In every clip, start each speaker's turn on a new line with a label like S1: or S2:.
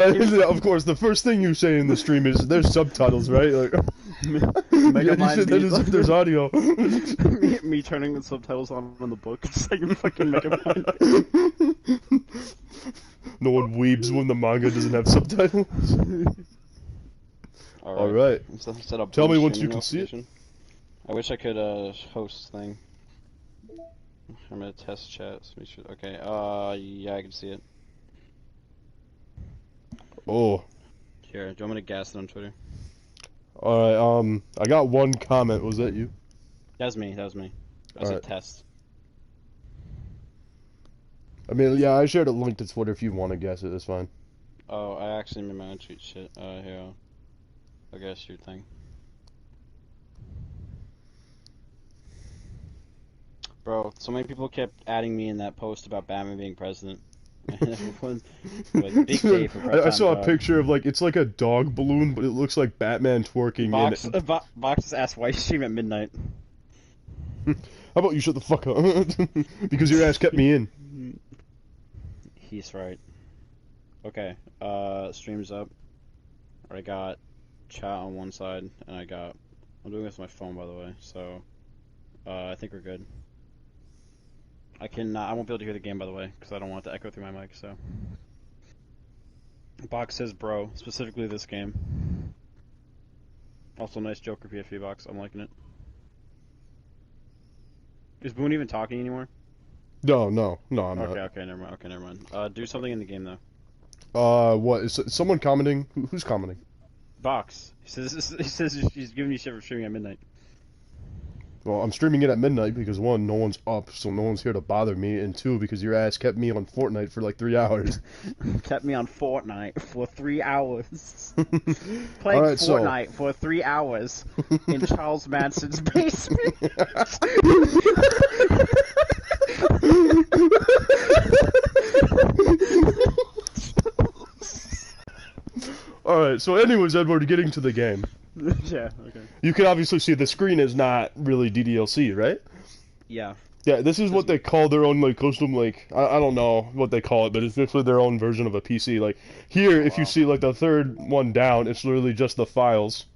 S1: Of course, the first thing you say in the stream is there's subtitles, right? Like,
S2: Mega
S1: you said that as if there's audio.
S2: me turning the subtitles on in the book, it's like fucking Mega Mind.
S1: No one weeps when the manga doesn't have subtitles. Alright. Tell me once you can see it.
S2: I wish I could host thing. I'm gonna test chat. So make sure. Okay. Yeah, I can see it.
S1: Oh.
S2: Here, do you want me to gas it on Twitter?
S1: Alright, I got one comment. Was that you?
S2: That was me. That was me. That was a test.
S1: I mean, yeah, I shared a link to Twitter if you want to guess it. That's fine.
S2: Oh, I actually made my own tweet shit. Here. I'll guess your thing. Bro, so many people kept adding me in that post about Batman being president. Like, big day for
S1: I saw a picture of, like, it's like a dog balloon, but it looks like Batman twerking in it.
S2: Box's ass white stream at midnight.
S1: How about you shut the fuck up? Because your ass kept me in.
S2: He's right. Okay, stream's up. I got chat on one side, and I'm doing this on my phone, by the way, so, I think we're good. I won't be able to hear the game, by the way, because I don't want it to echo through my mic, so. Box says bro, specifically this game. Also, nice Joker PFP box, I'm liking it. Is Boone even talking anymore?
S1: No, I'm not.
S2: Okay, never mind. Do something in the game, though.
S1: What? Is someone commenting? Who's commenting?
S2: Box. He says he's giving you shit for streaming at midnight.
S1: Well, I'm streaming it at midnight because, one, no one's up, so no one's here to bother me, and two, because your ass kept me on Fortnite for like 3 hours.
S2: Kept me on Fortnite for 3 hours. Playing Fortnite for 3 hours in Charles Manson's basement.
S1: Alright, so anyways, Edward, getting to the game.
S2: Yeah, okay.
S1: You can obviously see the screen is not really ddlc, right?
S2: Yeah.
S1: Yeah, this is what they call their own, like, custom, like, I don't know what they call it, but it's literally their own version of a PC. Like, here, if you see, like, the third one down, it's literally just the files.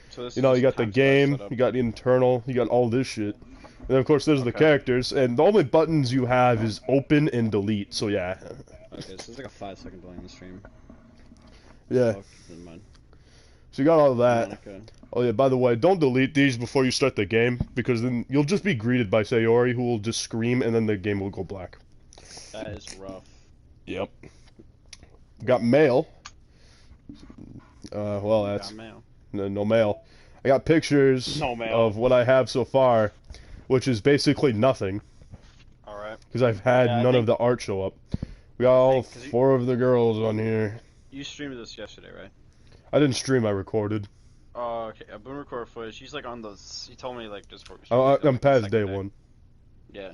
S2: So this
S1: you know, you got the game, you got the internal, you got all this shit. And then, of course, there's the characters, and the only buttons you have is open and delete, so yeah.
S2: Okay, so it's like a 5-second delay on the stream.
S1: Yeah.
S2: Oh, never mind.
S1: So you got all that. Oh yeah, by the way, don't delete these before you start the game, because then you'll just be greeted by Sayori, who will just scream, and then the game will go black.
S2: That is rough.
S1: Yep. Got mail. Well, that's...
S2: Got mail.
S1: No mail. I got pictures of what I have so far, which is basically nothing.
S2: Alright.
S1: Because I've had none of the art show up. We got all 4 of the girls on here.
S2: You streamed this yesterday, right?
S1: I didn't stream, I recorded.
S2: Oh, okay. A Boone recorded footage. He's like on the. He told me like just.
S1: I'm past day 1.
S2: Yeah.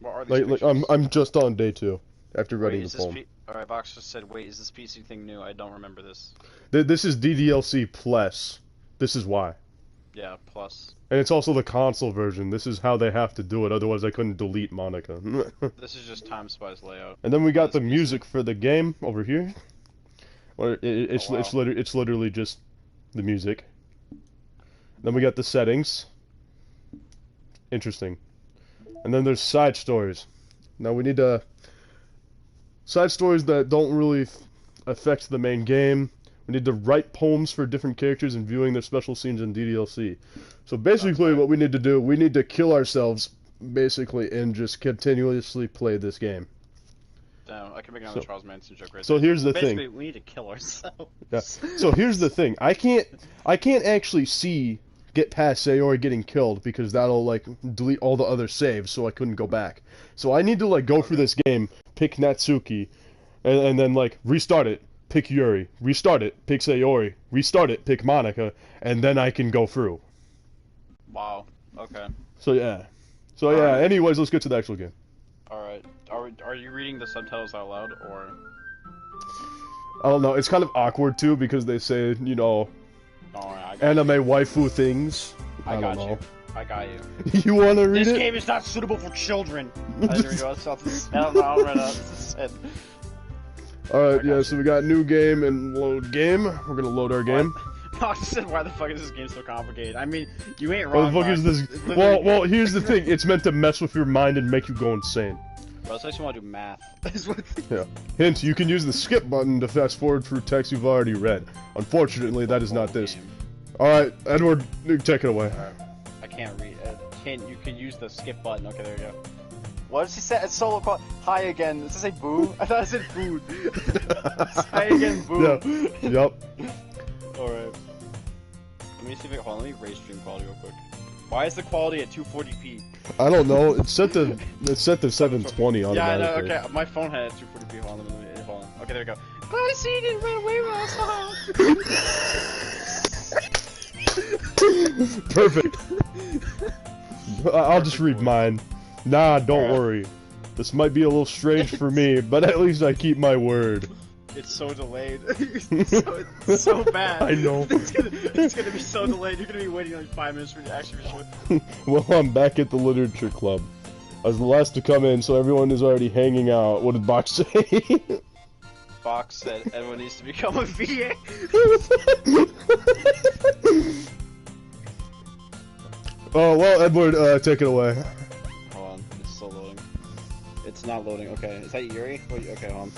S2: What are these
S1: like I'm just on day 2 after writing the poem.
S2: Alright, Box just said, wait, is this PC thing new? I don't remember this.
S1: This is ddlc plus. This is why.
S2: Yeah, plus.
S1: And it's also the console version. This is how they have to do it, otherwise I couldn't delete Monica.
S2: This is just Time Spy's layout.
S1: And then we got the music for the game over here. It's literally just the music. Then we got the settings. Interesting. And then there's side stories. Now we need to... Side stories that don't really affect the main game. We need to write poems for different characters and viewing their special scenes in ddlc. So basically what we need to do, we need to kill ourselves, basically, and just continuously play this game.
S2: Damn, I can make another Charles Manson joke right
S1: So
S2: there.
S1: here's the thing.
S2: Basically, we need to kill ourselves.
S1: Yeah. So here's the thing. I can't actually get past Sayori getting killed because that'll like delete all the other saves, so I couldn't go back. So I need to like go through this game, pick Natsuki, and then like restart it, pick Yuri, restart it, pick Sayori, restart it, pick Monica, and then I can go through.
S2: Wow. Okay.
S1: So yeah. Anyways, let's get to the actual game.
S2: Alright. Are you reading the subtitles out loud, or...?
S1: I don't know, it's kind of awkward too, because they say, you know, anime waifu things. I don't know.
S2: I got you.
S1: You wanna read it?
S2: This game is not suitable for children! I didn't read what's off the... I don't know, I'll read out.
S1: Alright, yeah, so we got new game and load game. We're gonna load our game.
S2: Box said, why the fuck is this game so complicated? I mean, you ain't
S1: What
S2: wrong.
S1: the fuck is this? Well, here's the thing. It's meant to mess with your mind and make you go insane.
S2: Bro, it's actually want to do math.
S1: Yeah. Hint, you can use the skip button to fast forward through text you've already read. Unfortunately, that is not this. Alright, Edward, take it away.
S2: I can't read. You can use the skip button. Okay, there you go. What does he say? It's solo quad. Hi again. Does it say boo? I thought it said food. Hi again, boo.
S1: Yeah. Yup.
S2: Alright. Let me see if hold on, let me raise stream quality real quick. Why is the quality at 240p?
S1: I don't know. It's set to 720 automatically.
S2: Yeah, I know. Okay, my phone had 240p. Hold on, hold on. Okay, there we go. I see you didn't run away last time.
S1: Perfect. I'll just read mine. Nah, don't worry. This might be a little strange for me, but at least I keep my word.
S2: It's so delayed. It's so bad.
S1: I know.
S2: It's gonna be so delayed. You're gonna be waiting like 5 minutes for it to actually record.
S1: Well, I'm back at the literature club. I was the last to come in, so everyone is already hanging out. What did Box say?
S2: Box said everyone needs to become a VA.
S1: Oh, well, Edward, take it away.
S2: Hold on, it's still loading. It's not loading. Okay, is that Yuri? Wait, okay, hold on.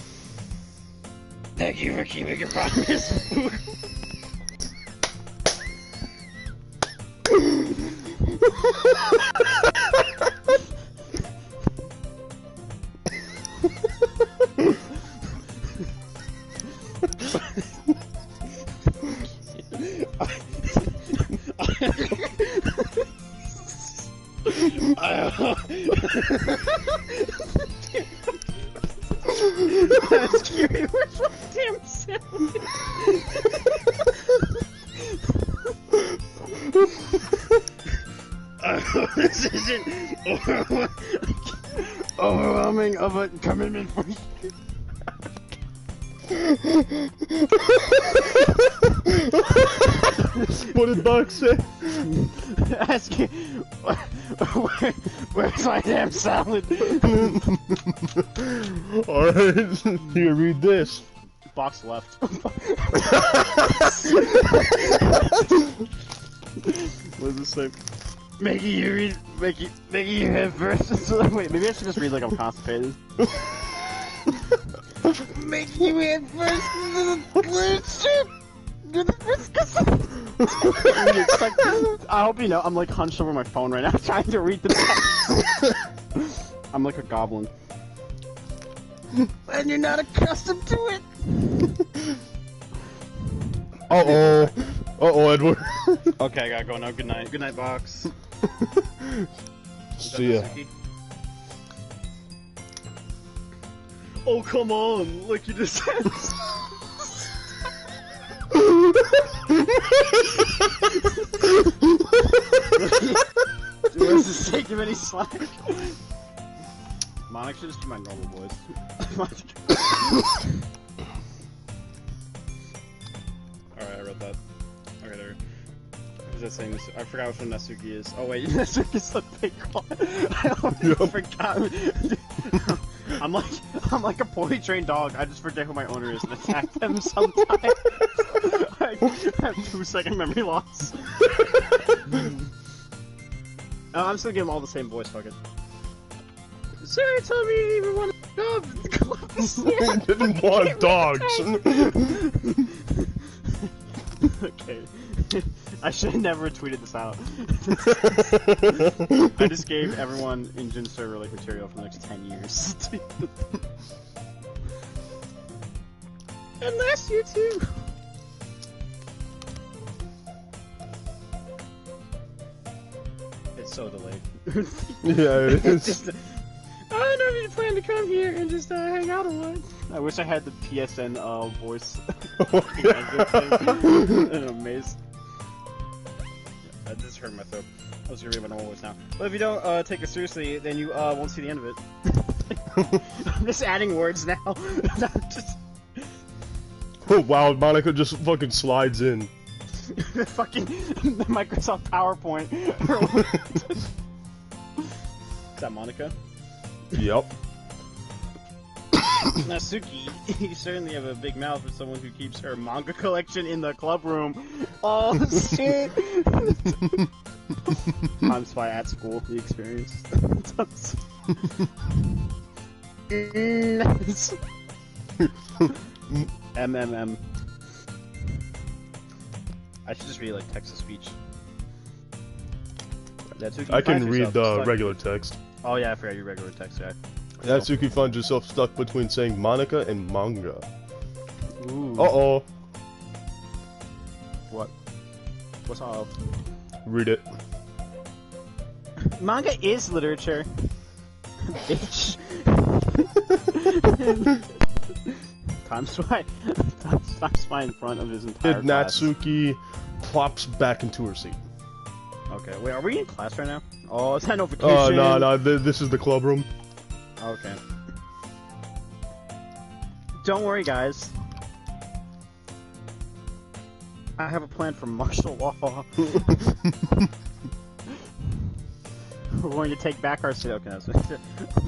S2: Thank you for keeping your promise. That's Yuri. Where's my damn sound? This isn't overwhelming of a commitment for you.
S1: What did Box say?
S2: Ask you, where's my damn salad?
S1: Alright, here, read this.
S2: Box left. What does it say? Making you read, making you head first. Wait, maybe I should just read like I'm constipated. Making you head first. You're the first. I hope you know I'm like hunched over my phone right now trying to read the text. I'm like a goblin. And you're not accustomed to it.
S1: Uh-oh. Uh-oh, Edward.
S2: Okay, I gotta go now. Good night. Good night, Box.
S1: See ya.
S2: Oh, come on. Like you just said. Dude, this is taking any slack. Monica should just do my normal voice. Alright, I read that. Okay, there. What was that saying? I forgot which one Nesuki is. Oh wait, Nesuki's the big one. I forgot. I'm like a poorly trained dog. I just forget who my owner is and attack them sometimes. I have 2-second memory loss. I'm just gonna give them all the same voice, fuck it. Sarah told me you even want dogs.
S1: I didn't want dogs.
S2: Okay. I should have never tweeted this out. I just gave everyone in Jin server like material for the next 10 years. And last year too. It's so delayed.
S1: Yeah, it is.
S2: Just, I don't know if you plan to come here and just hang out or what. I wish I had the PSN voice. In a maze. That just hurt my throat. I was gonna read my normal voice now. But if you don't take it seriously, then you won't see the end of it. I'm just adding words now. Just...
S1: Oh wow, Monica just fucking slides in.
S2: Fucking Microsoft PowerPoint. Is that Monica?
S1: Yep.
S2: Natsuki, you certainly have a big mouth for someone who keeps her manga collection in the club room. Oh shit! Time spy at school, the experience. MMM. I should just read like text to speech. Natsuki,
S1: I can read the regular text.
S2: Oh yeah, I forgot your regular text guy.
S1: Natsuki finds herself stuck between saying Monica and manga.
S2: Ooh.
S1: Uh-oh.
S2: What? What's up?
S1: Read it.
S2: Manga is literature. Bitch. Time spy in front of his entire class.
S1: Natsuki plops back into her seat.
S2: Okay, wait, are we in class right now? Oh, it's that notification.
S1: Oh, no, this is the club room.
S2: Okay. Don't worry, guys. I have a plan for martial law. We're going to take back our city. Okay, that's it.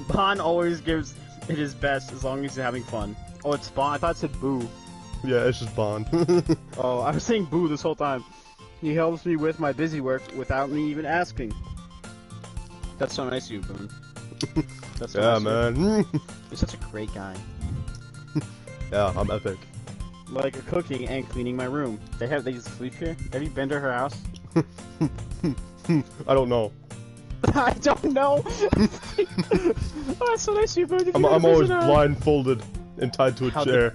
S2: Bon always gives it his best as long as he's having fun. Oh, it's Bon. I thought it said Boo.
S1: Yeah, it's just Bond.
S2: Oh, I was saying Boo this whole time. He helps me with my busy work without me even asking. That's so nice of you, Boone. That's so
S1: yeah,
S2: nice
S1: man.
S2: You're such a great guy.
S1: Yeah, I'm epic.
S2: Like cooking and cleaning my room. They just sleep here? Have you been to her house?
S1: I don't know.
S2: I don't know. Oh, that's so nice of you, Boone.
S1: I'm always blindfolded and tied to a chair.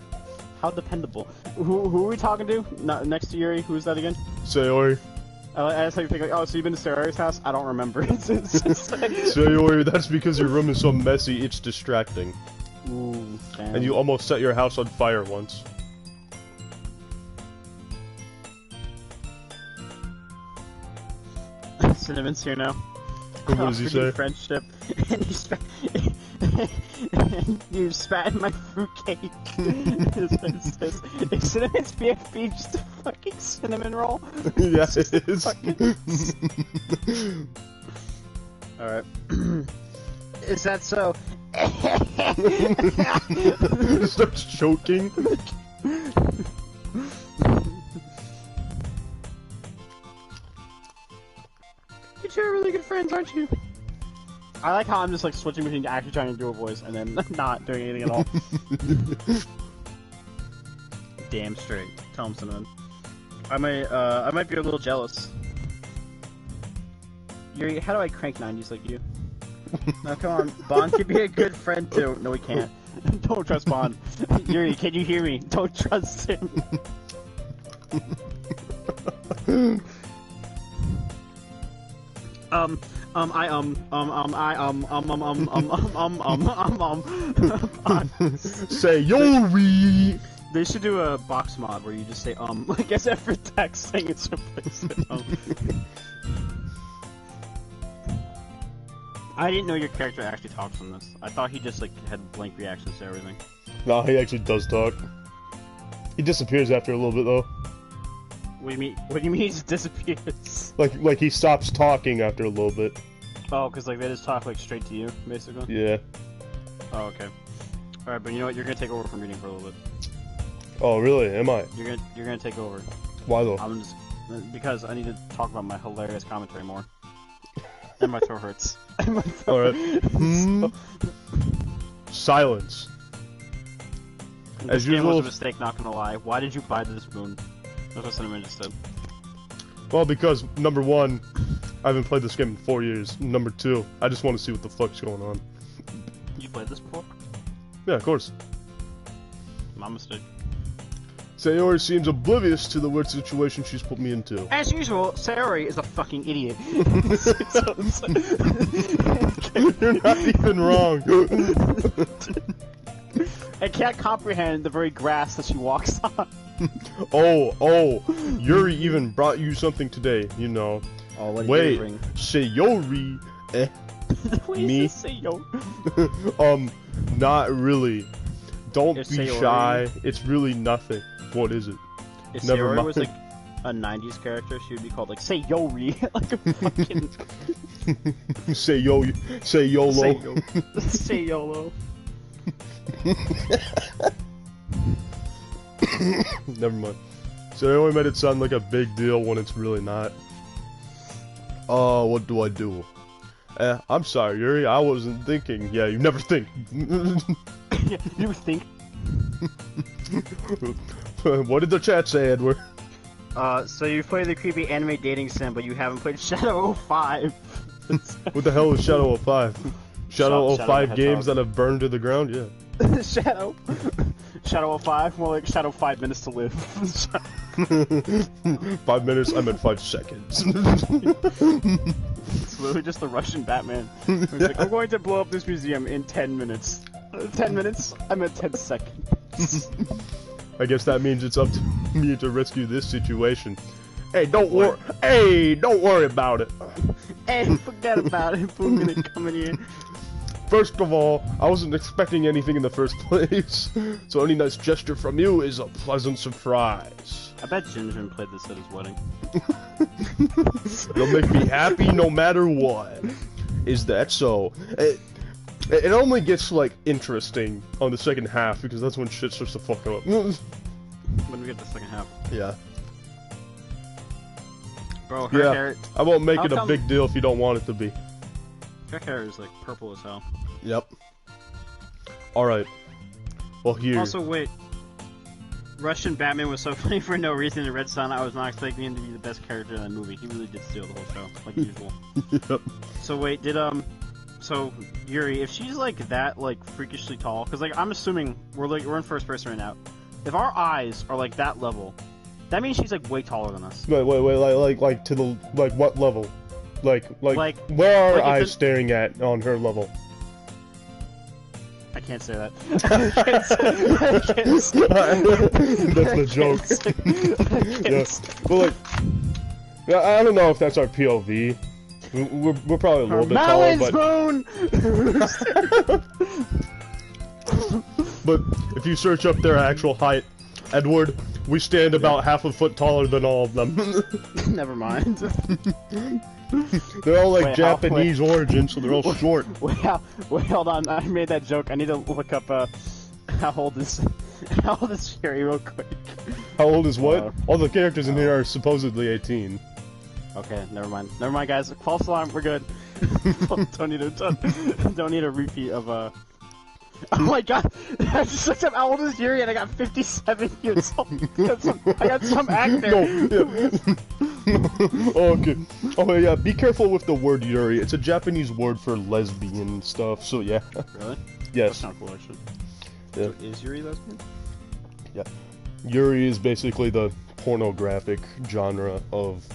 S2: How dependable. Who are we talking to? Next to Yuri? Who's that again?
S1: Sayori.
S2: That's how you think, like, oh, so you've been to Sayori's house? I don't remember. It's just like...
S1: Sayori, that's because your room is so messy, it's distracting.
S2: Ooh, damn.
S1: And you almost set your house on fire once.
S2: Cinnamon's here now.
S1: What does he say?
S2: Friendship. And you spat in my fruitcake. Is Cinnamon's BFB just a fucking cinnamon roll?
S1: Yeah, it is.
S2: Alright. Is that so?
S1: Starts choking.
S2: You two are really good friends, aren't you? I like how I'm just like switching between actually trying to do a voice and then not doing anything at all. Damn straight. Tell him, Cinnamon. I might be a little jealous. Yuri, how do I crank 90s like you? Now come on, Bond could be a good friend too. No, we can't. Don't trust Bond. Yuri, can you hear me? Don't trust him.
S1: Sayori!
S2: They should do a box mod where you just say like as if for texting it's replaced with I didn't know your character actually talks in this. I thought he just like had blank reactions to everything.
S1: No, he actually does talk. He disappears after a little bit though.
S2: What do you mean? What do you mean he just disappears?
S1: Like he stops talking after a little bit.
S2: Oh, cause like they just talk like straight to you, basically.
S1: Yeah.
S2: Oh, okay. All right, but you know what? You're gonna take over from reading for a little bit.
S1: Oh, really? Am I?
S2: You're gonna take over.
S1: Why though?
S2: I'm just because I need to talk about my hilarious commentary more. And my throat hurts.
S1: Alright. Silence.
S2: This game was a mistake, not gonna lie. Why did you buy this boon? That's what Cinnamon just said.
S1: Well, because, number one, I haven't played this game in 4 years. Number two, I just want to see what the fuck's going on.
S2: You played this before?
S1: Yeah, of course.
S2: My mistake.
S1: Sayori seems oblivious to the weird situation she's put me into.
S2: As usual, Sayori is a fucking idiot.
S1: You're not even wrong.
S2: I can't comprehend the very grass that she walks on.
S1: Oh, Yuri even brought you something today, you know.
S2: Oh, what
S1: wait, Sayori, me?
S2: Sayori?
S1: Not really. Don't
S2: If
S1: be
S2: Sayori...
S1: shy. It's really nothing. What is it?
S2: If
S1: Never
S2: Sayori
S1: mind.
S2: was like a 90s character, she would be called like Sayori, like a fucking
S1: say YOLO.
S2: Say YOLO.
S1: Never mind. So they only made it sound like a big deal when it's really not. What do I do? I'm sorry, Yuri, I wasn't thinking. Yeah, you never think.
S2: Yeah, you think.
S1: What did the chat say, Edward?
S2: So you play the creepy anime dating sim, but you haven't played Shadow 05.
S1: What the hell is Shadow 05? Shadow 05 games that have burned to the ground? Yeah.
S2: Shadow 05? More like Shadow 5 minutes to live.
S1: 5 minutes? I meant 5 seconds.
S2: It's literally just the Russian Batman. He's like, I'm going to blow up this museum in 10 minutes. 10 minutes? I meant 10 seconds.
S1: I guess that means it's up to me to rescue this situation. Hey, don't worry. Hey, don't worry about it.
S2: Hey, forget about it. Boom, gonna come in here.
S1: First of all, I wasn't expecting anything in the first place, so any nice gesture from you is a pleasant surprise.
S2: I bet Gingerman played this at his wedding.
S1: You'll make me happy no matter what. Is that so? It only gets, like, interesting on the second half, because that's when shit starts to fuck up.
S2: When we get to the second half.
S1: Yeah.
S2: Bro, her hair...
S1: I won't make it a big deal if you don't want it to be.
S2: Her hair is, like, purple as hell.
S1: Yep. Alright. Well, here...
S2: Also, wait. Russian Batman was so funny for no reason in Red Sun. I was not expecting him to be the best character in that movie. He really did steal the whole show, like usual.
S1: Yep.
S2: So wait, so Yuri, if she's like that, like freakishly tall, because like I'm assuming we're in first person right now. If our eyes are like that level, that means she's like way taller than us.
S1: Wait, like to the, like what level? Like where are our eyes staring at on her level?
S2: I can't say that.
S1: That's the joke. Yeah. Well, like, I don't know if that's our POV. We're probably a little bit taller, but... But if you search up their actual height, Edward, we stand about half a foot taller than all of them.
S2: Never mind.
S1: They're all like Japanese origin, so they're all short.
S2: Wait, hold on. I made that joke. I need to look up how old is Sherry real quick.
S1: How old is what? All the characters in here are supposedly 18.
S2: Okay, never mind. Never mind, guys. False alarm. We're good. don't need a repeat of Oh my god! I just looked up how old is Yuri and I got 57 years old. I got some actor.
S1: No, yeah. Okay. Oh yeah, be careful with the word Yuri. It's a Japanese word for lesbian stuff, so yeah.
S2: Really?
S1: Yes.
S2: That's not cool, actually.
S1: Yeah.
S2: So is Yuri lesbian?
S1: Yeah. Yuri is basically the pornographic genre of...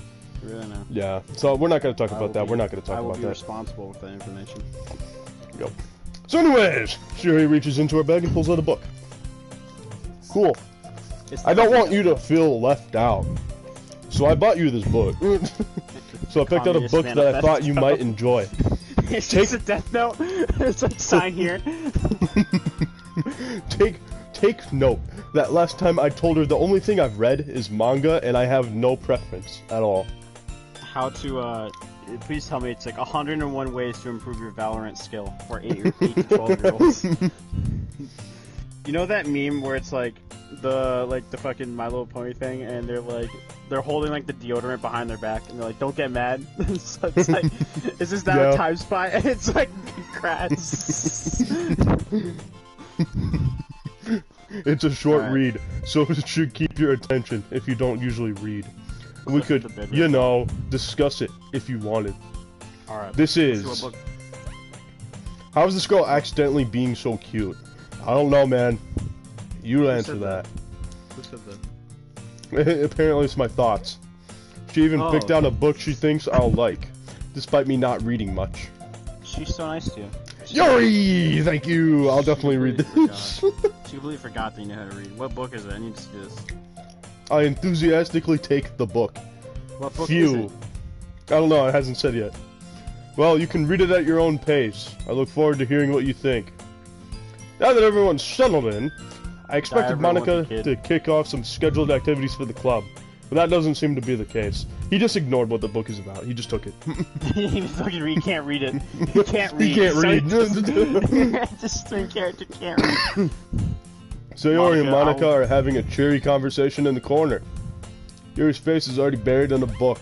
S2: Really? No.
S1: Yeah. So we're not going to talk about that. We're not going to talk about that.
S2: I will be responsible with that information.
S1: Yep. So anyways, Shuri reaches into her bag and pulls out a book. Cool. I don't want you to feel left out. So I bought you this book. So I picked out a book that I thought you might enjoy.
S2: It's just a death note. It's like sign here.
S1: Take note that last time I told her the only thing I've read is manga and I have no preference at all.
S2: How to please tell me it's like 101 ways to improve your Valorant skill for 8 to 12-year-olds. You know that meme where it's like the fucking My Little Pony thing, and they're holding like the deodorant behind their back, and they're like, "Don't get mad." So it's like, is this now a time spy? And it's like grass.
S1: It's a short read, so it should keep your attention if you don't usually read. We could, you know, discuss it if you wanted.
S2: Alright.
S1: This is... How's this girl accidentally being so cute? I don't know, man. You answer that.
S2: Who said that?
S1: Apparently it's my thoughts. She even picked out a book she thinks I'll like, despite me not reading much.
S2: She's so nice to you.
S1: Yuri! Thank you! I'll definitely read this.
S2: She completely forgot that you know how to read. What book is it? I need to see this.
S1: I enthusiastically take the book.
S2: What book is it?
S1: I don't know, it hasn't said yet. Well, you can read it at your own pace. I look forward to hearing what you think. Now that everyone's settled in, I expected Monica to kick off some scheduled activities for the club. But that doesn't seem to be the case. He just ignored what the book is about. He just took it.
S2: He can't read it. He can't read.
S1: He can't read.
S2: This main character can't read.
S1: Sayori and Monica are having a cheery conversation in the corner. Yuri's face is already buried in a book.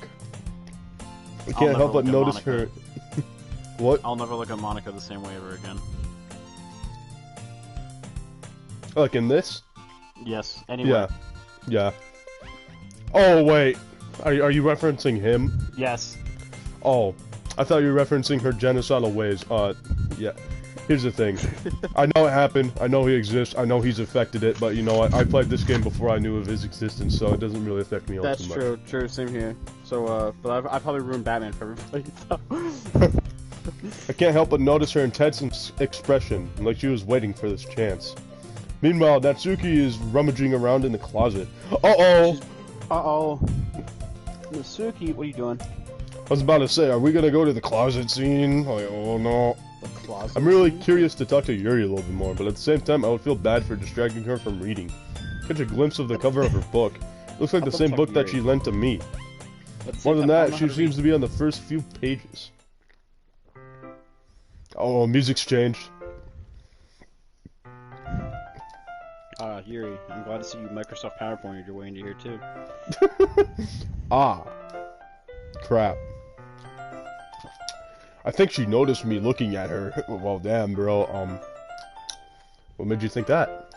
S1: I can't help but notice her. What?
S2: I'll never look at Monica the same way ever again.
S1: Like in this?
S2: Yes. Anyway.
S1: Yeah. Yeah. Oh wait, are you referencing him?
S2: Yes.
S1: Oh, I thought you were referencing her genocidal ways. Yeah. Here's the thing. I know it happened. I know he exists. I know he's affected it. But you know what? I played this game before I knew of his existence, so it doesn't really affect me all too much.
S2: That's true. True. Same here. So, but I probably ruined Batman for everybody. So.
S1: I can't help but notice her intense expression, like she was waiting for this chance. Meanwhile, Natsuki is rummaging around in the closet. Uh-oh!
S2: Uh-oh. Natsuki, what are you doing?
S1: I was about to say, are we gonna go to the closet scene? Like, oh no.
S2: The closet
S1: I'm really
S2: scene?
S1: curious to talk to Yuri a little bit more, but at the same time, I would feel bad for distracting her from reading. Catch a glimpse of the cover of her book. Looks like the same book that she lent to me. More than that, she seems to be on the first few pages. Oh, music's changed.
S2: Yuri, I'm glad to see you Microsoft PowerPointed your way into here too.
S1: Ah. Crap. I think she noticed me looking at her. Well, damn, bro. What made you think that?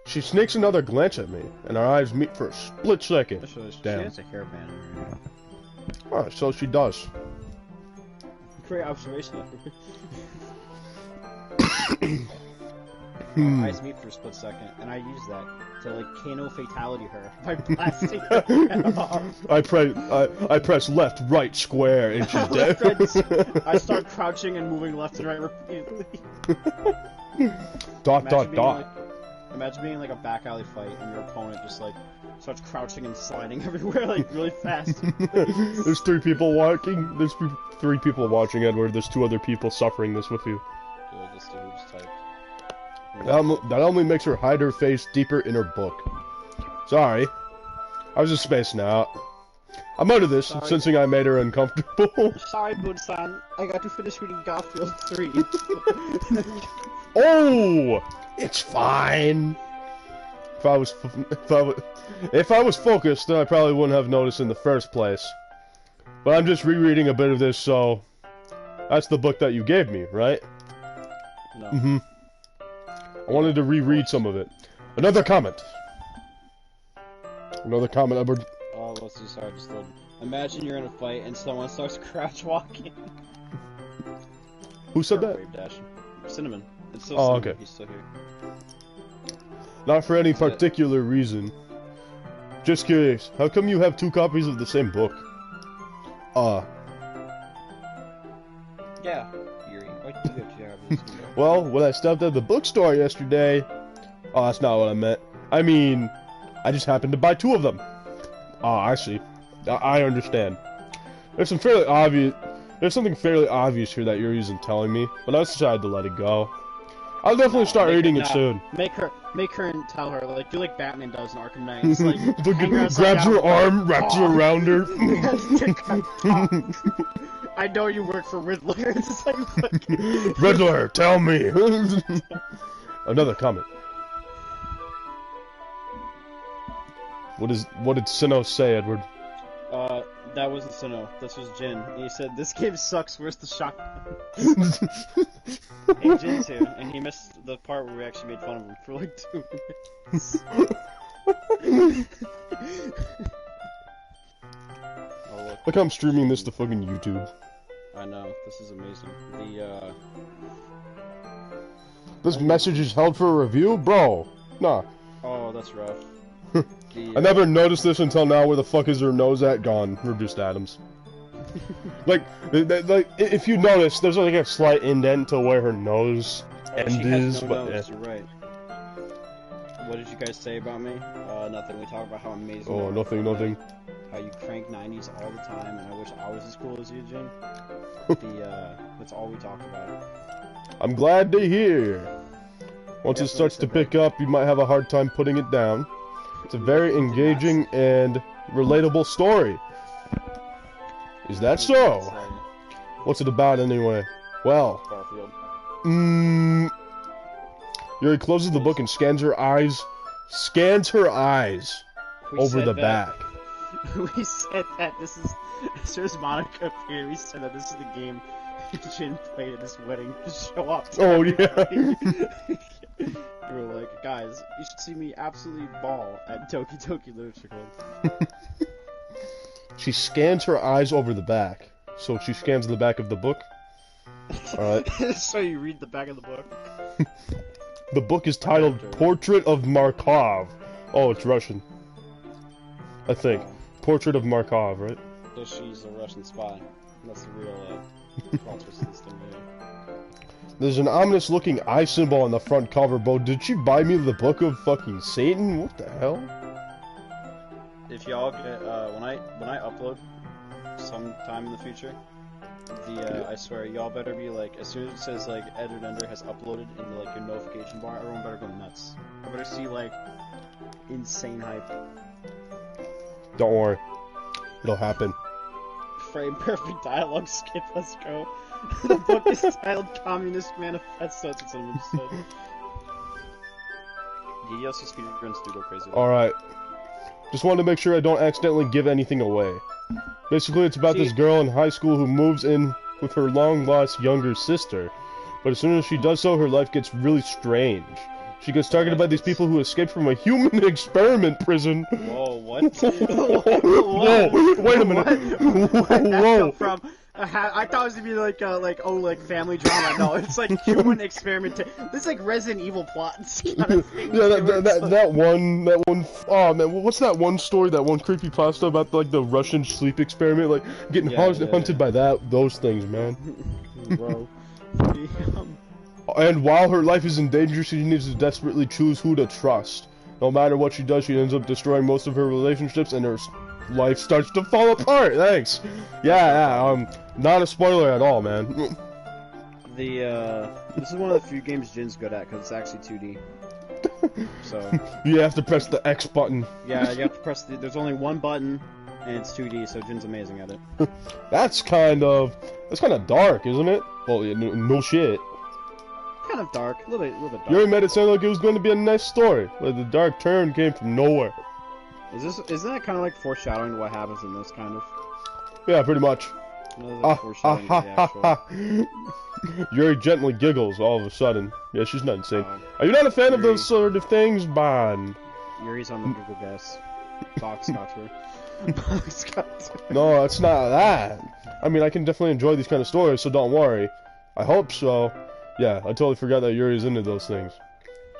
S1: She sneaks another glance at me, and our eyes meet for a split second. Damn.
S2: She has a hairband in her hair.
S1: Oh, so she does.
S2: Great observation. Our eyes meet for a split second, and I use that to like Kano fatality her by blasting her head off.
S1: I press left, right, square, and she's dead.
S2: I start crouching and moving left and right repeatedly.
S1: Dot dot dot.
S2: Imagine being like a back alley fight and your opponent just like starts crouching and sliding everywhere like really fast.
S1: There's three people walking. There's three people watching, Edward. There's two other people suffering this with you.
S2: This dude just typed.
S1: That only makes her hide her face deeper in her book. Sorry. I was just spacing out. I'm out of this, sensing I made her uncomfortable.
S2: Sorry, Bud-san. I got to finish reading Garfield 3.
S1: Oh! It's fine! If I was focused, then I probably wouldn't have noticed in the first place. But I'm just rereading a bit of this, so... That's the book that you gave me, right?
S2: No.
S1: Mm-hmm. I wanted to reread some of it. Another comment. Another comment, Edward.
S2: Oh, let's see, sorry, just loaded. Imagine you're in a fight and someone starts crouch walking.
S1: Who said that?
S2: Wave dash. Cinnamon. It's still
S1: oh,
S2: Cinnamon.
S1: okay.
S2: He's still here.
S1: Not for any particular reason. Just curious, how come you have two copies of the same book?
S2: Yeah, Yuri. Why do you have this one?
S1: Well, when I stopped at the bookstore yesterday... Oh, that's not what I meant. I mean, I just happened to buy two of them. Ah, I see. I understand. There's something fairly obvious here that Yuri isn't telling me, but I decided to let it go. I'll definitely start reading it soon.
S2: Make her and tell her, like, do like Batman does in Arkham Knight. It's like,
S1: grabs her arm, wraps it around her.
S2: I know you work for Riddler. It's like,
S1: Riddler, tell me. Another comment. What did Sinnoh say, Edward?
S2: That wasn't Sinnoh. This was Jin. And he said, "This game sucks. Where's the shotgun?" Hey, Jin's here, and he missed the part where we actually made fun of him for like 2 minutes. Oh,
S1: look how I'm streaming this to fucking YouTube.
S2: I know. This is amazing.
S1: This message is held for a review? Bro, nah.
S2: Oh, that's rough.
S1: I never noticed this until now. Where the fuck is her nose at? Gone. Reduced atoms. like, if you notice, there's like a slight indent to where her nose end is.
S2: No
S1: but
S2: nose, you're right. What did you guys say about me? Nothing. We talk about how amazing.
S1: Oh, nothing.
S2: How you crank 90s all the time, and I wish I was as cool as you, Jin. That's all we talk about.
S1: I'm glad to hear. Once it starts to pick up, you might have a hard time putting it down. It's a very engaging and relatable story. Is that so? What's it about anyway? Well, Yuri closes the book and scans her eyes over the back.
S2: We said that this is, as soon as Monica appeared, we said that this is the game Jin played at this wedding to show off to everybody. We were like, guys, you should see me absolutely ball at Doki Doki Literature Club.
S1: She scans her eyes over the back. So she scans the back of the book. Alright.
S2: So you read the back of the book?
S1: The book is titled Portrait of Markov. Oh, it's Russian. I think. Portrait of Markov, right?
S2: So she's a Russian spy. That's the real plot twist of this thing, yeah.
S1: There's an ominous-looking eye symbol on the front cover, bro. Did she buy me the Book of fucking Satan? What the hell?
S2: If y'all get, when I upload sometime in the future, I swear, y'all better be like, as soon as it says, like, Edward Ender has uploaded into, like, your notification bar, everyone better go nuts. I better see, like, insane hype.
S1: Don't worry. It'll happen.
S2: Frame perfect dialogue skip, let's go. The book is titled Communist Manifesto, that's what someone said. ddlc speedruns do go crazy.
S1: Alright. Just wanted to make sure I don't accidentally give anything away. Basically, it's about this girl in high school who moves in with her long-lost younger sister. But as soon as she does so, her life gets really strange. She gets targeted by these people who escaped from a human experiment prison.
S2: Whoa, what?
S1: Whoa, wait a minute.
S2: Whoa. From? I thought it was gonna be like family drama. No, it's like human experiment. This is like Resident Evil plot kind of thing.
S1: Yeah, that one. Oh man, what's that one story? That one creepypasta about like the Russian sleep experiment, like getting hunted by those things, man.
S2: Bro.
S1: And while her life is in danger, she needs to desperately choose who to trust. No matter what she does, she ends up destroying most of her relationships, and her life starts to fall apart. Thanks. Yeah. Not a spoiler at all, man.
S2: This is one of the few games Jin's good at, because it's actually 2D. So.
S1: You have to press the X button.
S2: Yeah, you have to press there's only one button, and it's 2D, so Jin's amazing at it.
S1: That's kind of dark, isn't it? Well, yeah, no shit.
S2: Kind of dark, a little bit dark.
S1: You already made it sound like it was going to be a nice story. Like the dark turn came from nowhere.
S2: Isn't that kind of like foreshadowing to what happens in this, kind of?
S1: Yeah, pretty much.
S2: Foreshadowing to the actual...
S1: Yuri gently giggles all of a sudden. Yeah, she's not insane. Are you not a fan of those sort of things, Bond?
S2: Yuri's on the Google guess. Box Scotcher.
S1: No, it's not that. I mean, I can definitely enjoy these kind of stories, so don't worry. I hope so. Yeah, I totally forgot that Yuri's into those things.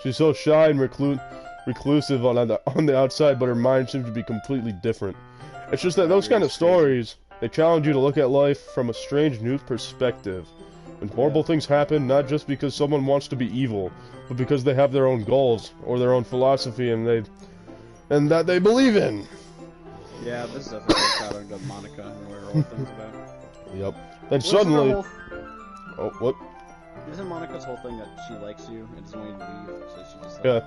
S1: She's so shy and reclusive on the outside, but her mind seems to be completely different. It's just that those kind of stories, they challenge you to look at life from a strange new perspective. When horrible things happen, not just because someone wants to be evil, but because they have their own goals, or their own philosophy, and that they believe in.
S2: Yeah, this is definitely foreshadowing to Monica and what her whole thing's about.
S1: Yep. Then suddenly... Oh, what?
S2: Isn't Monica's whole thing that she likes you and doesn't want you to leave, so she just like...
S1: Yeah.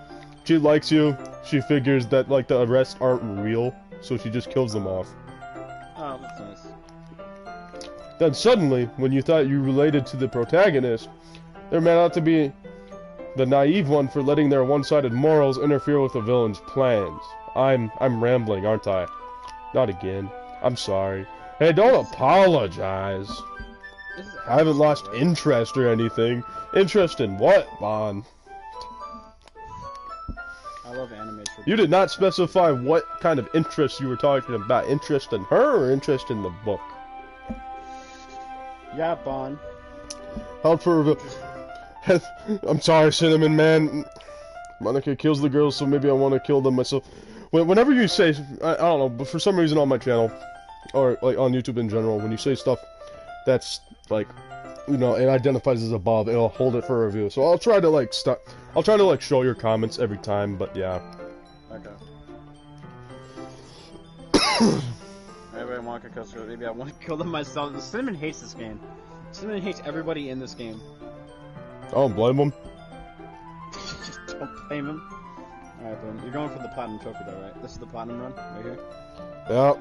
S1: She likes you, she figures that, like, the rest aren't real, so she just kills them off.
S2: Oh, that's nice.
S1: Then suddenly, when you thought you related to the protagonist, there meant out to be the naive one for letting their one-sided morals interfere with the villain's plans. I'm rambling, aren't I? Not again. I'm sorry. Hey, don't apologize. I haven't lost interest or anything. Interest in what, Bon?
S2: I love anime.
S1: You did not specify what kind of interest you were talking about. Interest in her or interest in the book?
S2: Yeah, Bon.
S1: Out for... I'm sorry, Cinnamon Man. Monica kills the girls, so maybe I want to kill them myself. Whenever you say... I don't know, but for some reason on my channel, or like on YouTube in general, when you say stuff that's like, you know, it identifies as above, it'll hold it for review. So I'll try to like show your comments every time, but yeah.
S2: Okay. Maybe I want to kill them. Maybe I want to kill them myself. Cinnamon hates this game. Cinnamon hates everybody in this game.
S1: I don't blame him.
S2: Just don't blame him. Alright, boom. You're going for the platinum trophy though, right? This is the platinum run, right here?
S1: Yeah.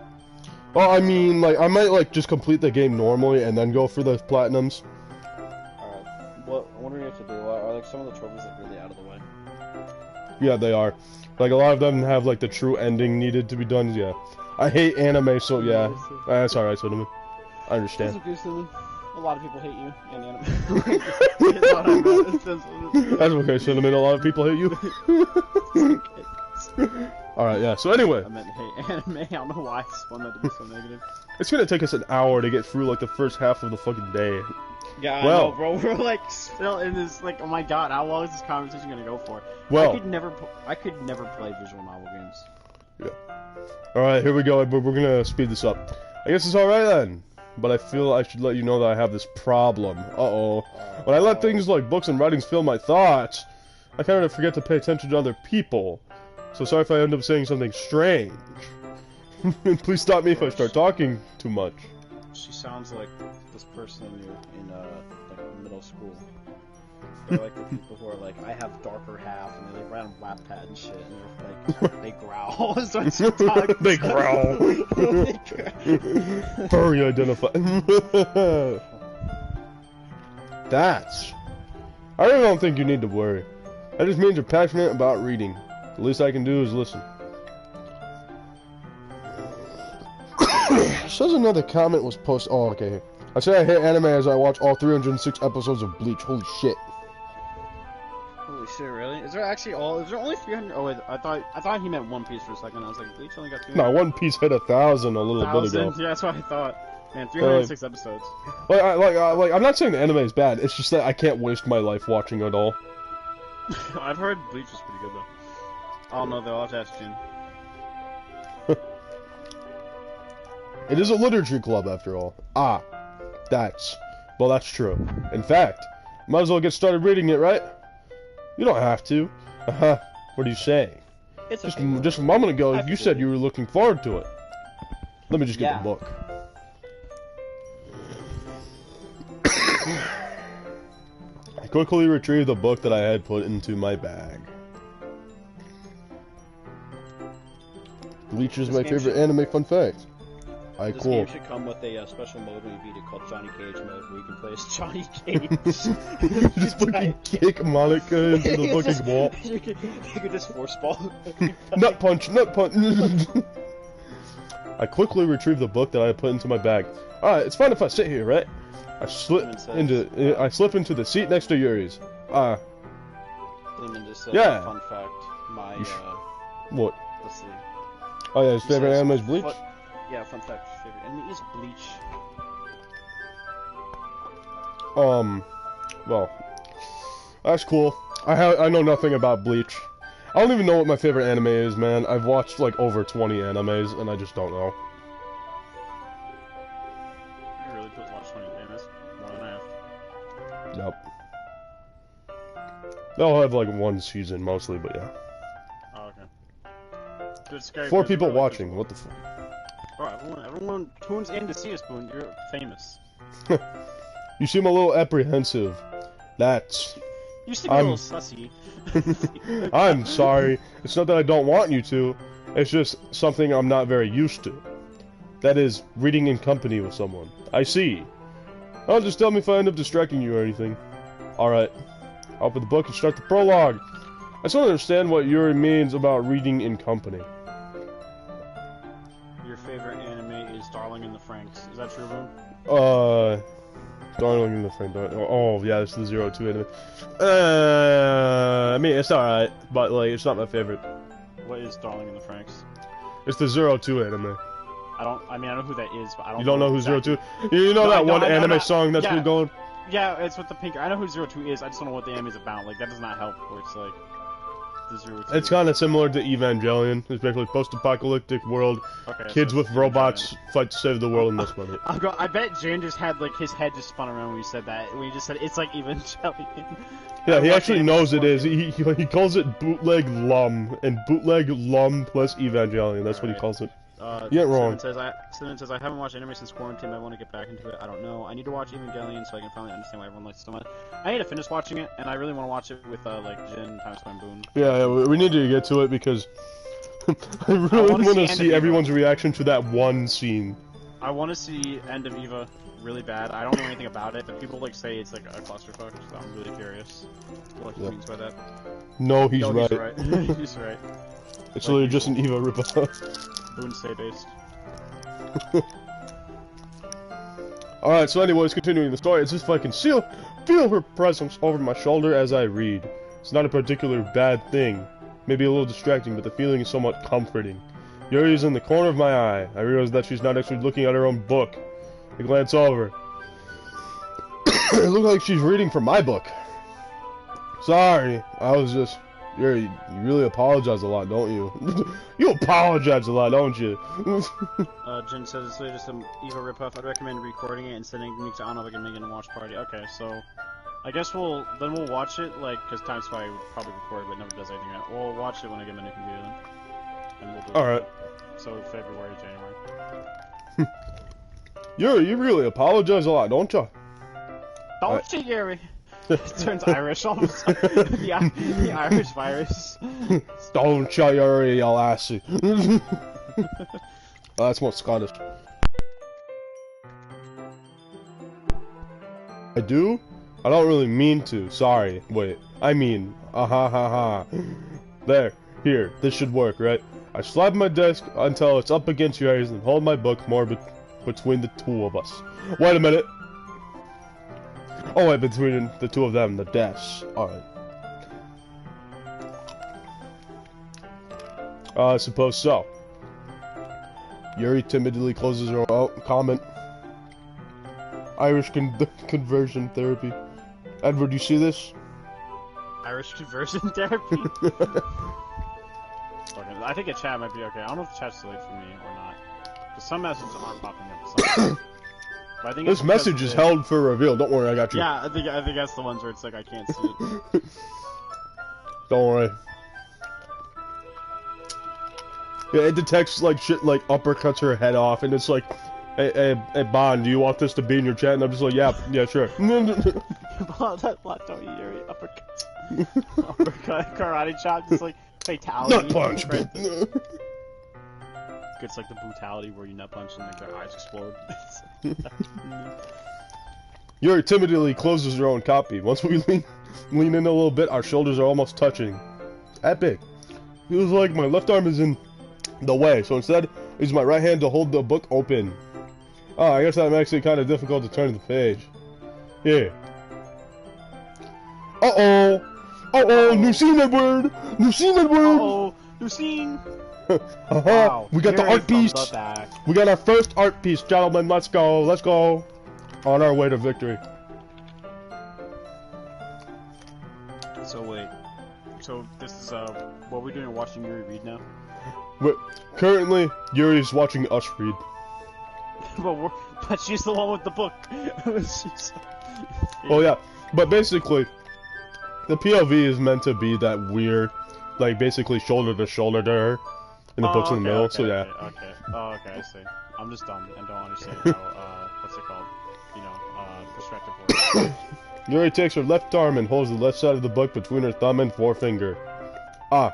S1: Well, I mean, like, I might, like, just complete the game normally and then go for the platinums.
S2: Alright. What do you have to do? Are, like, some of the trophies, like, really out of the way?
S1: Yeah, they are. Like, a lot of them have, like, the true ending needed to be done, yeah. I hate anime, so yeah. That's alright, Cinnamon. I understand.
S2: That's okay, Cinnamon. A lot of people hate you in anime.
S1: That's okay, Cinnamon. A lot of people hate you. Alright, yeah. So anyway.
S2: I meant hate anime. I don't know why I spun that to be so negative.
S1: It's gonna take us an hour to get through, like, the first half of the fucking day.
S2: Yeah, well, I know, bro. We're, like, still in this, like, oh my god, how long is this conversation gonna go for?
S1: Well.
S2: I could never play visual novel games.
S1: Yeah. Alright, here we go. We're gonna speed this up. I guess it's alright then. But I feel I should let you know that I have this problem. Uh-oh. When I let things like books and writings fill my thoughts, I kind of forget to pay attention to other people. So sorry if I end up saying something strange. Please stop me if I start talking too much.
S2: She sounds like this person in like middle school. They're like the people who are like, I have darker half, and they like write on Wattpad and shit, and they're like, they growl. So it's talking.
S1: They growl. Furry identify. That's. I really don't think you need to worry. That just means you're passionate about reading. The least I can do is listen. Says another comment was posted. Oh, okay. I say I hate anime as I watch all 306 episodes of Bleach. Holy shit.
S2: Holy shit, really? Is there only 300? Oh wait, I thought he meant One Piece for a second. I was like, Bleach only got 300.
S1: No, One Piece hit 1,000 a little bit ago.
S2: Yeah, that's what I thought. Man, 306 episodes.
S1: Like, I'm not saying the anime is bad. It's just that I can't waste my life watching it all.
S2: I've heard Bleach is pretty good though. I don't know though. I'll have to ask Jin.
S1: It is a literature club after all. Ah, that's true. In fact, might as well get started reading it, right? You don't have to. What are you saying?
S2: It's
S1: just
S2: okay.
S1: just a moment ago, you said you were looking forward to it. Let me just get the book. I quickly retrieved the book that I had put into my bag. Bleach is my favorite anime. Fun fact.
S2: This game should come with a special mode when you beat it called Johnny Cage mode, where you can play as Johnny Cage.
S1: Just fucking kick Monica into the fucking wall.
S2: You could just force ball.
S1: Nut punch, nut punch. I quickly retrieved the book that I had put into my bag. Alright, it's fine if I sit here, right? I slip into the seat next to Yuri's.
S2: Demon just said,
S1: yeah.
S2: Fun fact, my
S1: what?
S2: Let's see.
S1: Oh yeah, his favorite anime is Bleach?
S2: Yeah, fun fact, favorite anime is Bleach.
S1: Well, that's cool. I know nothing about Bleach. I don't even know what my favorite anime is, man. I've watched like over 20 animes, and I just don't know.
S2: You really put watch 20 animes? More than I have.
S1: Yep. They'll have like one season mostly, but yeah.
S2: Oh, okay. Dude, scary
S1: 4 people watching, what the fuck?
S2: Bro, everyone tunes in to see us, Boone. You're famous.
S1: You seem a little apprehensive. That's...
S2: You used to be a little sussy.
S1: I'm sorry. It's not that I don't want you to. It's just something I'm not very used to. That is, reading in company with someone. I see. Oh, just tell me if I end up distracting you or anything. Alright. I'll open the book and start the prologue. I still don't understand what Yuri means about reading in company.
S2: Your favorite anime is Darling in the Franxx. Is that true, Boone?
S1: Darling in the Franxx. Oh, yeah, it's the 02 anime. I mean, it's alright, but, like, it's not my favorite.
S2: What is Darling in the Franxx?
S1: It's the 02 anime.
S2: I mean, I know who that is, but I don't
S1: You don't know who
S2: exactly.
S1: 02? You know that one anime song that's been going?
S2: Yeah, it's with the pink. I know who 02 is, I just don't know what the anime is about. Like, that does not help, where it's like...
S1: It's kind of similar to Evangelion. It's basically post-apocalyptic world. Okay, kids with robots fight to save the world in this money.
S2: I bet Jane just had like his head just spun around when you said that. When you just said it's like Evangelion.
S1: Yeah, he actually knows it is. He calls it bootleg lum, and bootleg lum plus Evangelion. That's what he calls it. You ain't wrong.
S2: Cinnamon says, I haven't watched anime since quarantine, but I want to get back into it. I don't know. I need to watch Evangelion so I can finally understand why everyone likes it so much. I need to finish watching it, and I really want to watch it with, like, Jin, Time Spam Boon.
S1: Yeah, we need to get to it because I really want to see everyone's reaction to that one scene.
S2: I want to see End of Eva really bad. I don't know anything about it, but people, like, say it's, like, a clusterfuck, so I'm really curious what he means by that.
S1: No, he's right.
S2: He's right. He's right.
S1: It's literally just an Eva ripoff.
S2: Boon stay based.
S1: Alright, so anyways, continuing the story, it's just if I can feel her presence over my shoulder as I read. It's not a particular bad thing. Maybe a little distracting, but the feeling is somewhat comforting. Yuri is in the corner of my eye. I realize that she's not actually looking at her own book. I glance over. It looks like she's reading from my book. Sorry, I was just... Yuri, you really apologize a lot, don't you? You apologize a lot, don't you?
S2: Jin says it's just some Eva ripoff. I'd recommend recording it and sending me to Anna like and making a watch party. Okay, so I guess we'll watch it, like, because Time Spy would probably record, but never does anything. We'll watch it when I get my new computer then. And we'll do it.
S1: Alright.
S2: So February, January.
S1: Yuri, you really apologize a lot, don't you?
S2: Don't you, Yuri? It turns Irish all of a sudden. the Irish virus.
S1: Don't you, Yuri, you lassie. That's more Scottish. I do? I don't really mean to. Sorry. Wait. I mean. Ha ha. There. Here. This should work, right? I slide my desk until it's up against yours and hold my book more between the two of us. Wait a minute. Oh wait, between the two of them, the desks. Alright. I suppose so. Yuri timidly closes her comment. Irish conversion therapy. Edward, you see this?
S2: Irish conversion therapy? I think a chat might be okay. I don't know if the chat's too late for me or not. Because some messages aren't popping up. But I think
S1: this message is held for reveal. Don't worry, I got you.
S2: Yeah, I think that's the ones where it's like I can't see it.
S1: Don't worry. Yeah, it detects like shit like uppercuts her head off, and it's like, hey Bond, do you want this to be in your chat? And I'm just like, yeah, sure.
S2: That left on Yuri uppercut. Uppercut, karate chop, just like fatality.
S1: Nut punch.
S2: It's like the brutality where you nut punch and like their eyes explode.
S1: Yuri timidly closes her own copy. Once we lean in a little bit, our shoulders are almost touching. Epic. Feels like my left arm is in the way, so instead, I use my right hand to hold the book open. Oh, I guess that makes it kind of difficult to turn the page. Here. Uh-oh! Uh-oh! New scene, Edward! New scene, Edward!
S2: Uh-oh! New scene!
S1: Wow. We got the art piece! We got our first art piece, gentlemen. Let's go! Let's go! On our way to victory.
S2: So wait. So this is what we're doing, watching Yuri read now?
S1: Currently, Yuri's watching us read.
S2: but she's the one with the book.
S1: Oh yeah, but basically, the POV is meant to be that weird, like basically shoulder to shoulder to her, and the book's in the middle.
S2: Okay,
S1: so yeah.
S2: Okay. Oh, okay, I see. I'm just dumb and don't understand how what's it called? You know, perspective works.
S1: Yuri takes her left arm and holds the left side of the book between her thumb and forefinger. Ah.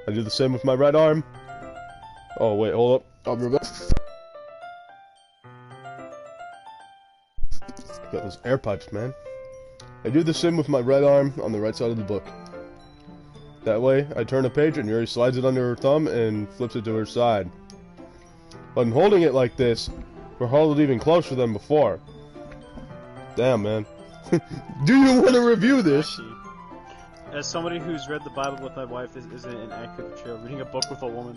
S1: I do the same with my right arm. Oh wait, hold up. I'll be back. Got those air pipes, man. I do the same with my right arm on the right side of the book. That way, I turn a page and Yuri slides it under her thumb and flips it to her side. But in holding it like this, we're held even closer than before. Damn, man. Do you want to review this?
S2: As somebody who's read the Bible with my wife, isn't an accurate portrayal of reading a book with a woman.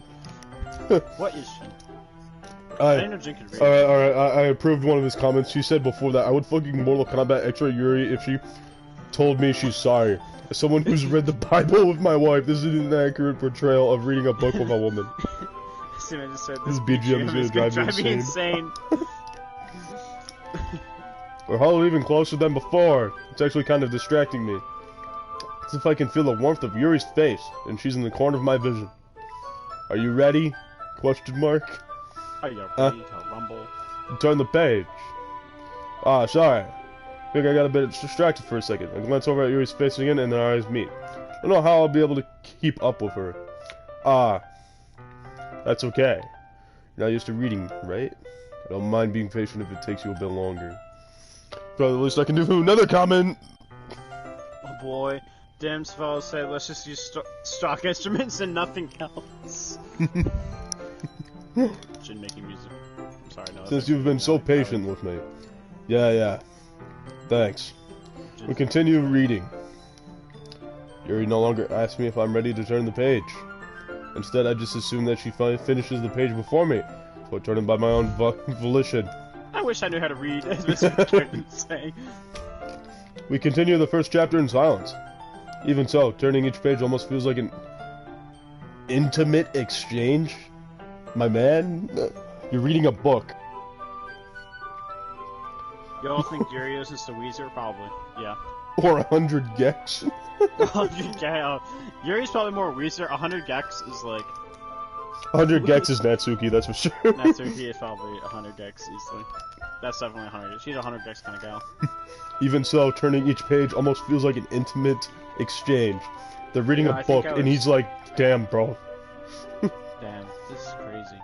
S2: What is she? I didn't know Jin could read.
S1: Alright, I approved one of his comments. She said before that, I would fucking Mortal Kombat X-Ray Yuri if she told me she's sorry. As someone who's read the Bible with my wife, this isn't an accurate portrayal of reading a book with a woman.
S2: See, I just said
S1: this BGM is gonna drive me insane. We're huddled even closer than before. It's actually kind of distracting me. As if I can feel the warmth of Yuri's face, and she's in the corner of my vision. Are you ready? Question mark.
S2: Are you ready to rumble?
S1: Turn the page. Ah, sorry. I think I got a bit distracted for a second. I glance over at Yuri's face again, and their eyes meet. I don't know how I'll be able to keep up with her. Ah, that's okay. You're not used to reading, right? I don't mind being patient if it takes you a bit longer. Probably the least I can do. Another comment!
S2: Oh boy. Damn fellows say let's just use stock instruments and nothing else. Jin making music. I'm sorry, no.
S1: Since you've been so patient with me. Yeah. Thanks. We continue reading. Yuri no longer asks me if I'm ready to turn the page. Instead, I just assume that she finishes the page before me, so I turn it by my own volition.
S2: I wish I knew how to read, as Mr. Jordan saying.
S1: We continue the first chapter in silence. Even so, turning each page almost feels like an intimate exchange. My man, you're reading a book.
S2: You all think Yuri listens to Weezer? Probably, yeah.
S1: Or 100 gex.
S2: 100 gex. Yuri's probably more Weezer. 100 gex is like.
S1: 100 gex is Natsuki, that's for sure.
S2: Natsuki is probably 100 gex easily. That's definitely 100. She's a 100 gex kind of gal.
S1: Even so, turning each page almost feels like an intimate exchange. They're reading a book, and he's like, "Damn, bro."
S2: Damn, this is crazy.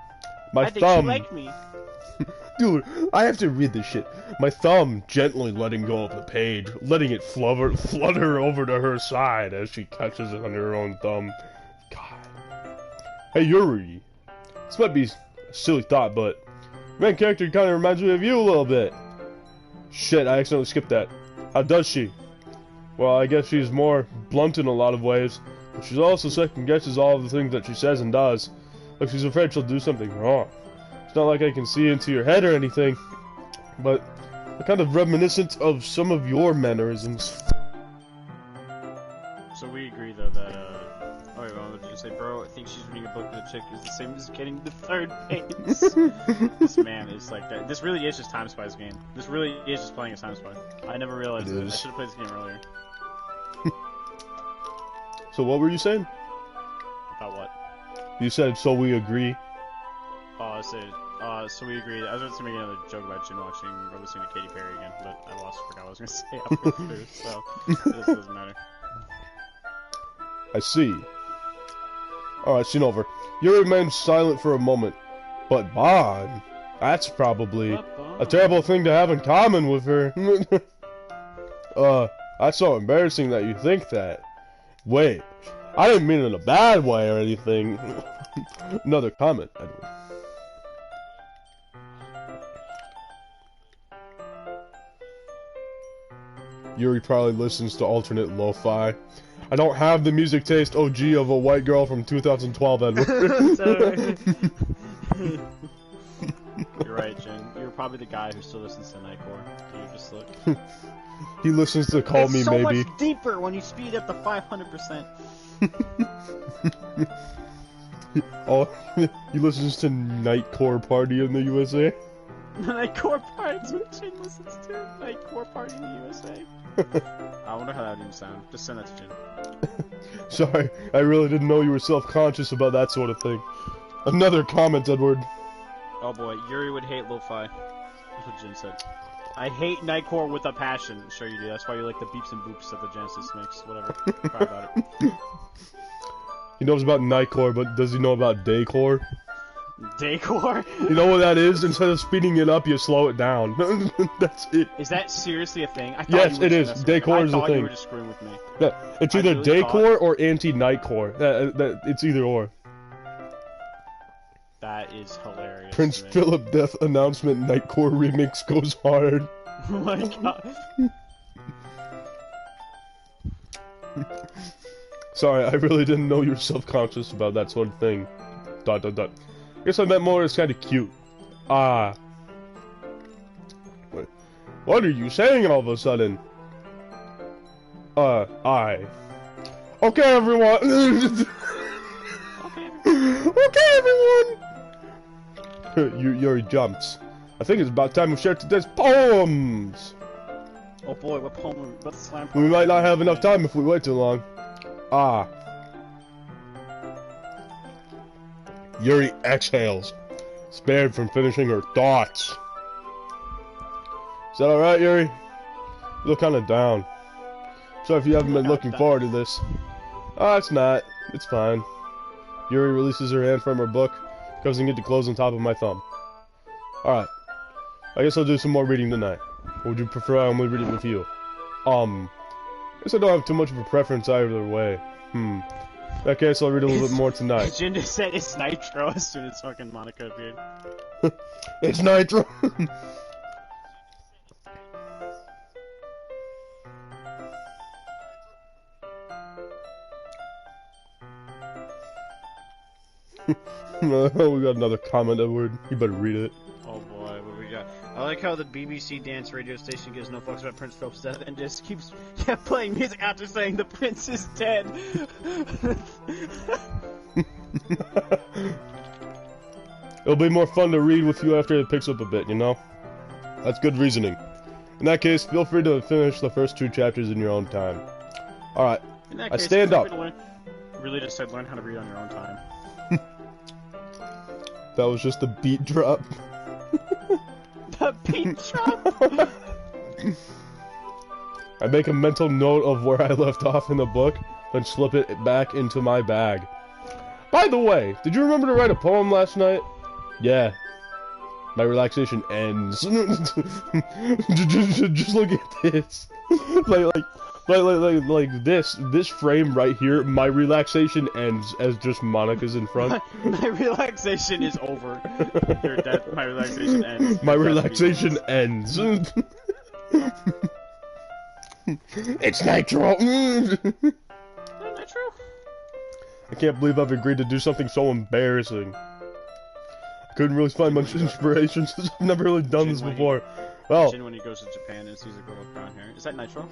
S1: My
S2: I
S1: thumb.
S2: think she liked me.
S1: Dude, I have to read this shit. My thumb gently letting go of the page, letting it flutter over to her side as she catches it under her own thumb. God. Hey, Yuri. This might be a silly thought, but main character kind of reminds me of you a little bit. Shit, I accidentally skipped that. How does she? Well, I guess she's more blunt in a lot of ways, but she's also second guesses all of the things that she says and does. Like she's afraid she'll do something wrong. It's not like I can see into your head or anything, but they're kind of reminiscent of some of your mannerisms.
S2: So we agree though that oh wait, what did you say, bro? I think she's reading a book with a chick is the same as getting the third base. This man is like that. This really is just Time Spy's game. This really is just playing as Time Spy. I never realized it. I should have played this game earlier.
S1: So what were you saying?
S2: About what?
S1: You said, so we agree.
S2: Oh, I said, so we agree. I was about to make another joke about Jin watching or listening to Katy Perry again, but I forgot what I was going to say after through, so this doesn't matter.
S1: I see. Alright, scene over. You remain silent for a moment, but Bon, that's probably a terrible thing to have in common with her. That's so embarrassing that you think that. Wait, I didn't mean it in a bad way or anything. Another comment, Edward. Yuri probably listens to alternate lo-fi. I don't have the music taste OG of a white girl from 2012, Edward.
S2: You're right, Jen. You're probably the guy who still listens to Nightcore. You're just like...
S1: He listens to Call Me Maybe.
S2: It's so much deeper when you speed up to 500%.
S1: Oh, he listens to Nightcore Party in the USA?
S2: Nightcore Party, that's what Jin listens to. Nightcore Party in the USA. I wonder how that would even sound. Just send that to Jin.
S1: Sorry, I really didn't know you were self-conscious about that sort of thing. Another comment, Edward.
S2: Oh boy, Yuri would hate lo-fi. That's what Jin said. I hate Nightcore with a passion. Sure you do. That's why you like the beeps and boops that the Genesis makes. Whatever. Cry about it.
S1: He knows about Nightcore, but does he know about Daycore?
S2: Daycore?
S1: You know what that is? Instead of speeding it up, you slow it down. That's it.
S2: Is that seriously a thing? I thought
S1: yes, it is. Daycore is a thing. I thought you
S2: were just screwing with me.
S1: Yeah, it's either really Daycore or anti-Nightcore. It's either or.
S2: That is hilarious.
S1: Prince Philip Death announcement Nightcore remix goes hard.
S2: Oh my god.
S1: Sorry, I really didn't know you were self-conscious about that sort of thing. ... Guess I meant more as kind of cute. Ah. Wait. What are you saying all of a sudden? I. Okay, everyone! Okay, everyone! Yuri jumps. I think it's about time we share today's poems!
S2: Oh boy, what poem? What slam poem?
S1: We might not have enough time if we wait too long. Ah. Yuri exhales, spared from finishing her thoughts. Is that alright, Yuri? You look kinda down. Sorry if you haven't been looking forward to this. Ah, it's not. It's fine. Yuri releases her hand from her book, causing it to close on top of my thumb. Alright. I guess I'll do some more reading tonight. Or would you prefer I only read it with you? Guess I don't have too much of a preference either way. In that case, I'll read a little bit more tonight.
S2: Jin just said it's Nitro as soon as fucking Monica appeared.
S1: It's Nitro! We got another comment, Edward. You better read it.
S2: Oh boy, what we got? I like how the BBC dance radio station gives no fucks about Prince Philip's death and just kept playing music after saying the prince is dead.
S1: It'll be more fun to read with you after it picks up a bit, you know? That's good reasoning. In that case, feel free to finish the first 2 chapters in your own time. Alright, I stand up.
S2: Really just said learn how to read on your own time.
S1: That was just a beat drop.
S2: The beat drop?
S1: I make a mental note of where I left off in the book, then slip it back into my bag. By the way, did you remember to write a poem last night? Yeah. My relaxation ends. just look at this. like this frame right here, my relaxation ends as just Monica's in front.
S2: My relaxation is over. You're dead. My relaxation ends.
S1: My relaxation ends. It's Nitro!
S2: Nitro?
S1: I can't believe I've agreed to do something so embarrassing. I couldn't really find much inspiration since I've never really done this before. Well,
S2: Jin when he goes to Japan and sees a girl with brown hair. Is that Nitro?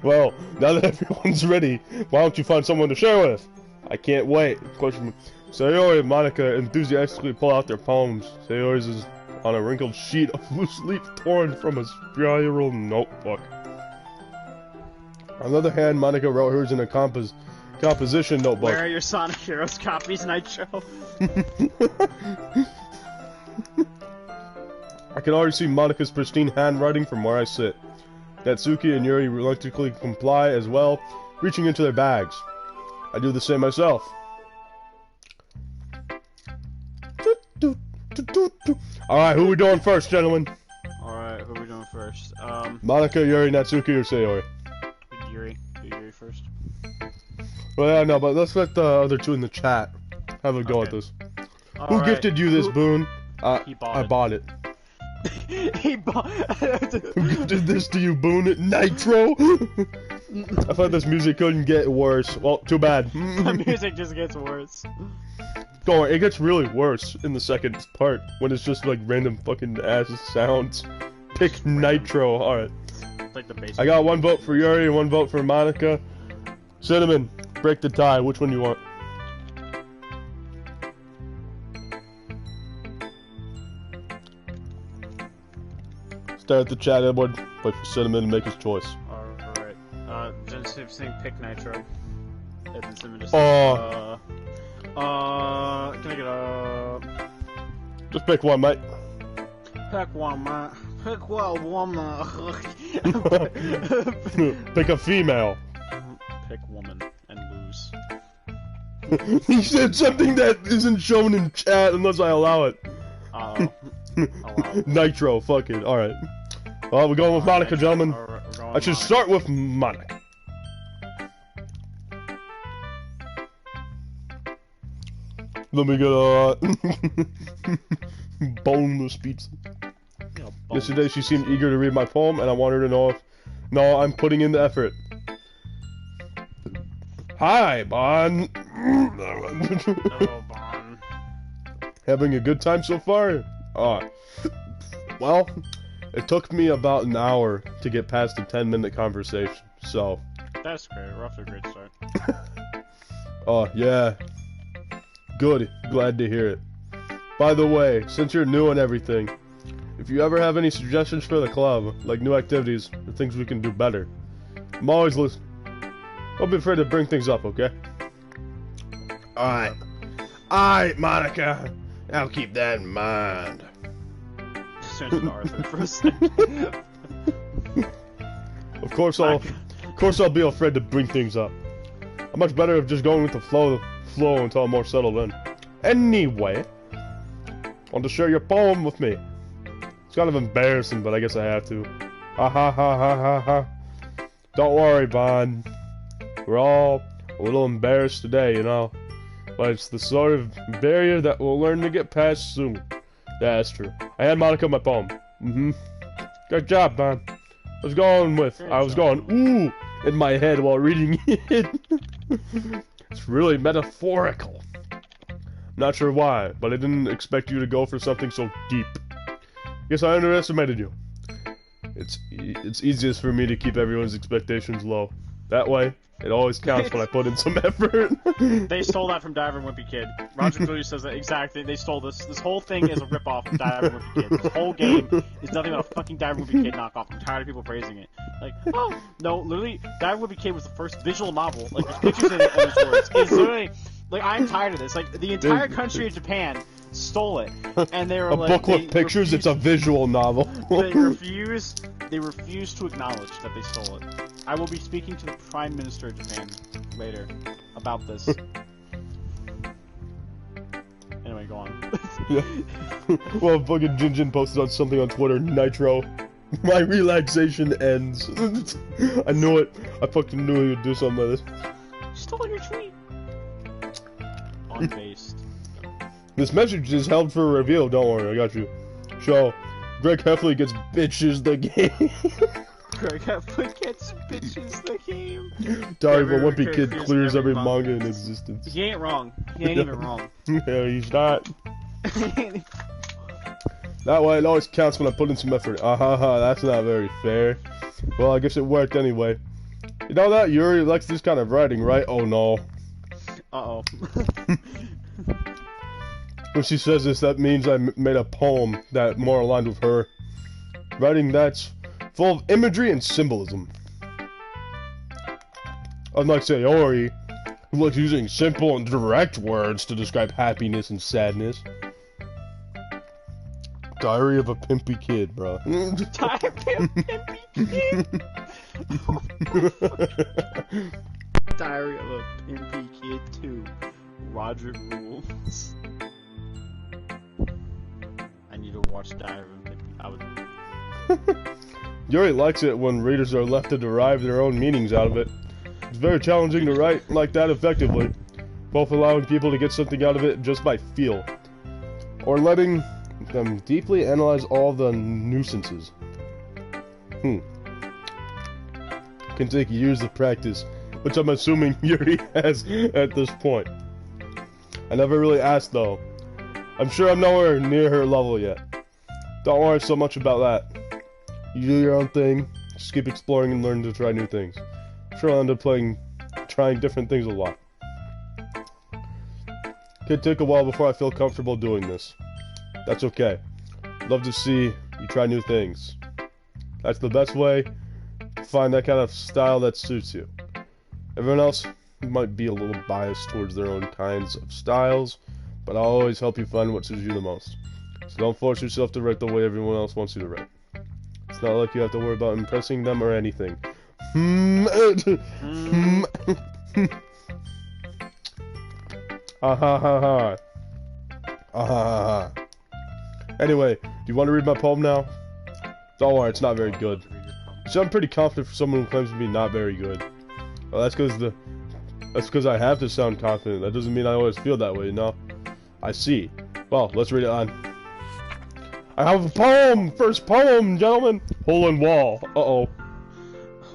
S1: Well, now that everyone's ready, why don't you find someone to share with? I can't wait. Question. Sayori and Monica enthusiastically pull out their poems. Sayori's is on a wrinkled sheet of loose leaf torn from a spiral notebook. On the other hand, Monica wrote hers in a composition notebook.
S2: Where are your Sonic Heroes copies, Nitro?
S1: I can already see Monica's pristine handwriting from where I sit. Natsuki and Yuri reluctantly comply as well, reaching into their bags. I do the same myself. Alright, who we doing first, gentlemen?
S2: Alright, who are we doing first?
S1: Monica, Yuri, Natsuki, or Sayori?
S2: Yuri. Do Yuri first.
S1: Well, yeah, no, but let's let the other 2 in the chat have a go at this. Who gifted you this boon?
S2: He bought
S1: I
S2: it.
S1: bought it.
S2: He bought.
S1: Who gifted this to you, Boon? Nitro? I thought this music couldn't get worse. Well, too bad.
S2: The music just gets worse.
S1: Don't worry, it gets really worse in the second part when it's just like random fucking ass sounds. Pick Nitro. Alright.
S2: Like the basic.
S1: I got 1 vote for Yuri and 1 vote for Monica. Cinnamon, break the tie. Which one you want? Stare at the chat, Edward. Wait for Cinnamon to make his choice.
S2: Alright. Just saying pick Nitro. And then Cinnamon just
S1: Oh.
S2: Can I get a...
S1: Just pick one, mate.
S2: Pick one, man. Pick one woman.
S1: Pick a female.
S2: Pick woman and lose.
S1: He said something that isn't shown in chat unless I allow it.
S2: Uh-oh.
S1: Nitro, fuck it. Alright. Well, we're going with Monica, gentlemen. I should start with Monica. Let me get a boneless pizza. Yesterday she seemed eager to read my poem, and I want her to know if... No, I'm putting in the effort. Hi, Bon.
S2: Hello, Bon.
S1: Having a good time so far? Well, it took me about an hour to get past the 10-minute conversation, so...
S2: That's great. We're off to a great start.
S1: Oh, yeah. Good. Glad to hear it. By the way, since you're new and everything, if you ever have any suggestions for the club, like new activities or things we can do better, I'm always Don't be afraid to bring things up, okay? Alright. Alright, Monica. I'll keep that in mind.
S2: Just turns into Arthur for a second.
S1: Of course I'll be afraid to bring things up. I'm much better at just going with the flow until I'm more settled in. Anyway, want to share your poem with me? It's kind of embarrassing, but I guess I have to. Ha ha ha ha ha ha. Don't worry, Bond. We're all a little embarrassed today, you know. But it's the sort of barrier that we'll learn to get past soon. Yeah, that's true. I had Monica my poem. Good job, Bond. I was going ooh in my head while reading it. It's really metaphorical. Not sure why, but I didn't expect you to go for something so deep. Guess I underestimated you. It's easiest for me to keep everyone's expectations low. That way, it always counts when I put in some effort.
S2: They stole that from Diver and Wimpy Kid. Roger clearly says that exactly. They stole this. This whole thing is a ripoff of Diver and Wimpy Kid. This whole game is nothing but a fucking Diver and Wimpy Kid knockoff. I'm tired of people praising it. Like, oh, no, literally, Diver and Wimpy Kid was the first visual novel. Like, there's pictures in it and there's words. It's literally, like, I'm tired of this. Like, the entire country of Japan stole it. And they were like...
S1: A book with pictures, it's a visual novel.
S2: They refuse to acknowledge that they stole it. I will be speaking to the Prime Minister of Japan later about this. Anyway, go on.
S1: Yeah. Well, fucking Jinjin posted on something on Twitter, Nitro. My relaxation ends. I knew it. I fucking knew he would do something like this.
S2: Stole your tweet. Unbased.
S1: This message is held for a reveal, don't worry, I got you. So, Greg Heffley gets bitches the game.
S2: Greg Heffley gets bitches the game.
S1: Diary of a Wimpy Kid clears every manga in existence.
S2: He ain't wrong. He ain't even wrong.
S1: Yeah, he's not. That way it always counts when I put in some effort. That's not very fair. Well, I guess it worked anyway. You know that? Yuri likes this kind of writing, right? Oh no.
S2: Uh-oh.
S1: When she says this, that means I made a poem that more aligned with her. Writing that's full of imagery and symbolism. Unlike Sayori, who likes using simple and direct words to describe happiness and sadness. Diary of a Pimpy Kid, bro.
S2: Diary of a Pimpy Kid 2. Roger rules. I need to watch Diary of a Pimpy.
S1: Yuri likes it when readers are left to derive their own meanings out of it. It's very challenging to write like that effectively, both allowing people to get something out of it just by feel, or letting them deeply analyze all the nuisances. Can take years of practice, which I'm assuming Yuri has at this point. I never really asked though. I'm sure I'm nowhere near her level yet. Don't worry so much about that. You do your own thing, just keep exploring and learning to try new things. I'm sure I'll end up trying different things a lot. Could take a while before I feel comfortable doing this. That's okay. Love to see you try new things. That's the best way to find that kind of style that suits you. Everyone else might be a little biased towards their own kinds of styles, but I'll always help you find what suits you the most. So don't force yourself to write the way everyone else wants you to write. It's not like you have to worry about impressing them or anything. Anyway, do you want to read my poem now? Don't worry, it's not very good. So I'm pretty confident for someone who claims to be not very good. Well, that's because I have to sound confident. That doesn't mean I always feel that way, you know? I see. Well, let's read it on. I have a poem! First poem, gentlemen! Hole in wall. Uh-oh.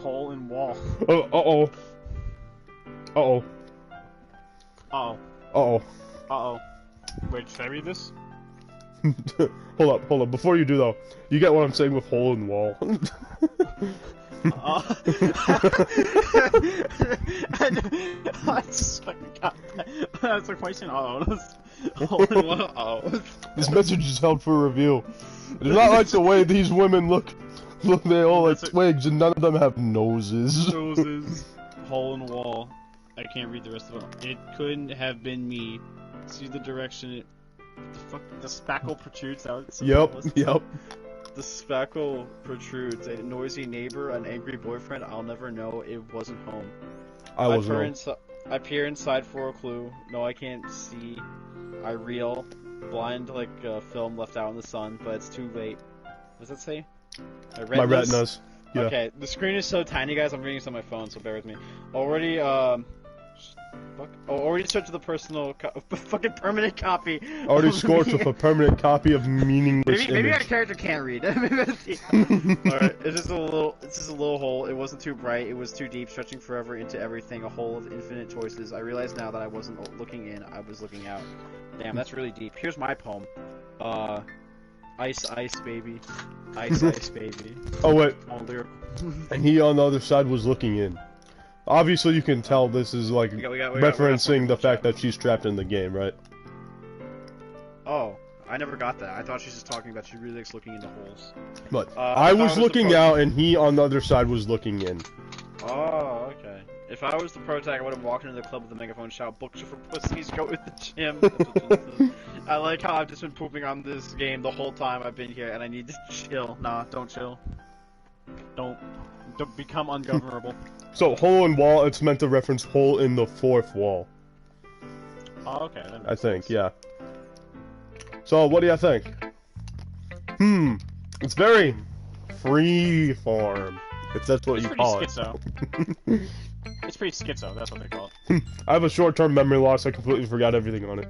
S2: Hole in wall.
S1: Uh-oh. Uh-oh.
S2: Uh-oh.
S1: Uh-oh.
S2: Uh-oh. Wait, should I read this?
S1: Hold up. Before you do, though, you get what I'm saying with hole in the wall.
S2: That's a question. Hole in wall. Oh.
S1: This message is held for review. I do not like the way these women look. Look, they all like twigs, and none of them have noses.
S2: hole in the wall. I can't read the rest of it. It couldn't have been me. See the direction it... The fuck? The spackle protrudes out.
S1: Yep.
S2: The spackle protrudes. A noisy neighbor, an angry boyfriend. I'll never know. It wasn't home. I peer inside for a clue. No, I can't see. I reel. Blind like a film left out in the sun, but it's too late. What does that say?
S1: My retinas. Yeah.
S2: Okay, the screen is so tiny, guys. I'm reading this on my phone, so bear with me. Already, already searched the personal, fucking permanent copy.
S1: Already scorched with a permanent copy of meaningless
S2: maybe our
S1: image.
S2: character can't read. Alright, it's just a little hole. It wasn't too bright. It was too deep, stretching forever into everything. A hole of infinite choices. I realize now that I wasn't looking in. I was looking out. Damn, that's really deep. Here's my poem. Ice, ice, baby. Ice, ice, baby.
S1: Oh wait,
S2: All lyrical.
S1: and he on the other side was looking in. Obviously, you can tell this is like referencing the fact that she's trapped in the game, right?
S2: Oh, I never got that. I thought she's just talking about she really likes looking into holes.
S1: But I was looking out, and he on the other side was looking in.
S2: Oh, okay. If I was the protag, I would have walked into the club with a megaphone, shout, "Books are for pussies, go to the gym." I like how I've just been pooping on this game the whole time I've been here, and I need to chill. Nah, don't chill. Don't become ungovernable.
S1: So, hole in wall, it's meant to reference hole in the fourth wall.
S2: Oh, okay.
S1: I think, yeah. So, what do you think? It's very free-form, if that's what you call it.
S2: It's pretty schizo, that's what they call it.
S1: I have a short-term memory loss, I completely forgot everything on it.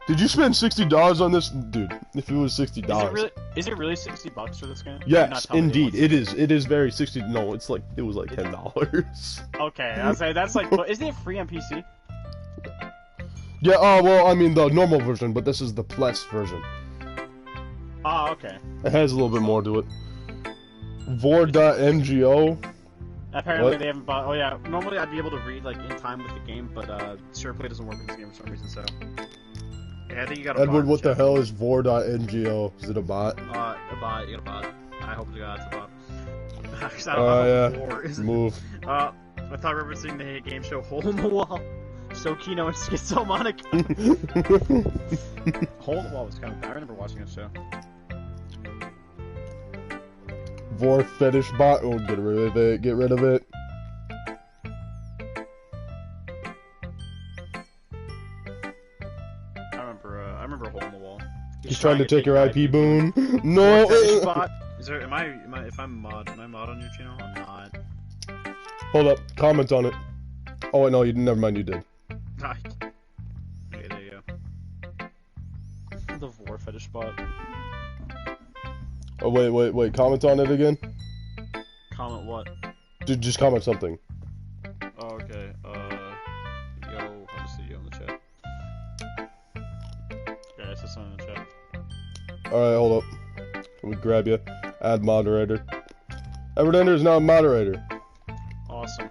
S1: Did you spend $60 on this? Dude, if it was $60.
S2: Is it really $60 for this game?
S1: Yes, indeed. It is. It is very $60. No, it was like $10.
S2: Okay, I'll say that's like, isn't it free on PC?
S1: Yeah, well, I mean the normal version, but this is the Plus version.
S2: Oh, okay.
S1: It has a little bit more to it. Vor.ngo.
S2: Apparently
S1: What?
S2: they haven't bought. Oh yeah, normally I'd be able to read like in time with the game, but SharePlay doesn't work with this game for some reason. So yeah, I think you got a
S1: Edward,
S2: bot.
S1: what the hell is Vor.ngo? Is it a bot?
S2: A bot. You got a bot. I hope to God it's a bot. Because I
S1: Oh
S2: don't know
S1: yeah.
S2: what is it?
S1: Move.
S2: I thought referencing the game show Hole in the Wall. So Kino and Schizo Monica. Hole in the Wall was kind of. I remember watching that show.
S1: Vor fetish bot. Oh, get rid of it. Get rid of it.
S2: I remember Hole in the Wall.
S1: He's trying to take your IP boon. No.
S2: Fetish bot. Is there? Am I? If I'm mod, am I mod on your channel? I'm not.
S1: Hold up. Comment on it. Oh wait, no, you never mind. You did.
S2: Okay, there you go. The Vor fetish bot.
S1: Oh wait. Comment on it again.
S2: Comment what?
S1: Dude, just comment something.
S2: Oh, okay. Yo, I'll just see you in the chat. Okay, I said something in the chat.
S1: Alright, hold up. Let me grab you. Add moderator. Edward Ender is now a moderator.
S2: Awesome.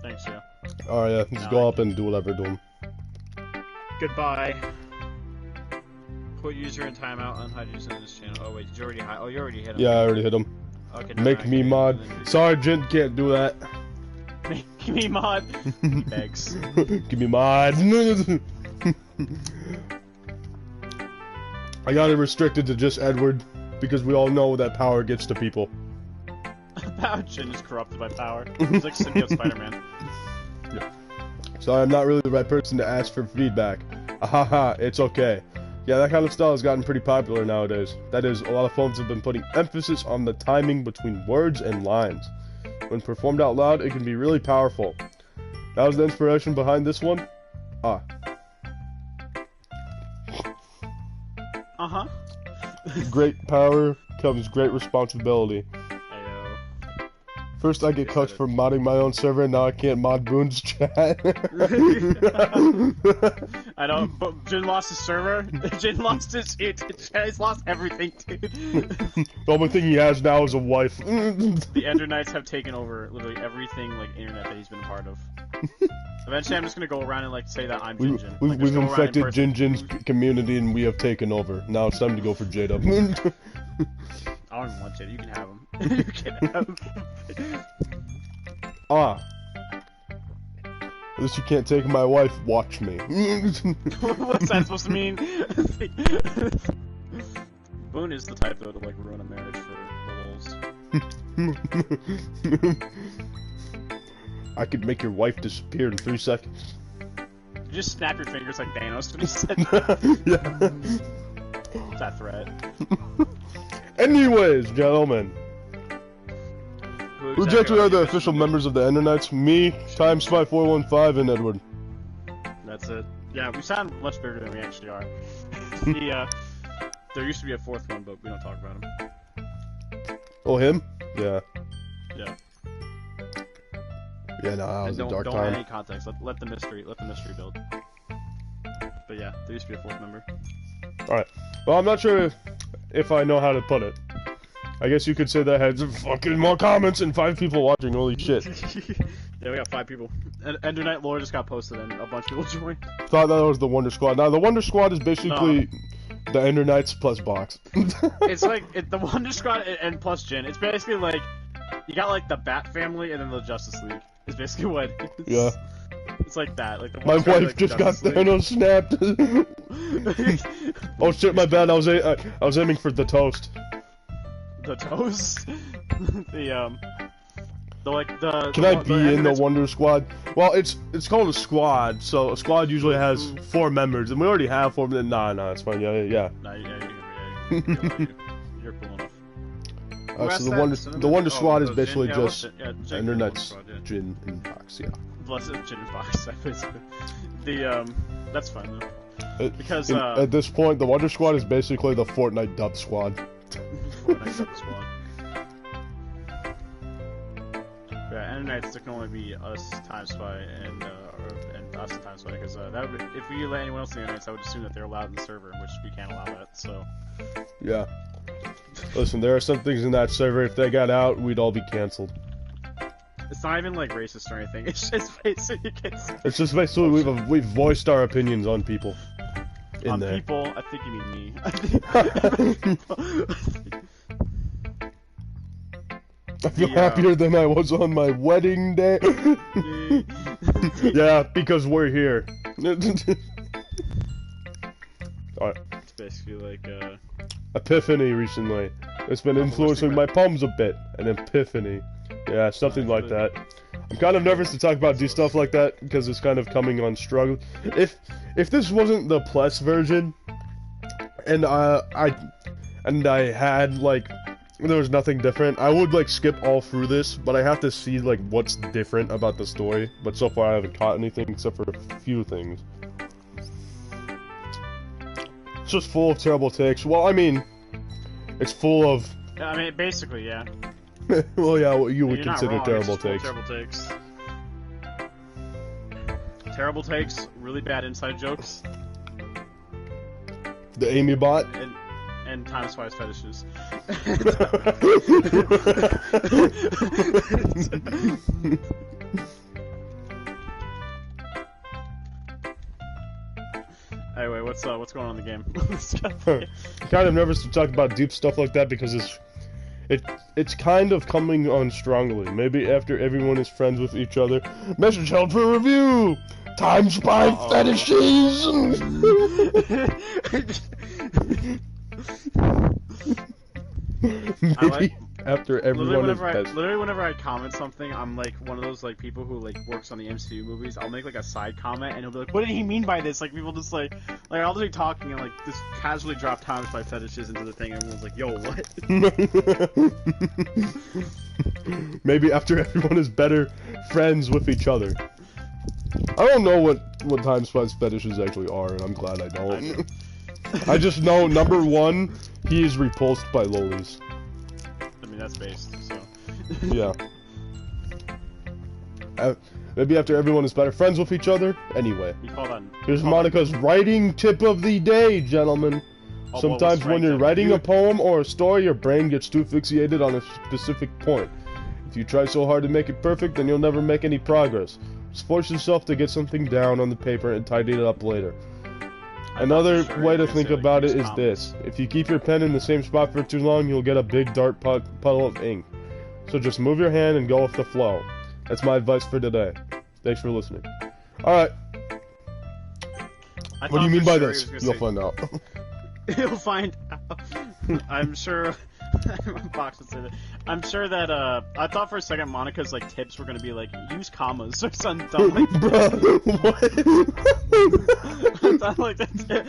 S2: Thanks, yeah.
S1: Alright, yeah. Just go up and do whatever to him.
S2: Goodbye. Put user in timeout, unhide user in this channel. Oh wait, did you already hide? Oh, you already hit him.
S1: Yeah, I already hit him.
S2: Okay,
S1: Make me mod. Sergeant can't do that.
S2: Make me mod. He begs.
S1: Give me mod. I got it restricted to just Edward because we all know that power gets to people.
S2: Jin is corrupted by power. He's like symbiote Spider-Man.
S1: Yeah. So I'm not really the right person to ask for feedback. Ahaha, it's okay. Yeah, that kind of style has gotten pretty popular nowadays. That is, a lot of phones have been putting emphasis on the timing between words and lines. When performed out loud, it can be really powerful. That was the inspiration behind this one? Ah.
S2: Uh-huh.
S1: Great power comes great responsibility.
S2: Ayo.
S3: First I get cucked for modding my own server, now I can't mod Boone's chat.
S2: I know, but Jin lost his server. Jin lost his he's lost everything, dude.
S1: The only thing he has now is a wife.
S2: The Ender Knights have taken over literally everything, like, internet that he's been a part of. Eventually I'm just gonna go around and, like, say that I'm Jin Jin. Like,
S1: We've infected Jin Jin's community and we have taken over. Now it's time to go for Jada.
S2: I don't even want Jada, you can have him. You can have him.
S1: Ah. At least you can't take my wife. Watch me.
S2: What's that supposed to mean? Boone is the type though to like ruin a marriage for the lulz.
S1: I could make your wife disappear in 3 seconds.
S2: You just snap your fingers like Thanos when he said
S1: Yeah.
S2: that threat.
S1: Anyways, gentlemen. Who exactly are the official members of the Endernight's? Me, TimeSpy415, and Edward.
S2: That's it. Yeah, we sound much bigger than we actually are. There used to be a fourth one, but we don't talk about him.
S1: Oh, him? Yeah.
S2: Yeah.
S1: Yeah, no, that was a dark
S2: don't
S1: time.
S2: add any context. Let the mystery build. But yeah, there used to be a fourth member.
S1: Alright. Well, I'm not sure if I know how to put it. I guess you could say that had fucking more comments and 5 people watching. Holy shit.
S2: Yeah, we got 5 people. And Ender Night lore just got posted and a bunch of people joined.
S1: Thought that was the Wonder Squad. Now, the Wonder Squad is basically the Ender Knights plus box.
S2: It's like the Wonder Squad and plus Jin. It's basically like you got like the Bat family and then the Justice League. It's basically what it is.
S1: Yeah.
S2: It's like that. Like the
S1: My
S2: Wonder Squad,
S1: wife
S2: like
S1: just
S2: Justice
S1: got
S2: League.
S1: Thanos snapped. Oh shit, my bad. I was aiming for the toast.
S2: The toast.
S1: Can I be in the Wonder Squad? Well, it's called a squad, so a squad usually has 4 members, and we already have 4. But nah, it's fine. Yeah.
S2: Nah, you're cool enough.
S1: So the Wonder Squad is basically just Ender Knights,
S2: Squad, yeah.
S1: Jin, and Box. Yeah.
S2: Blessed Jin and Fox. That's fine though. Because
S1: at this point, the Wonder Squad is basically the Fortnite dub squad.
S2: Fortnite dub squad. Yeah, Ender Knights there can only be us, TimeSpy, and us and TimeSpy, because that would, if we let anyone else in the Ender Knights, I would assume that they're allowed in the server, which we can't allow that. So.
S1: Yeah. Listen, there are some things in that server. If they got out, we'd all be canceled.
S2: It's not even like racist or anything. It's just basically
S1: It's just basically we've voiced our opinions on people. In there.
S2: People, I think you mean me.
S1: I feel happier than I was on my wedding day. Yeah, because we're here. Alright.
S2: It's basically like
S1: Epiphany recently. It's been influencing my palms a bit. An epiphany. Yeah, something like that. I'm kind of nervous to talk about do stuff like that because it's kind of coming on struggle. If this wasn't the plus version, and I had like there was nothing different, I would like skip all through this, but I have to see like what's different about the story. But so far I haven't caught anything except for a few things. It's just full of terrible takes. Well, I mean, it's full of.
S2: I mean, basically, yeah.
S1: Well, yeah, what you would
S2: You're not
S1: consider
S2: wrong,
S1: terrible
S2: it's just
S1: takes.
S2: Terrible takes. Terrible takes, really bad inside jokes,
S1: The Amy bot.
S2: and TimeSpy's fetishes. Anyway, what's going on in the game?
S1: I'm kind of nervous to talk about deep stuff like that because it's kind of coming on strongly. Maybe after everyone is friends with each other. Message held for review. TimeSpy fetishes. Maybe after everyone is
S2: literally whenever I comment something, I'm like one of those like people who like works on the MCU movies. I'll make like a side comment and he'll be like, "What did he mean by this?" Like people just like I'll just be talking and like just casually drop TimeSpy fetishes into the thing, and everyone's like, "Yo, what?"
S1: Maybe after everyone is better friends with each other. I don't know what TimeSpy's fetishes actually are, and I'm glad I don't. I just know, number 1, he is repulsed by lolis.
S2: I mean, that's based, so.
S1: Yeah. Maybe after everyone is better friends with each other? Anyway. Here's Monica's writing tip of the day, gentlemen. Sometimes when you're writing a poem or a story, your brain gets too fixated on a specific point. If you try so hard to make it perfect, then you'll never make any progress. Just force yourself to get something down on the paper and tidy it up later. Another way to think about it is this. If you keep your pen in the same spot for too long, you'll get a big dark puddle of ink. So just move your hand and go with the flow. That's my advice for today. Thanks for listening. Alright. What do you mean by this? You'll find out.
S2: You'll find out. I'm sure. Fox would say that. I'm sure that. I thought for a second Monica's like tips were gonna be like use commas or something dumb like that.
S1: What?
S2: I thought like that.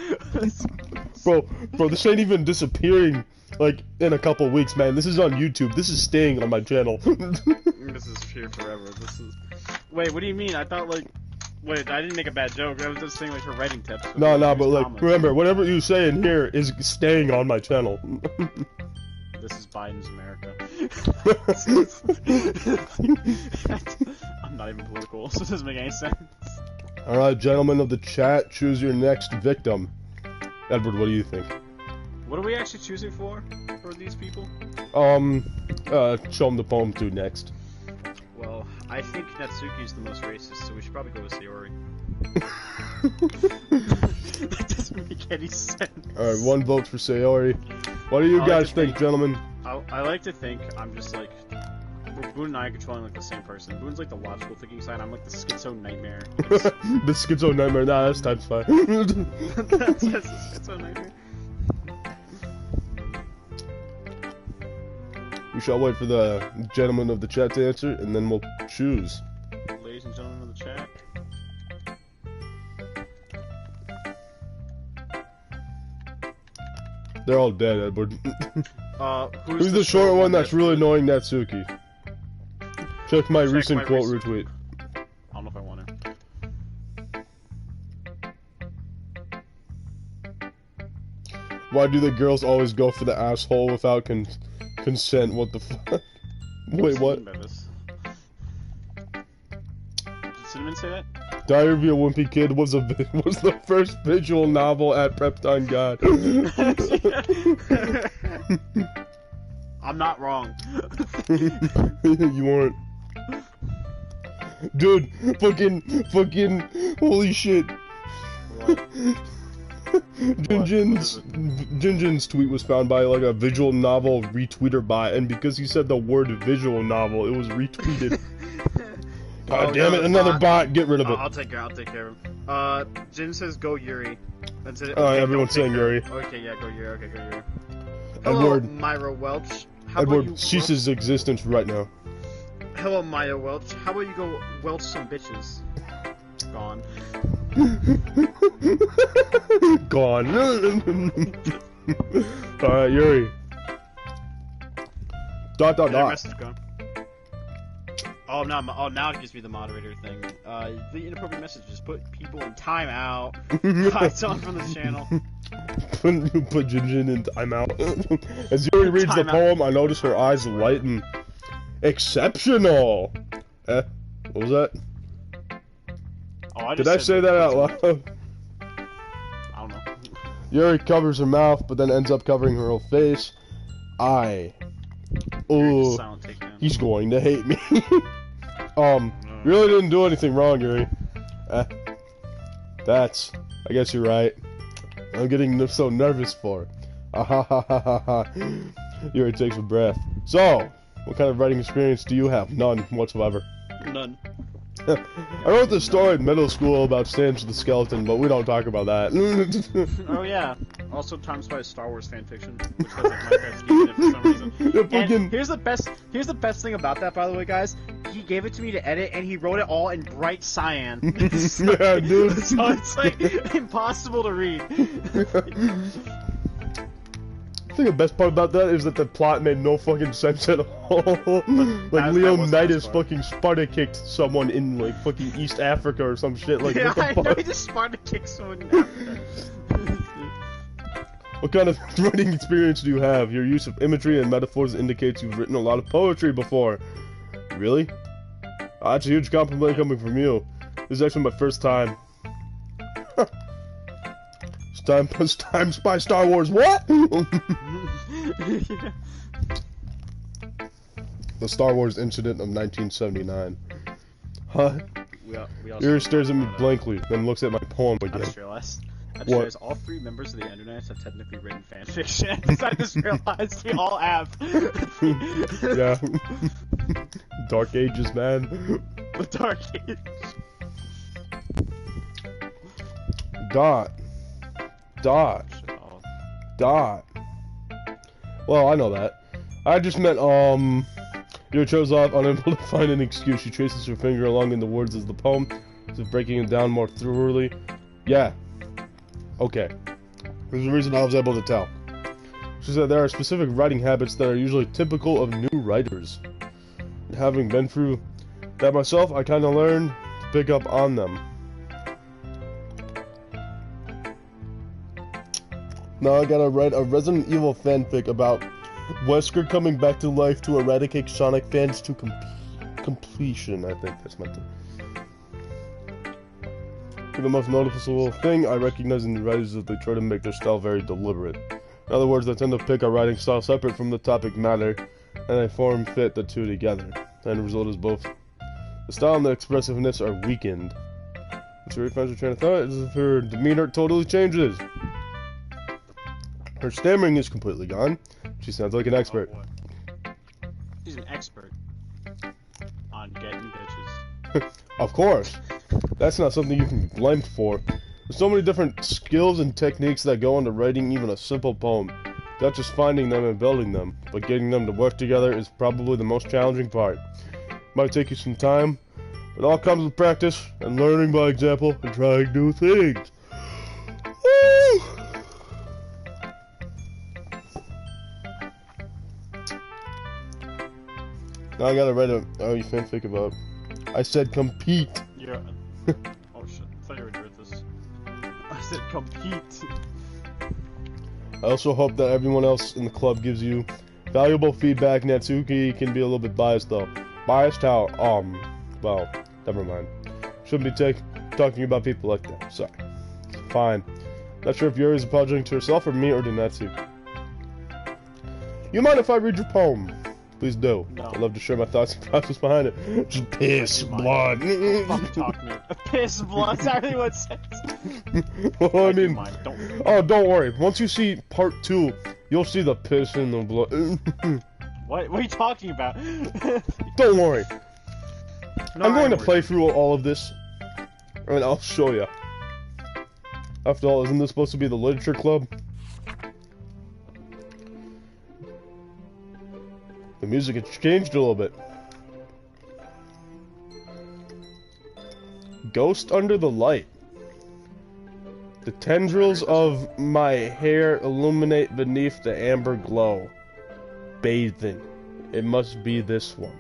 S1: Bro, this ain't even disappearing like in a couple weeks, man. This is on YouTube. This is staying on my channel.
S2: This is here forever. This is. Wait, what do you mean? I thought like. Wait, I didn't make a bad joke. I was just saying like her writing tips.
S1: No, but like remember, whatever you say in here is staying on my channel.
S2: This is Biden's America. I'm not even political, so it doesn't make any sense.
S1: Alright, gentlemen of the chat, choose your next victim. Edward, what do you think?
S2: What are we actually choosing for these people?
S1: Show them the poem to next.
S2: Well, I think Natsuki's the most racist, so we should probably go with Sayori. That doesn't make any sense.
S1: Alright, 1 vote for Sayori. What do you guys think, gentlemen?
S2: I like to think I'm just like... Boone and I are controlling like the same person. Boone's like the logical thinking side, I'm like the schizo nightmare.
S1: The schizo nightmare, nah, that's times 5.
S2: That's the schizo nightmare.
S1: We shall wait for the gentleman of the chat to answer, and then we'll choose.
S2: Ladies and gentlemen of the chat.
S1: They're all dead, Edward.
S2: Who's
S1: the short one that's really annoying Natsuki? Check my recent quote retweet.
S2: I don't know if I want to.
S1: Why do the girls always go for the asshole without consent? What the fuck? Wait, what?
S2: Did Cinnamon say that?
S1: Diary of a Wimpy Kid was the first visual novel at Prep Time God.
S2: I'm not wrong.
S1: You weren't. Dude, fucking, holy shit.
S2: What?
S1: Jinjin's tweet was found by like a visual novel retweeter bot, and because he said the word visual novel, it was retweeted. God damn it, another bot, get rid of it.
S2: I'll take care of him. Jin says go Yuri. That's it.
S1: Okay, everyone's saying Yuri.
S2: Okay, yeah, go Yuri. Okay, go Yuri. Hello,
S1: Edward.
S2: Myra Welch.
S1: Edward ceases existence right now.
S2: Hello, Maya Welch. How about you go Welch some bitches? Gone.
S1: Gone. Alright, Yuri. Dot.
S2: Message gone. Oh, now it gives me the moderator thing. The inappropriate messages put people in timeout. Hide someone from the channel.
S1: Put Jinjin in timeout. As Yuri reads the poem, I notice her eyes lighten. Exceptional! What was that?
S2: Oh,
S1: Did I say that out loud?
S2: I don't know.
S1: Yuri covers her mouth, but then ends up covering her whole face. Oh, he's going to hate me. Really didn't do anything wrong, Yuri. I guess you're right. I'm getting so nervous for it. Yuri takes a breath. So, what kind of writing experience do you have? None whatsoever.
S2: None.
S1: I wrote this story in middle school about Stange the Skeleton, but we don't talk about that.
S2: Oh yeah. Also, Tom Spice Star Wars fanfiction, which has like Minecraft skin in it for some reason. And here's the best thing about that, by the way, guys. He gave it to me to edit, and he wrote it all in bright cyan.
S1: Yeah, dude.
S2: So it's like impossible to read.
S1: I think the best part about that is that the plot made no fucking sense at all. Like Leonidas fucking Sparta kicked someone in like fucking East Africa or some shit. Like
S2: yeah,
S1: what the
S2: I
S1: fuck?
S2: know he just Sparta kicked someone in Africa.
S1: What kind of writing experience do you have? Your use of imagery and metaphors indicates you've written a lot of poetry before. Really? Oh, that's a huge compliment coming from you. This is actually my first time. Time Spy Star Wars, what?
S2: Yeah.
S1: The Star Wars incident of 1979. Huh? Yuri stares at me blankly, then looks at my poem again.
S2: I just realized all 3 members of the internet have technically written fanfiction. I just realized we all have.
S1: Yeah. Dark Ages, man.
S2: The Dark Age.
S1: Dot. Well, I know that. I just meant, you chose off, unable to find an excuse. She traces her finger along in the words as the poem, as if breaking it down more thoroughly. Yeah. Okay. There's a reason I was able to tell. She said there are specific writing habits that are usually typical of new writers. And having been through that myself, I kind of learned to pick up on them. Now I gotta write a Resident Evil fanfic about Wesker coming back to life to eradicate Sonic fans to completion. I think that's meant to. The most noticeable thing I recognize in the writers is that they try to make their style very deliberate. In other words, they tend to pick a writing style separate from the topic matter, and they form fit the two together. The end result is both the style and the expressiveness are weakened. When she finds her train of thought, as if her demeanor totally changes. Her stammering is completely gone. She sounds like an expert.
S2: Oh, she's an expert on getting bitches.
S1: Of course. That's not something you can be blamed for. There's so many different skills and techniques that go into writing even a simple poem. Not just finding them and building them, but getting them to work together is probably the most challenging part. Might take you some time, but it all comes with practice and learning by example and trying new things. Woo! Now I gotta write a fanfic about. I said compete.
S2: Yeah. Oh shit! I thought you already read this. I said compete.
S1: I also hope that everyone else in the club gives you valuable feedback. Natsuki can be a little bit biased though. Biased how? Well, never mind. Shouldn't be talking about people like that. Sorry. Fine. Not sure if Yuri is apologizing to herself or me or to Natsuki. You mind if I read your poem? Please do.
S2: No.
S1: I'd love to share my thoughts and process behind it. Just piss blood.
S2: Fucking talk to me. Piss blood. That's actually what it says.
S1: Well, I mean,
S2: Don't.
S1: oh, don't worry. Once you see part 2, you'll see the piss and the blood.
S2: What are you talking about?
S1: Don't worry.
S2: No,
S1: I'm going to
S2: worry.
S1: play through all of this, and I'll show you. After all, isn't this supposed to be the literature club? The music has changed a little bit. Ghost under the light. The tendrils of my hair illuminate beneath the amber glow. Bathing. It must be this one.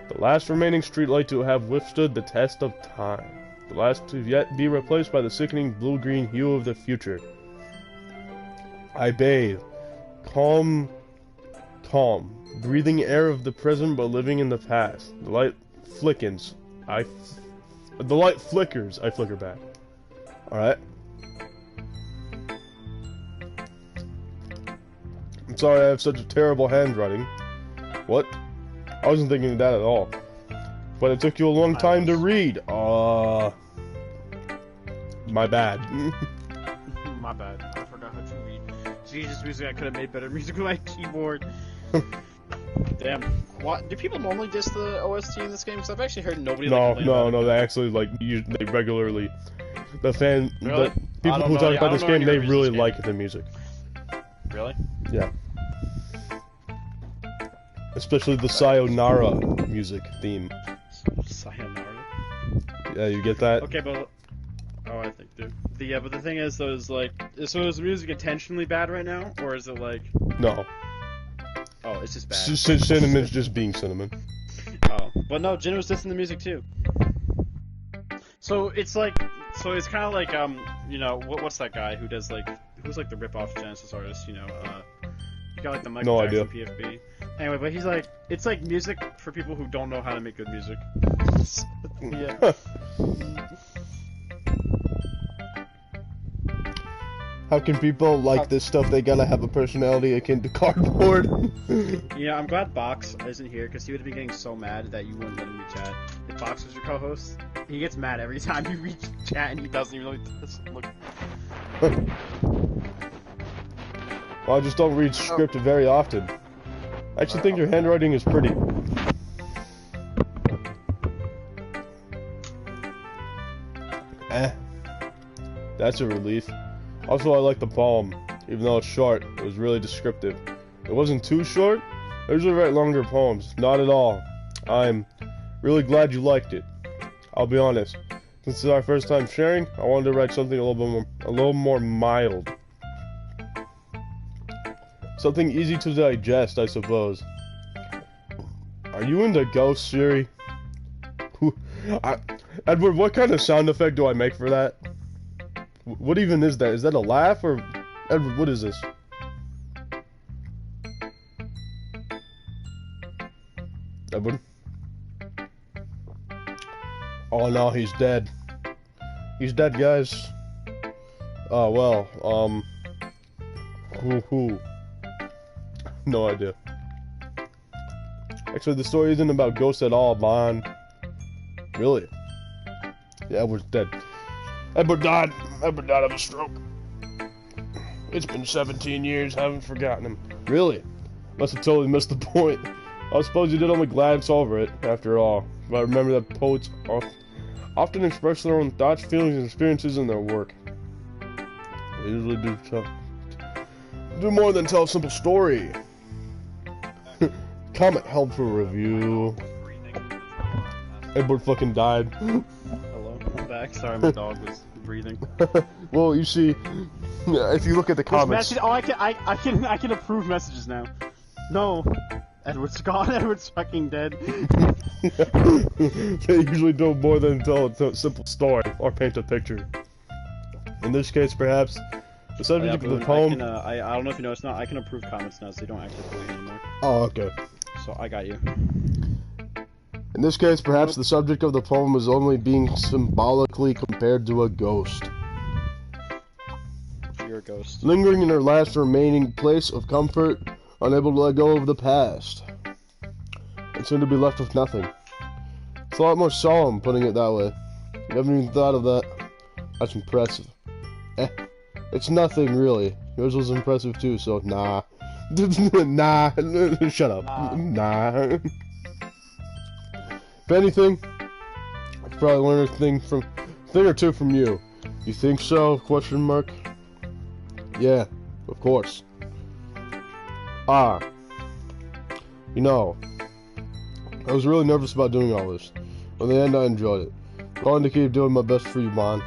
S1: The last remaining streetlight to have withstood the test of time. The last to yet be replaced by the sickening blue-green hue of the future. I bathe. Calm. Breathing air of the present but living in the past. The light flickers. The light flickers. I flicker back. Alright. I'm sorry I have such a terrible handwriting. What? I wasn't thinking of that at all. But it took you a long time to read. My bad.
S2: My bad. I forgot how to read. Jesus, music, I could have made better music with my keyboard. Damn. What? Do people normally diss the OST in this game? Because I've actually heard nobody complain about it.
S1: No, they actually, they regularly...
S2: Really?
S1: The people who talk about this game, they really like the music.
S2: Really?
S1: Yeah. Especially the Sayonara music theme.
S2: Sayonara?
S1: Yeah, you get that?
S2: Okay, but... Oh, I think, dude. But the thing is, though, is so is the music intentionally bad right now? Or is it
S1: No.
S2: Oh, it's just bad.
S1: Cinnamon's just being cinnamon.
S2: Oh. But no, Jin was dissing the music, too. So, it's kind of like, what's that guy who does, who's, the rip-off Genesis artist, you got, the Michael Jackson PFB. Anyway, but he's it's music for people who don't know how to make good music. Yeah.
S1: How can people like this stuff? They gotta have a personality akin to cardboard.
S2: Yeah, I'm glad Box isn't here, because he would be getting so mad that you wouldn't let him read chat. If Box was your co-host, he gets mad every time you read chat, and he doesn't even look.
S1: Well, I just don't read script very often. I actually think your handwriting is pretty. Eh. That's a relief. Also, I like the poem. Even though it's short, it was really descriptive. It wasn't too short. I usually write longer poems. Not at all. I'm really glad you liked it. I'll be honest. Since it's our first time sharing, I wanted to write something a little more mild. Something easy to digest, I suppose. Are you into ghosts, Siri? Edward, what kind of sound effect do I make for that? What even is that? Is that a laugh or... Edward, what is this? Edward? Oh no, he's dead. He's dead, guys. Oh, well, who? No idea. Actually, the story isn't about ghosts at all, Bond. Really? Yeah, Edward's dead. Edward died. Edward died of a stroke. It's been 17 years, haven't forgotten him. Really? Must have totally missed the point. I suppose you did only glance over it, after all. But I remember that poets often express their own thoughts, feelings, and experiences in their work. They usually do more than tell a simple story. Comment held for review. Edward fucking died.
S2: Hello, I'm back. Sorry, my dog was breathing.
S1: Well, you see, if you look at the comments.
S2: Message, oh, I can approve messages now. No, Edward's gone. Edward's fucking dead.
S1: They usually do more than tell a simple story or paint a picture. In this case, perhaps the subject of the poem.
S2: I don't know if you noticed now. I can approve comments now, so they don't actively anymore.
S1: Oh, okay.
S2: So I got you.
S1: In this case, perhaps the subject of the poem is only being symbolically compared to a ghost.
S2: You're a ghost.
S1: Lingering in her last remaining place of comfort, unable to let go of the past. And soon to be left with nothing. It's a lot more solemn, putting it that way. You haven't even thought of that. That's impressive. It's nothing, really. Yours was impressive, too, so nah. Nah. Shut up. Nah. If anything, I could probably learn a thing or two from you. You think so? Question mark. Yeah, of course. You know, I was really nervous about doing all this. In the end, I enjoyed it. I wanted to keep doing my best for you, Mon.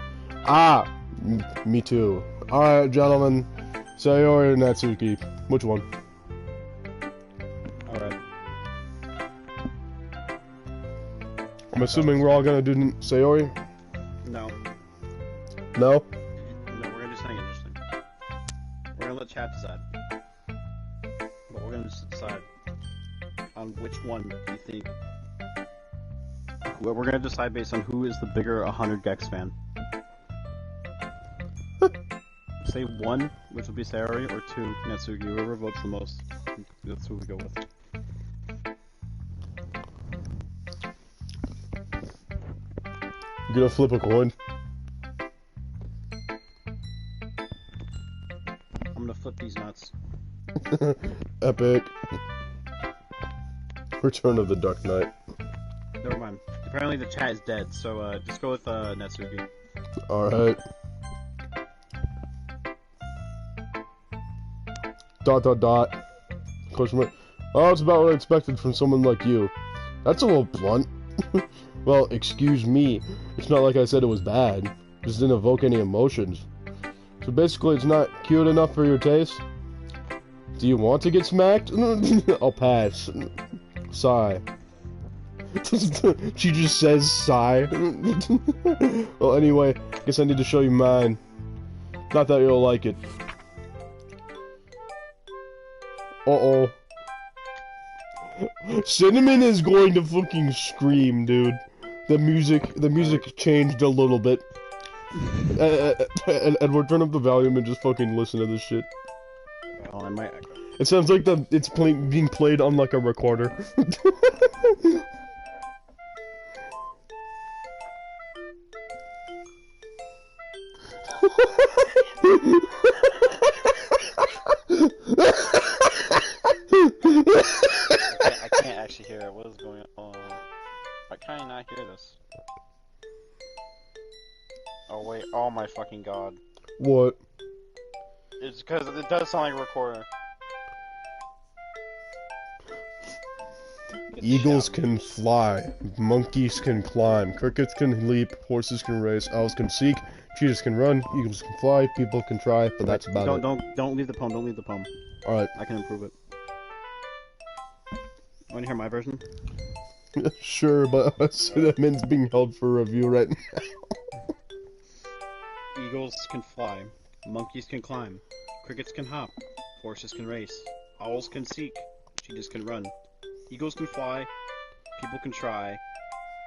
S1: Me too. Alright, gentlemen. Sayori and Natsuki. Which one?
S2: Alright.
S1: I'm assuming we're all gonna do Sayori?
S2: No.
S1: No?
S2: No, we're gonna do something interesting. We're gonna let chat decide. But we're gonna just decide on which one do you think. Well, we're gonna decide based on who is the bigger 100 Gex fan. Say 1, which would be Sayori, or 2, Natsuki. Whoever votes the most, that's who we go with.
S1: You gonna flip a coin?
S2: I'm gonna flip these nuts.
S1: Epic. Return of the Dark Knight.
S2: Never mind. Apparently the chat is dead, so just go with Natsuki.
S1: Alright. ... Question mark. Oh, it's about what I expected from someone like you. That's a little blunt. Well, excuse me. It's not like I said it was bad. Just didn't evoke any emotions. So basically, it's not cute enough for your taste? Do you want to get smacked? I'll pass. Sigh. She just says sigh. Well, anyway, guess I need to show you mine. Not that you'll like it. Uh-oh. Cinnamon is going to fucking scream, dude. The music changed a little bit. Edward, turn up the volume and just fucking listen to this shit.
S2: Oh, I might echo.
S1: It sounds like it's being played on like a recorder.
S2: I can't actually hear it. What is going on? Why can't I not hear this? Oh wait, oh my fucking god.
S1: What?
S2: It's because it does sound like a recorder.
S1: Eagles can fly, monkeys can climb, crickets can leap, horses can race, owls can seek, cheetahs can run, eagles can fly, people can try, but that's about it.
S2: Don't leave the poem. Don't leave the poem.
S1: All right.
S2: I can improve it. Want to hear my version?
S1: Sure, but Cinnamon's being held for review right now.
S2: Eagles can fly, monkeys can climb, crickets can hop, horses can race, owls can seek, cheetahs can run. Eagles can fly, people can try,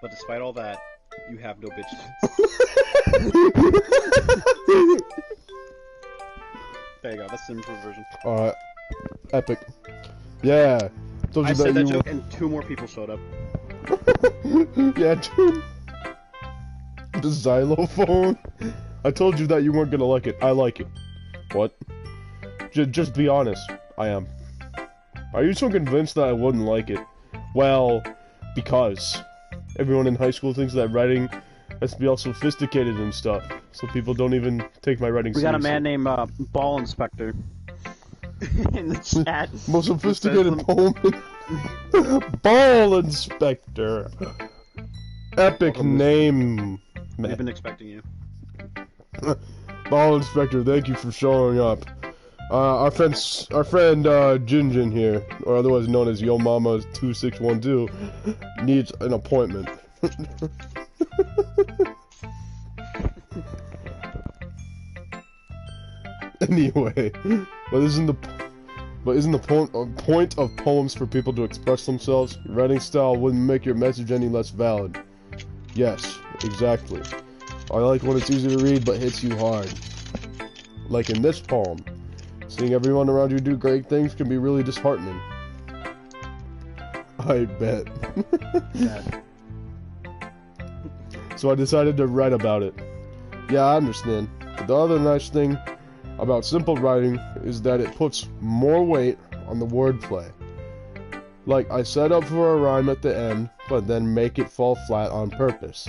S2: but despite all that, you have no bitches. There you go, that's the improved version.
S1: Alright. Epic. Yeah. Told you
S2: I said that
S1: you
S2: joke and 2 more people showed up.
S1: Yeah, dude. The xylophone. I told you that you weren't gonna like it. I like it. What? Just be honest. I am. Are you so convinced that I wouldn't like it? Well, because everyone in high school thinks that writing has to be all sophisticated and stuff, so people don't even take my writing seriously.
S2: We got a man named Ball Inspector in the chat.
S1: Most sophisticated poem. Ball Inspector. Epic name.
S2: We've been expecting you.
S1: Ball Inspector, thank you for showing up. Our friend Jinjin here, or otherwise known as Yo Mama 2612, needs an appointment. Anyway, but isn't the point of poems for people to express themselves? Your writing style wouldn't make your message any less valid. Yes, exactly. I like when it's easy to read but hits you hard. Like in this poem. Seeing everyone around you do great things can be really disheartening. I bet. So I decided to write about it. Yeah, I understand. But the other nice thing about simple writing is that it puts more weight on the wordplay. Like, I set up for a rhyme at the end, but then make it fall flat on purpose.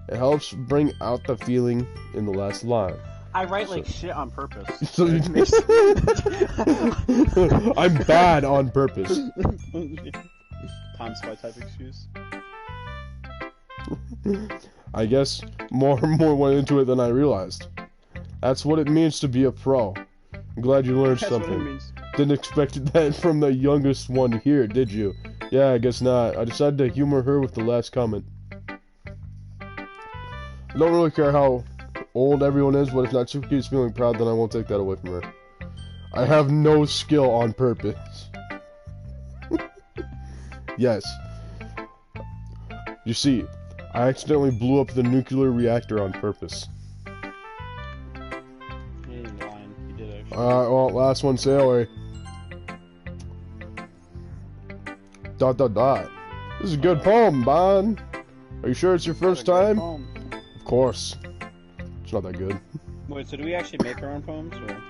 S1: It helps bring out the feeling in the last line.
S2: I write like shit on purpose.
S1: So I'm bad on purpose.
S2: Tom Spy type excuse.
S1: I guess more went into it than I realized. That's what it means to be a pro. I'm glad you learned
S2: That's
S1: something.
S2: what it means.
S1: Didn't expect that from the youngest one here, did you? Yeah, I guess not. I decided to humor her with the last comment. I don't really care how old everyone is, but if Natsuki's feeling proud, then I won't take that away from her. I have no skill on purpose. Yes. You see, I accidentally blew up the nuclear reactor on purpose.
S2: You ain't lying. You did actually.
S1: Well, last one, Sailor. ... This is a good poem, Bon. Are you sure it's your first time? Of course. It's not that good.
S2: Wait, so do we actually make our own poems, or?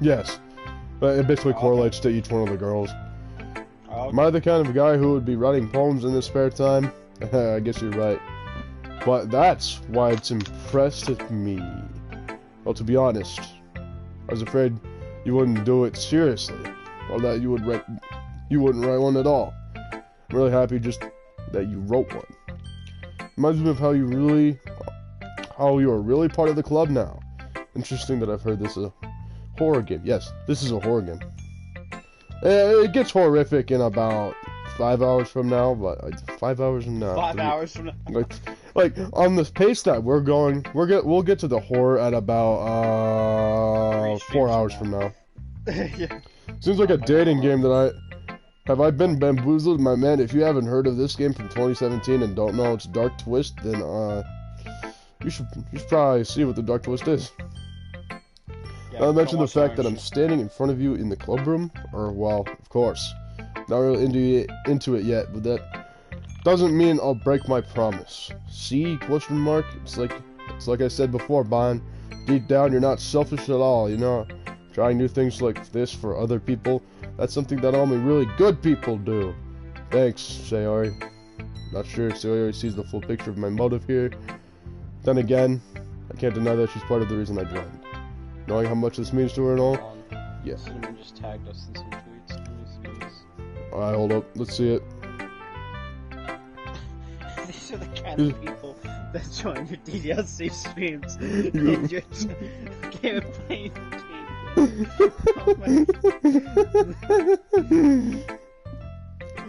S1: Yes. But it basically correlates to each one of the girls.
S2: Oh,
S1: Am I the kind of guy who would be writing poems in his spare time? I guess you're right. But that's why it's impressed me. Well, to be honest, I was afraid you wouldn't do it seriously, or that you wouldn't write one at all. I'm really happy just that you wrote one. Reminds me of how you are really part of the club now. Interesting that I've heard this is a horror game. Yes, this is a horror game. It gets horrific in about 5 hours from now, but 5 hours from now.
S2: 5 hours from now.
S1: Like on the pace that we're going, we'll get to the horror at about 4 hours from now.
S2: Yeah.
S1: Seems like a dating game that have I been bamboozled, my man. If you haven't heard of this game from 2017 and don't know it's Dark Twist, then you should probably see what the Dark Twist is.
S2: Yeah,
S1: I mentioned the fact that I'm standing in front of you in the club room, or well, of course, not really into it yet, but that doesn't mean I'll break my promise. See? Question mark? It's like I said before, Bon. Deep down, you're not selfish at all, you know? Trying new things like this for other people, that's something that only really good people do. Thanks, Sayori. Not sure if Sayori sees the full picture of my motive here. Then again, I can't deny that she's part of the reason I joined. Knowing how much this means to her and all. Yeah.
S2: Cinnamon just tagged us in some tweets. Let me see this.
S1: Alright, hold up. Let's see it.
S2: These are the kind of people that join your ddlc streams and you're game playing games.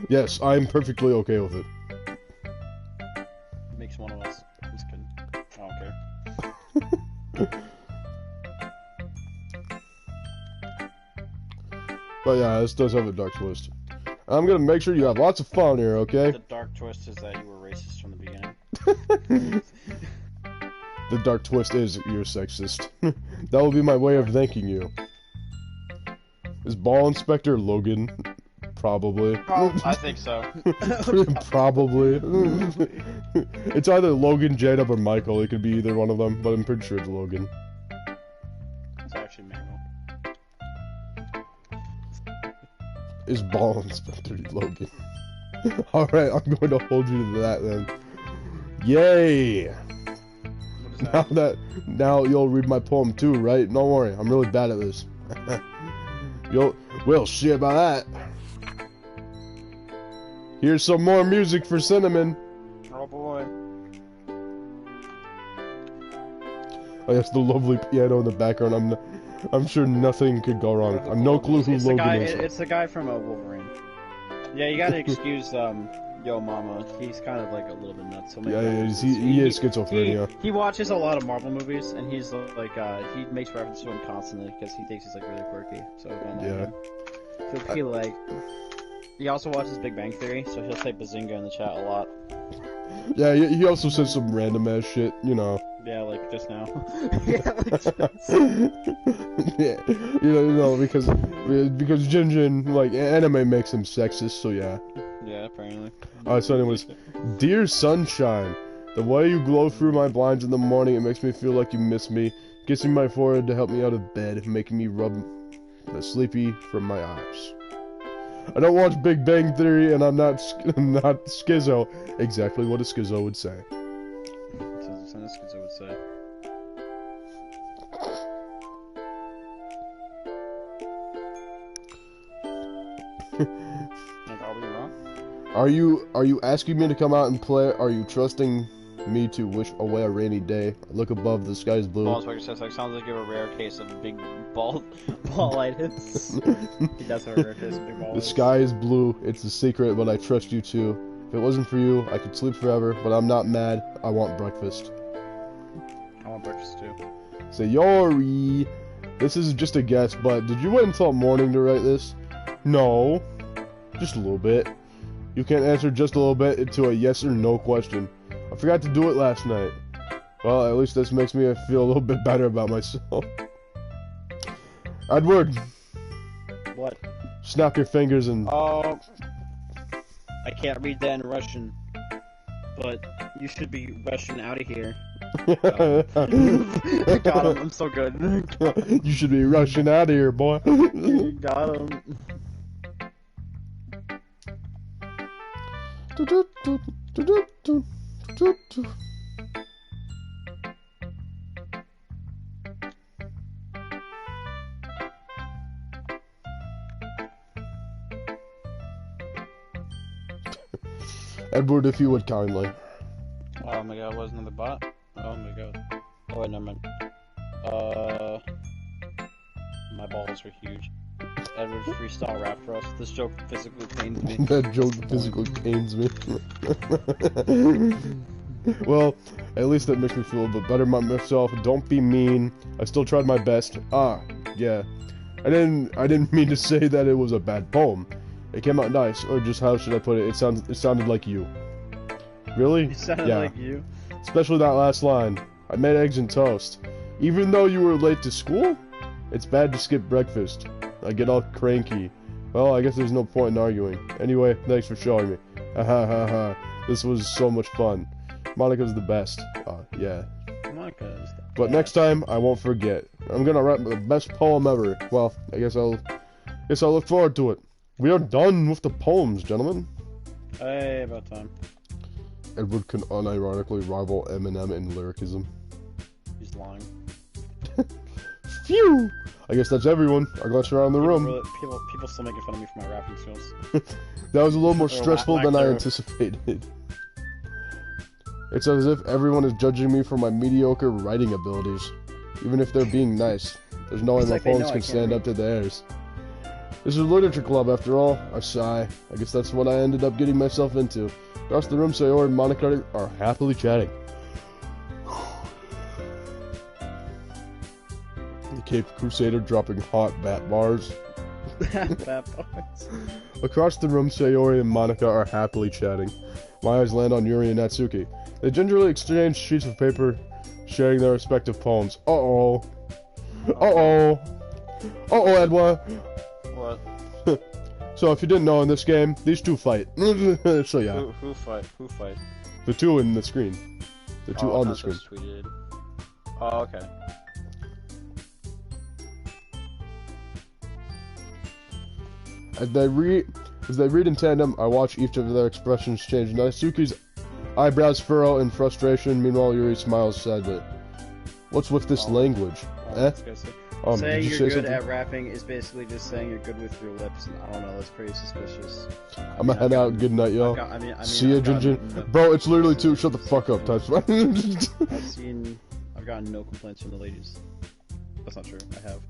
S1: Yes, I'm perfectly okay with it.
S2: Makes one of us. I'm just kidding. I don't care.
S1: But yeah, this does have a dark twist. I'm gonna make sure you have lots of fun here, okay?
S2: The dark twist is that you were racist from the beginning.
S1: The dark twist is you're sexist. That will be my way of thanking you. Is Ball Inspector Logan? Probably.
S2: I think so.
S1: Probably. It's either Logan, J-Dub, or Michael. It could be either one of them, but I'm pretty sure it's Logan.
S2: It's actually Manuel.
S1: Is Ball Inspector Logan? Alright, I'm going to hold you to that then. Yay!
S2: What is that?
S1: Now you'll read my poem too, right? Don't worry, I'm really bad at this. We'll see about that. Here's some more music for Cinnamon.
S2: Oh boy.
S1: Oh, that's the lovely piano in the background. I'm sure nothing could go wrong. I've no clue who Logan is.
S2: It's the guy from Wolverine. Yeah, you gotta excuse Yo Mama. He's kind of like a little bit nuts. So
S1: Yeah, he is schizophrenia.
S2: He watches a lot of Marvel movies, and he's like he makes reference to him constantly because he thinks he's like really quirky. So don't like him. He'll be like. He also watches Big Bang Theory, so he'll say Bazinga in the chat a lot.
S1: Yeah, he also says some random ass shit, you know.
S2: Yeah, like just now. Yeah, like just.
S1: Yeah, you know, because Jinjin, like, anime makes him sexist, so yeah.
S2: Yeah, apparently.
S1: So anyways, Dear Sunshine, the way you glow through my blinds in the morning, it makes me feel like you miss me. Kissing my forehead to help me out of bed, making me rub the sleepy from my eyes. I don't watch Big Bang Theory, and I'm not schizo. Exactly what a schizo would say.
S2: That's what a schizo would say. Like, are we wrong?
S1: Are you asking me to come out and play? Are you trusting me to wish away a rainy day? Look above, the sky is blue.
S2: Ball Inspector says, like, sounds like you have a rare case of big ballitis. He does have a rare case of big ballitis.
S1: The sky is blue. It's a secret, but I trust you too. If it wasn't for you, I could sleep forever, but I'm not mad. I want breakfast.
S2: I want breakfast too.
S1: Sayori. This is just a guess, but did you wait until morning to write this? No. Just a little bit. You can't answer just a little bit to a yes or no question. I forgot to do it last night. Well, at least this makes me feel a little bit better about myself. Edward.
S2: What?
S1: Snap your fingers and...
S2: Oh... I can't read that in Russian. But you should be rushing out of here. Got him, I'm so good.
S1: You should be rushing out of here, boy.
S2: Got him.
S1: Edward, if you would kindly.
S2: Oh my god, wasn't another bot? Oh my god. Oh wait, never mind. My balls are huge. Edward freestyle rap for us. This joke physically pains me.
S1: That joke physically pains me. Well, at least that makes me feel a bit better about myself. Don't be mean. I still tried my best. Yeah. I didn't mean to say that it was a bad poem. It came out nice, or just how should I put it? It sounded like you. Really?
S2: It sounded
S1: Yeah.
S2: like you.
S1: Especially that last line. I made eggs and toast. Even though you were late to school? It's bad to skip breakfast. I get all cranky. Well, I guess there's no point in arguing. Anyway, thanks for showing me. Ha ha ha. This was so much fun. Monica's the best. Yeah.
S2: Monica's the
S1: But next time, I won't forget. I'm gonna write the best poem ever. Well, I guess I'll look forward to it. We are done with the poems, gentlemen.
S2: Hey, about time.
S1: Edward can unironically rival Eminem in lyricism.
S2: He's lying.
S1: Phew! I guess that's everyone. I glance around the room.
S2: People still making fun of me for my rapping skills.
S1: That was a little more
S2: Or
S1: stressful
S2: lack
S1: than I
S2: thereof.
S1: anticipated. It's as if everyone is judging me for my mediocre writing abilities. Even if they're being nice. There's no way
S2: It's
S1: my
S2: like they know
S1: poems
S2: I
S1: can
S2: can't
S1: stand
S2: read.
S1: up to theirs. This is a literature club after all. I sigh. I guess that's what I ended up getting myself into. Across the room, Sayori and Monica are happily chatting. The Cape Crusader dropping hot bat bars.
S2: Bad boys.
S1: Across the room, Sayori and Monica are happily chatting. My eyes land on Yuri and Natsuki. They gingerly exchange sheets of paper, sharing their respective poems. Uh-oh. Uh-oh. Uh-oh, Edwa.
S2: What?
S1: So if you didn't know, in this game, these two fight. So yeah,
S2: Who fight? Who fight?
S1: the two in the screen. The two on the
S2: that's
S1: screen.
S2: what tweeted. Oh, okay.
S1: As they read in tandem, I watch each of their expressions change. Natsuki's eyebrows furrow in frustration, meanwhile Yuri smiles sadly. What's with this language?
S2: That's good.
S1: Did
S2: Saying
S1: you
S2: you're
S1: say
S2: good
S1: something?
S2: at rapping is basically just saying you're good with your lips. And I don't know. That's pretty suspicious.
S1: I'm gonna head out. Good night, y'all. See ya,
S2: I've
S1: Ginger.
S2: gotten-
S1: Bro, it's literally two. Shut the fuck up, types.
S2: I've gotten no complaints from the ladies. That's not true. I have.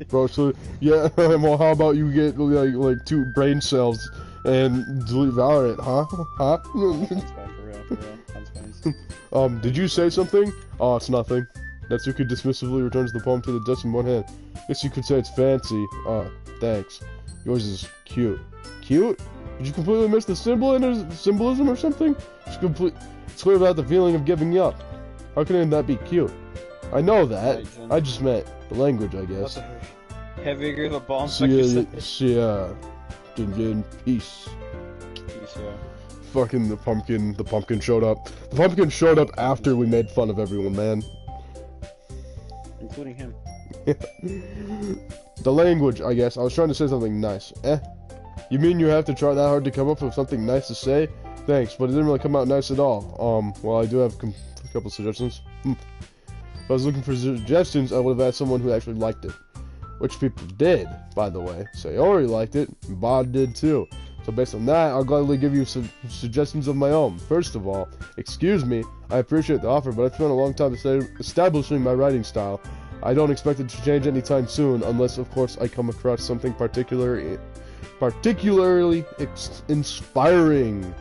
S1: Bro, so yeah. Well, how about you get like 2 brain cells and delete Valorant, huh? Huh?
S2: That's fine, for real. That's fine.
S1: Did you say something? Oh, it's nothing. Natsuki dismissively returns the poem to the desk in one hand. Guess you could say it's fancy. Thanks. Yours is cute. Cute? Did you completely miss the symbolism or something? It's clear about the feeling of giving up. How can that be cute? I know that.
S2: Right, Jen.
S1: I just meant the language, I guess.
S2: Heavier the bomb.
S1: See ya. Jin, peace.
S2: Yeah.
S1: Fucking the pumpkin showed up. The pumpkin showed up after we made fun of everyone, man.
S2: Including him.
S1: The language, I guess. I was trying to say something nice. You mean you have to try that hard to come up with something nice to say? Thanks, but it didn't really come out nice at all. Well, I do have a couple suggestions. If I was looking for suggestions, I would have asked someone who actually liked it. Which people did, by the way. Sayori liked it, and Bod did too. So based on that, I'll gladly give you some suggestions of my own. First of all, excuse me, I appreciate the offer, but I've spent a long time establishing my writing style. I don't expect it to change anytime soon, unless, of course, I come across something particularly inspiring.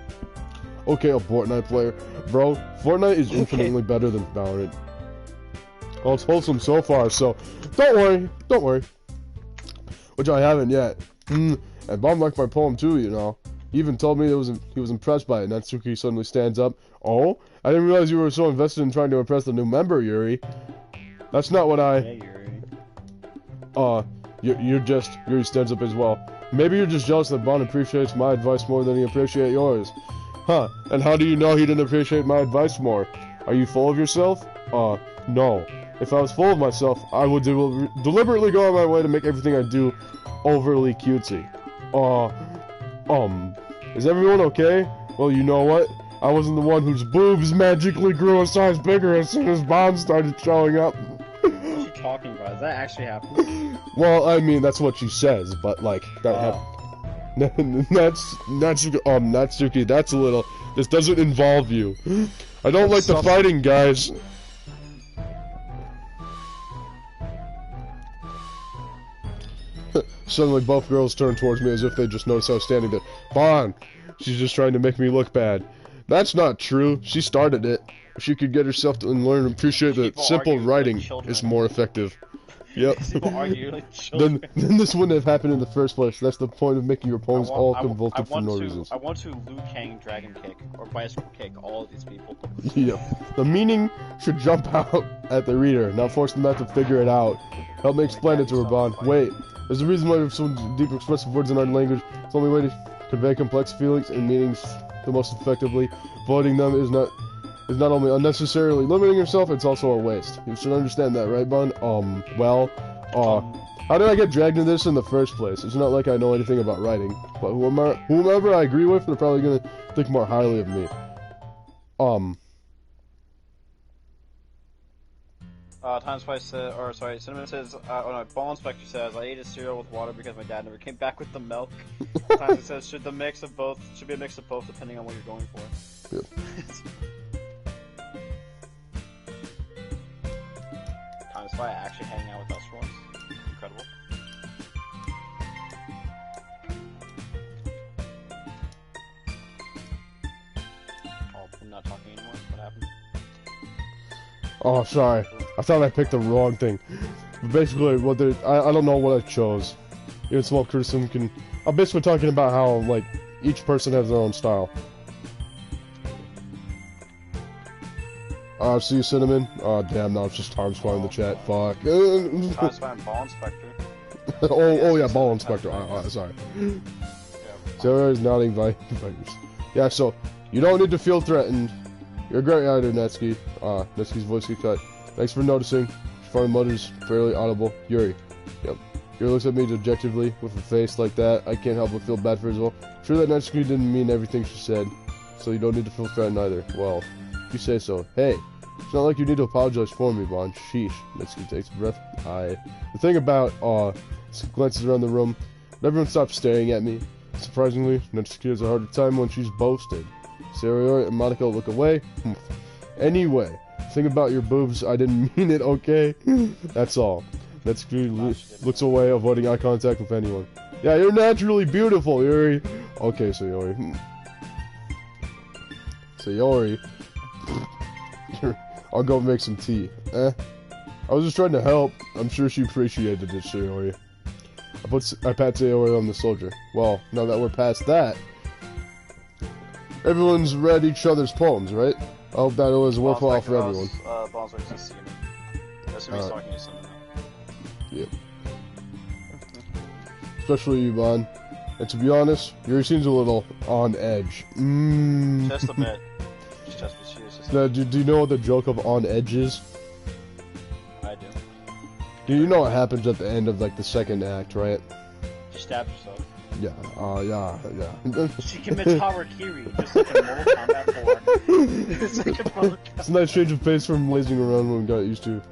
S1: Okay, a Fortnite player. Bro, Fortnite is infinitely better than Valorant. Well, it's wholesome so far, so don't worry. Which I haven't yet. And Bob liked my poem too, you know. He even told me he was impressed by it. Natsuki suddenly stands up. Oh? I didn't realize you were so invested in trying to impress the new member, Yuri. That's not what
S2: Hey, Yuri.
S1: Yuri stands up as well. Maybe you're just jealous that Bon appreciates my advice more than he appreciates yours. Huh, and how do you know he didn't appreciate my advice more? Are you full of yourself? No. If I was full of myself, I would deliberately go on my way to make everything I do overly cutesy. Is everyone okay? Well, you know what? I wasn't the one whose boobs magically grew a size bigger as soon as Bon started showing up.
S2: What are you talking about? Does that actually happen?
S1: Well, I mean, that's what she says, but, like, that happened. Natsuki, that's a little... This doesn't involve you. I don't like the fighting, guys. Suddenly, both girls turn towards me as if they just noticed I was standing there. Bon, she's just trying to make me look bad. That's not true. She started it. If she could get herself to learn and appreciate that simple writing is more effective. Yep.
S2: People argue like children.
S1: then this wouldn't have happened in the first place. That's the point of making your poems all convoluted for no reasons.
S2: I want to Liu Kang Dragon Kick or bicycle kick all of these people.
S1: Yep. The meaning should jump out at the reader, not force them not to figure it out. Help me explain it to her, Bon. Wait, there's a reason why we have so deep expressive words in our language. It's the only way to convey complex feelings and meanings the most effectively. Avoiding them is not only unnecessarily limiting yourself, it's also a waste. You should understand that, right, Bon? How did I get dragged into this in the first place? It's not like I know anything about writing, but whomever I agree with, they're probably gonna think more highly of me.
S2: Time Spice said, or sorry, Cinnamon says, oh no, Ball Inspector says, I ate a cereal with water because my dad never came back with the milk. Time says, should be a mix of both depending on what you're going for.
S1: Yep.
S2: Time Spy actually hanging out with us for once. Incredible. Oh, I'm not talking anymore. What happened?
S1: Oh, sorry. I thought I picked the wrong thing. But basically, I don't know what I chose. Even small criticism can... I'm basically talking about how, like, each person has their own style. See you, Cinnamon. Oh, damn, now it's just Time Spy in the chat. Fuck.
S2: Time Spy and Ball Inspector.
S1: oh, yeah, Ball Inspector. Sorry. Sarah is nodding by Yeah, so, you don't need to feel threatened. You're a great writer, Netsky. Netsky's voice get cut. Thanks for noticing. Foreign mother's fairly audible. Yuri. Yep. Yuri looks at me dejectedly with a face like that. I can't help but feel bad for her as well. Sure that Netsky didn't mean everything she said, so you don't need to feel threatened either. Well, if you say so. Hey, it's not like you need to apologize for me, Bond. Sheesh. Netsky takes a breath. The thing about, glances around the room. Everyone stops staring at me. Surprisingly, Netsky has a harder time when she's boasted. Sarah and Monica look away. Anyway, thing about your boobs, I didn't mean it, okay? That's all. Netsky looks away, avoiding eye contact with anyone. Yeah, you're naturally beautiful, Yuri. Okay, Sayori. Sayori. I'll go make some tea. I was just trying to help. I'm sure she appreciated it, Sayori. I pat Sayori on the soldier. Well, now that we're past that, everyone's read each other's poems, right? I hope that it was worthwhile for everyone.
S2: Ball's like to see me. That's who he's talking to someone now.
S1: Yep. Especially you, Bon. And to be honest, Yuri seems a little on edge.
S2: Just a bit.
S1: Now, do you know what the joke of on edge is?
S2: I do.
S1: Do you know what happens at the end of, like, the second act, right?
S2: She stabs herself.
S1: Yeah, yeah.
S2: She commits harakiri, just like in Mortal Kombat 4. It's like a Mortal Kombat.
S1: It's a nice change of pace from lazing around when we got used to.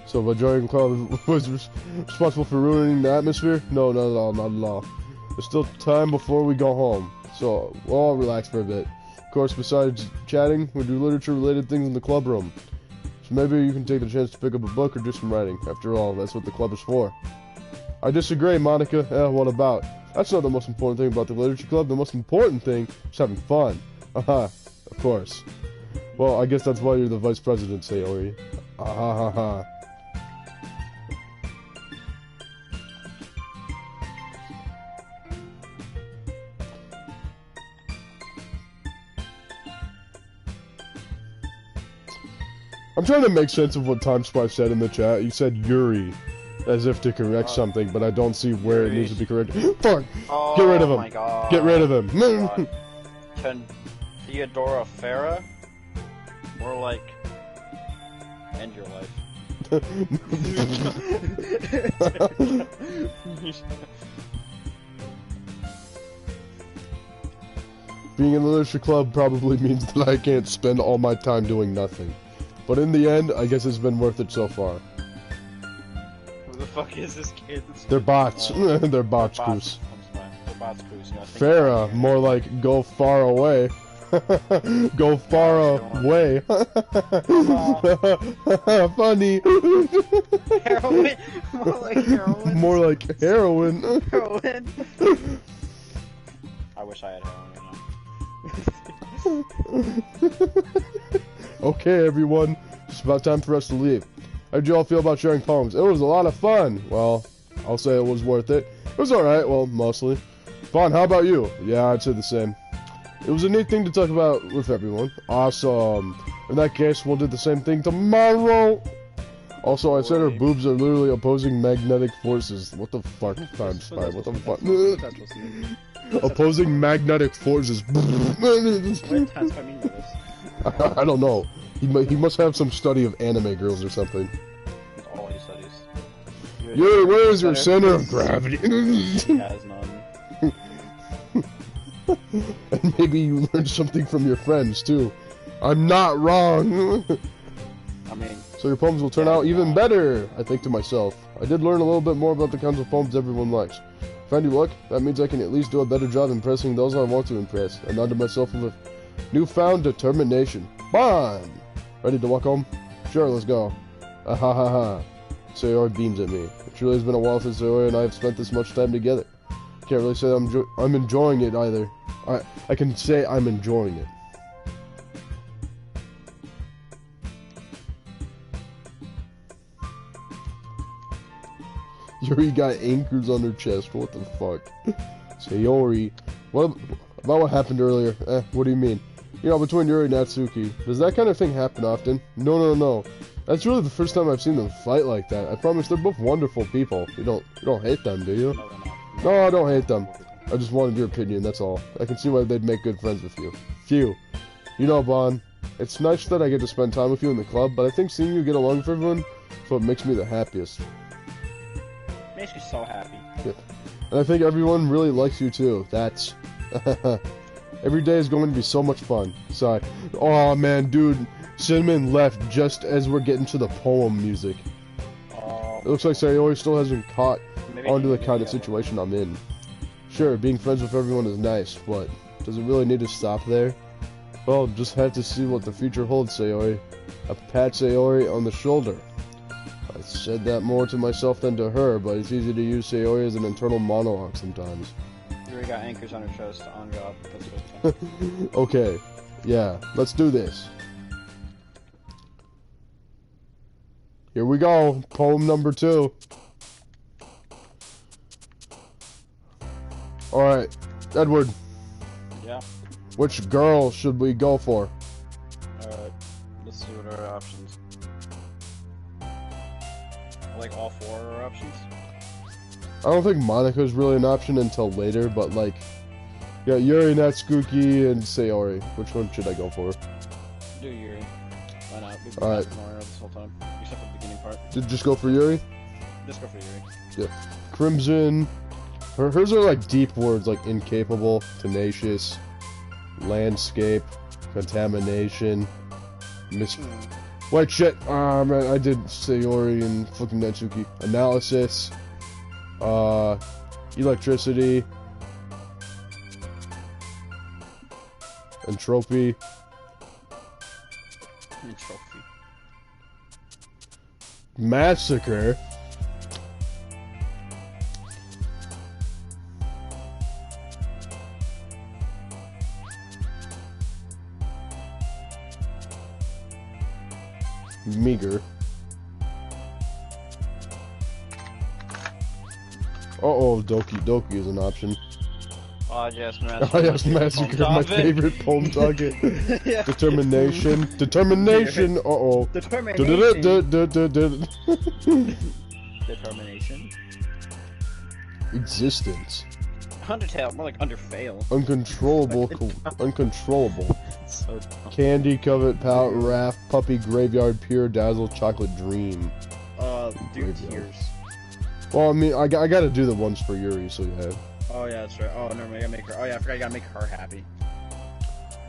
S1: So, Bajarian Cloud was responsible for ruining the atmosphere? No, not at all, not at all. There's still time before we go home, so we'll all relax for a bit. Of course, besides chatting, we do literature-related things in the club room. So maybe you can take the chance to pick up a book or do some writing. After all, that's what the club is for. I disagree, Monica. What about? That's not the most important thing about the literature club. The most important thing is having fun. Of course. Well, I guess that's why you're the vice president, Sayori. I'm trying to make sense of what Time Spy said in the chat. You said Yuri, as if to correct something, but I don't see where it needs to be corrected. Fuck!
S2: Oh,
S1: get rid of him!
S2: My God.
S1: Get rid of him!
S2: Can Theodora Farah? More like end your life.
S1: Being in the literature club probably means that I can't spend all my time doing nothing. But in the end, I guess it's been worth it so far.
S2: Who the fuck is this kid?
S1: They're bots. They're bots, Goose.
S2: They're bots, Goose.
S1: Farah, more like go far away. Go far away. Funny.
S2: Heroin. More like heroin.
S1: More like heroin.
S2: Heroin. I wish I had heroin right now.
S1: Okay, everyone. It's about time for us to leave. How did you all feel about sharing poems? It was a lot of fun. Well, I'll say it was worth it. It was alright, well, mostly. Vaughn, how about you? Yeah, I'd say the same. It was a neat thing to talk about with everyone. Awesome. In that case, we'll do the same thing tomorrow. Also, I said her boobs are literally opposing magnetic forces. What the fuck, Time Spy? What the fuck? Opposing magnetic forces.
S2: What does Time Spy mean by this?
S1: I don't know. He must have some study of anime girls or something.
S2: That's all he studies.
S1: Yuri, where is your center of gravity?
S2: He has none.
S1: And maybe you learned something from your friends, too. I'm not wrong.
S2: I mean...
S1: So your poems will turn out even better, I think to myself. I did learn a little bit more about the kinds of poems everyone likes. If I do luck, that means I can at least do a better job impressing those I want to impress. I nodded myself with newfound determination. Bond! Ready to walk home? Sure, let's go. Ah ha ha ha. Sayori beams at me. It truly has been a while since Sayori and I have spent this much time together. Can't really say I'm enjoying it either. I can say I'm enjoying it. Yuri got anchors on her chest. What the fuck? Sayori. What about what happened earlier? What do you mean? You know, between Yuri and Natsuki. Does that kind of thing happen often? No. That's really the first time I've seen them fight like that. I promise they're both wonderful people. You don't hate them, do you?
S2: No, they're not.
S1: No, I don't hate them. I just wanted your opinion, that's all. I can see why they'd make good friends with you. Phew. You know, Bon, it's nice that I get to spend time with you in the club, but I think seeing you get along with everyone is what makes me the happiest.
S2: Makes me so happy.
S1: Yeah. And I think everyone really likes you too. That's... Every day is going to be so much fun. Sorry. Oh man, dude. Cinnamon left just as we're getting to the poem music. It looks like Sayori still hasn't caught onto the kind of situation I'm in. Sure, being friends with everyone is nice, but does it really need to stop there? Well, just have to see what the future holds, Sayori. I pat Sayori on the shoulder. I said that more to myself than to her, but it's easy to use Sayori as an internal monologue sometimes.
S2: You already got anchors on her chest, on God. That's good.
S1: Okay, yeah, let's do this. Here we go, poem number 2. Alright, Edward.
S2: Yeah?
S1: Which girl should we go for?
S2: Alright, let's see what are our options. I like all 4 are our options.
S1: I don't think Monica's really an option until later, but like... Yeah, Yuri, Natsuki, and Sayori. Which one should I go for?
S2: Do Yuri. Why not? We've been
S1: Alright.
S2: ignoring her this whole time. Except for the beginning part.
S1: Just go for Yuri?
S2: Just go for Yuri.
S1: Yeah. Crimson. Hers are like deep words like incapable, tenacious, landscape, contamination, Wait, shit. Man, I did Sayori and fucking Natsuki. Analysis. Electricity. Entropy.
S2: Trophy.
S1: Massacre. Meager. Uh-oh, Doki Doki is an option.
S2: Oh, yes,
S1: Oh, yes, Massacre, my favorite poem target.
S2: Yeah.
S1: Determination. Determination. Uh-oh.
S2: Determination. Determination.
S1: Existence.
S2: Undertale, more like Underfail.
S1: Uncontrollable. Uncontrollable.
S2: So dumb.
S1: Candy, covet, pout, raft, puppy, graveyard, pure, dazzle, chocolate, dream.
S2: Dude,
S1: Graveyard.
S2: tears.
S1: Well, I mean, I gotta do the ones for Yuri, so yeah.
S2: Oh, yeah, that's right. Oh, no, I gotta make her. Oh, yeah, I forgot you gotta make her happy.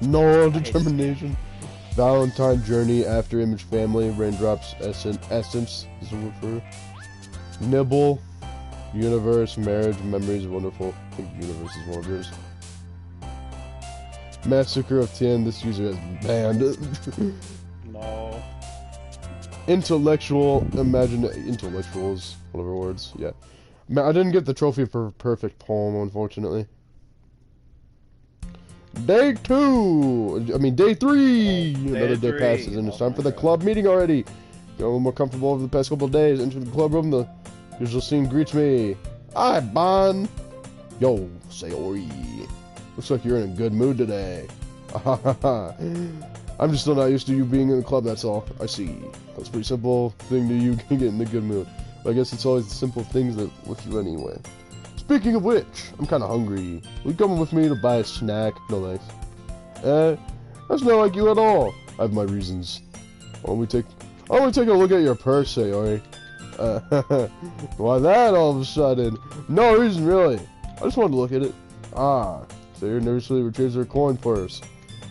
S1: No, determination. Valentine, journey, after image, family, raindrops, essence is the word for her. Nibble, universe, marriage, memories, wonderful. I think universe is one of yours. Massacre of 10, this user has banned.
S2: No.
S1: Intellectual, intellectuals, whatever words, yeah. Man, I didn't get the trophy for perfect poem, unfortunately. Day 3! Another day passes, and it's time for the club meeting already. Get a little more comfortable over the past couple of days. Enter the club room, the usual scene greets me. Hi, Bon! Yo, Sayori. Looks like you're in a good mood today. I'm just still not used to you being in the club, that's all. I see. That's a pretty simple thing to you get in a good mood. But I guess it's always the simple things that lift you anyway. Speaking of which, I'm kind of hungry. Will you come with me to buy a snack? No thanks. That's not like you at all. I have my reasons. Why don't we take a look at your purse, Sayori? Why that all of a sudden? No reason really. I just wanted to look at it. Ah, Sayori nervously retrieves her coin purse.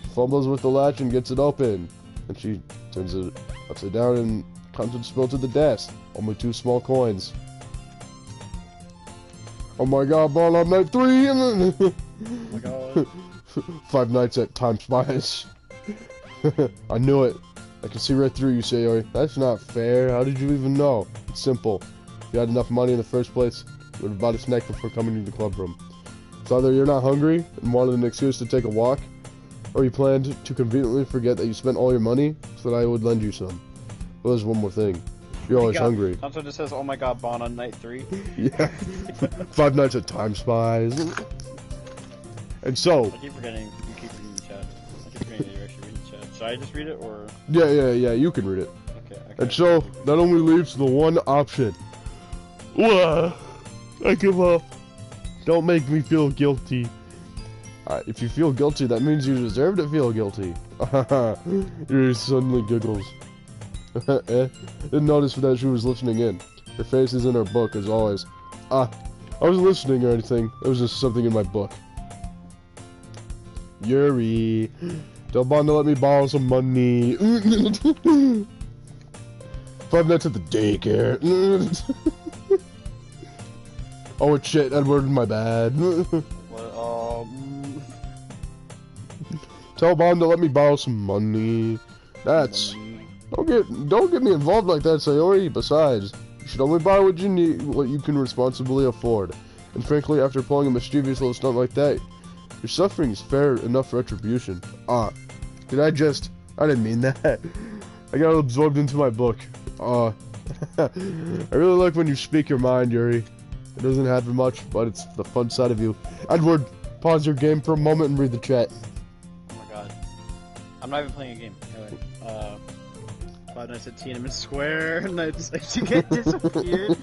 S1: She fumbles with the latch and gets it open. And she turns it upside down and contents spill to the desk. Only 2 small coins. Oh my god, ball on night 3!
S2: Oh my god.
S1: 5 nights at Time Spies. I knew it. I can see right through you, Sayori. That's not fair. How did you even know? It's simple. If you had enough money in the first place, you would have bought a snack before coming to the club room. It's either you're not hungry and wanted an excuse to take a walk, or you planned to conveniently forget that you spent all your money so that I would lend you some. Well, there's one more thing. You're always hungry.
S2: That's what it says, oh my god, Bon on night 3.
S1: Yeah. 5 nights at Time Spies. And so...
S2: I keep forgetting you keep reading the chat. I keep forgetting that you're actually reading the chat. Should I just read it, or...?
S1: Yeah, you can read it.
S2: Okay.
S1: And so, that only leaves the one option. I give up. Don't make me feel guilty. If you feel guilty, that means you deserve to feel guilty. Yuri suddenly giggles. Didn't notice that she was listening in. Her face is in her book, as always. I wasn't listening or anything. It was just something in my book. Yuri, tell Bon to let me borrow some money. 5 nights at the daycare. Oh shit, Edward, my bad. Tell Bon to let me borrow some money. That's... Don't get me involved like that, Sayori. Besides, you should only buy what you need, what you can responsibly afford. And frankly, after pulling a mischievous little stunt like that, your suffering is fair enough retribution. I didn't mean that. I got absorbed into my book. I really like when you speak your mind, Yuri. It doesn't happen much, but it's the fun side of you. Edward, pause your game for a moment and read the chat.
S2: Oh my god. I'm not even playing a game. Anyway, 5 nights at Tiananmen Square, and I decided to get disappeared.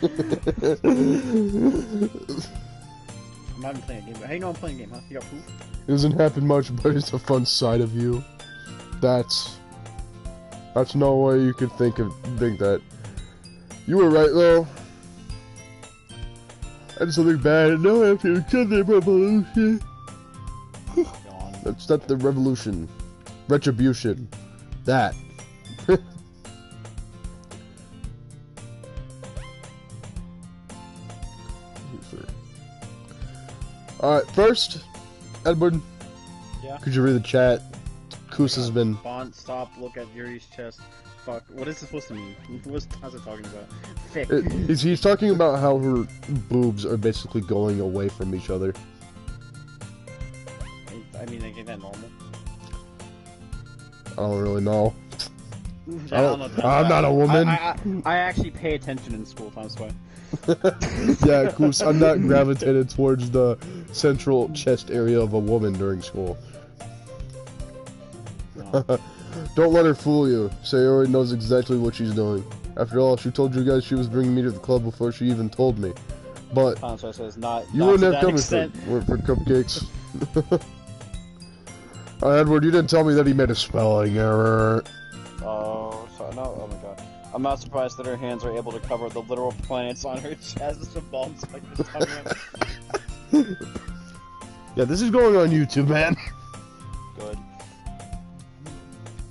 S2: I'm not even playing a game, but how you know I'm playing a game, huh? You got proof?
S1: It doesn't happen much, but it's a fun side of you. That's no way you could think that. You were right though. I did something bad, and now I have to accept the revolution. That's not the revolution. Retribution. That. Alright, first, Edward,
S2: yeah?
S1: Could you read the chat? Koos has been...
S2: Bond, stop, look at Yuri's chest. Fuck, what is this supposed to mean? How's it talking about? Thick.
S1: He's talking about how her boobs are basically going away from each other.
S2: I mean, ain't that normal?
S1: I don't really know.
S2: I'm
S1: not a woman.
S2: I actually pay attention in school, Thomas. Why?
S1: Yeah, Koos, I'm not gravitated towards the central chest area of a woman during school. No. Don't let her fool you. Sayori knows exactly what she's doing. After all, she told you guys she was bringing me to the club before she even told me. But
S2: says not,
S1: you wouldn't have come for cupcakes. Edward, you didn't tell me that he made a spelling error.
S2: Oh, sorry, no, oh my god. I'm not surprised that her hands are able to cover the literal planets on her chest with bombs like this coming.
S1: Yeah, this is going on YouTube, man.
S2: Good.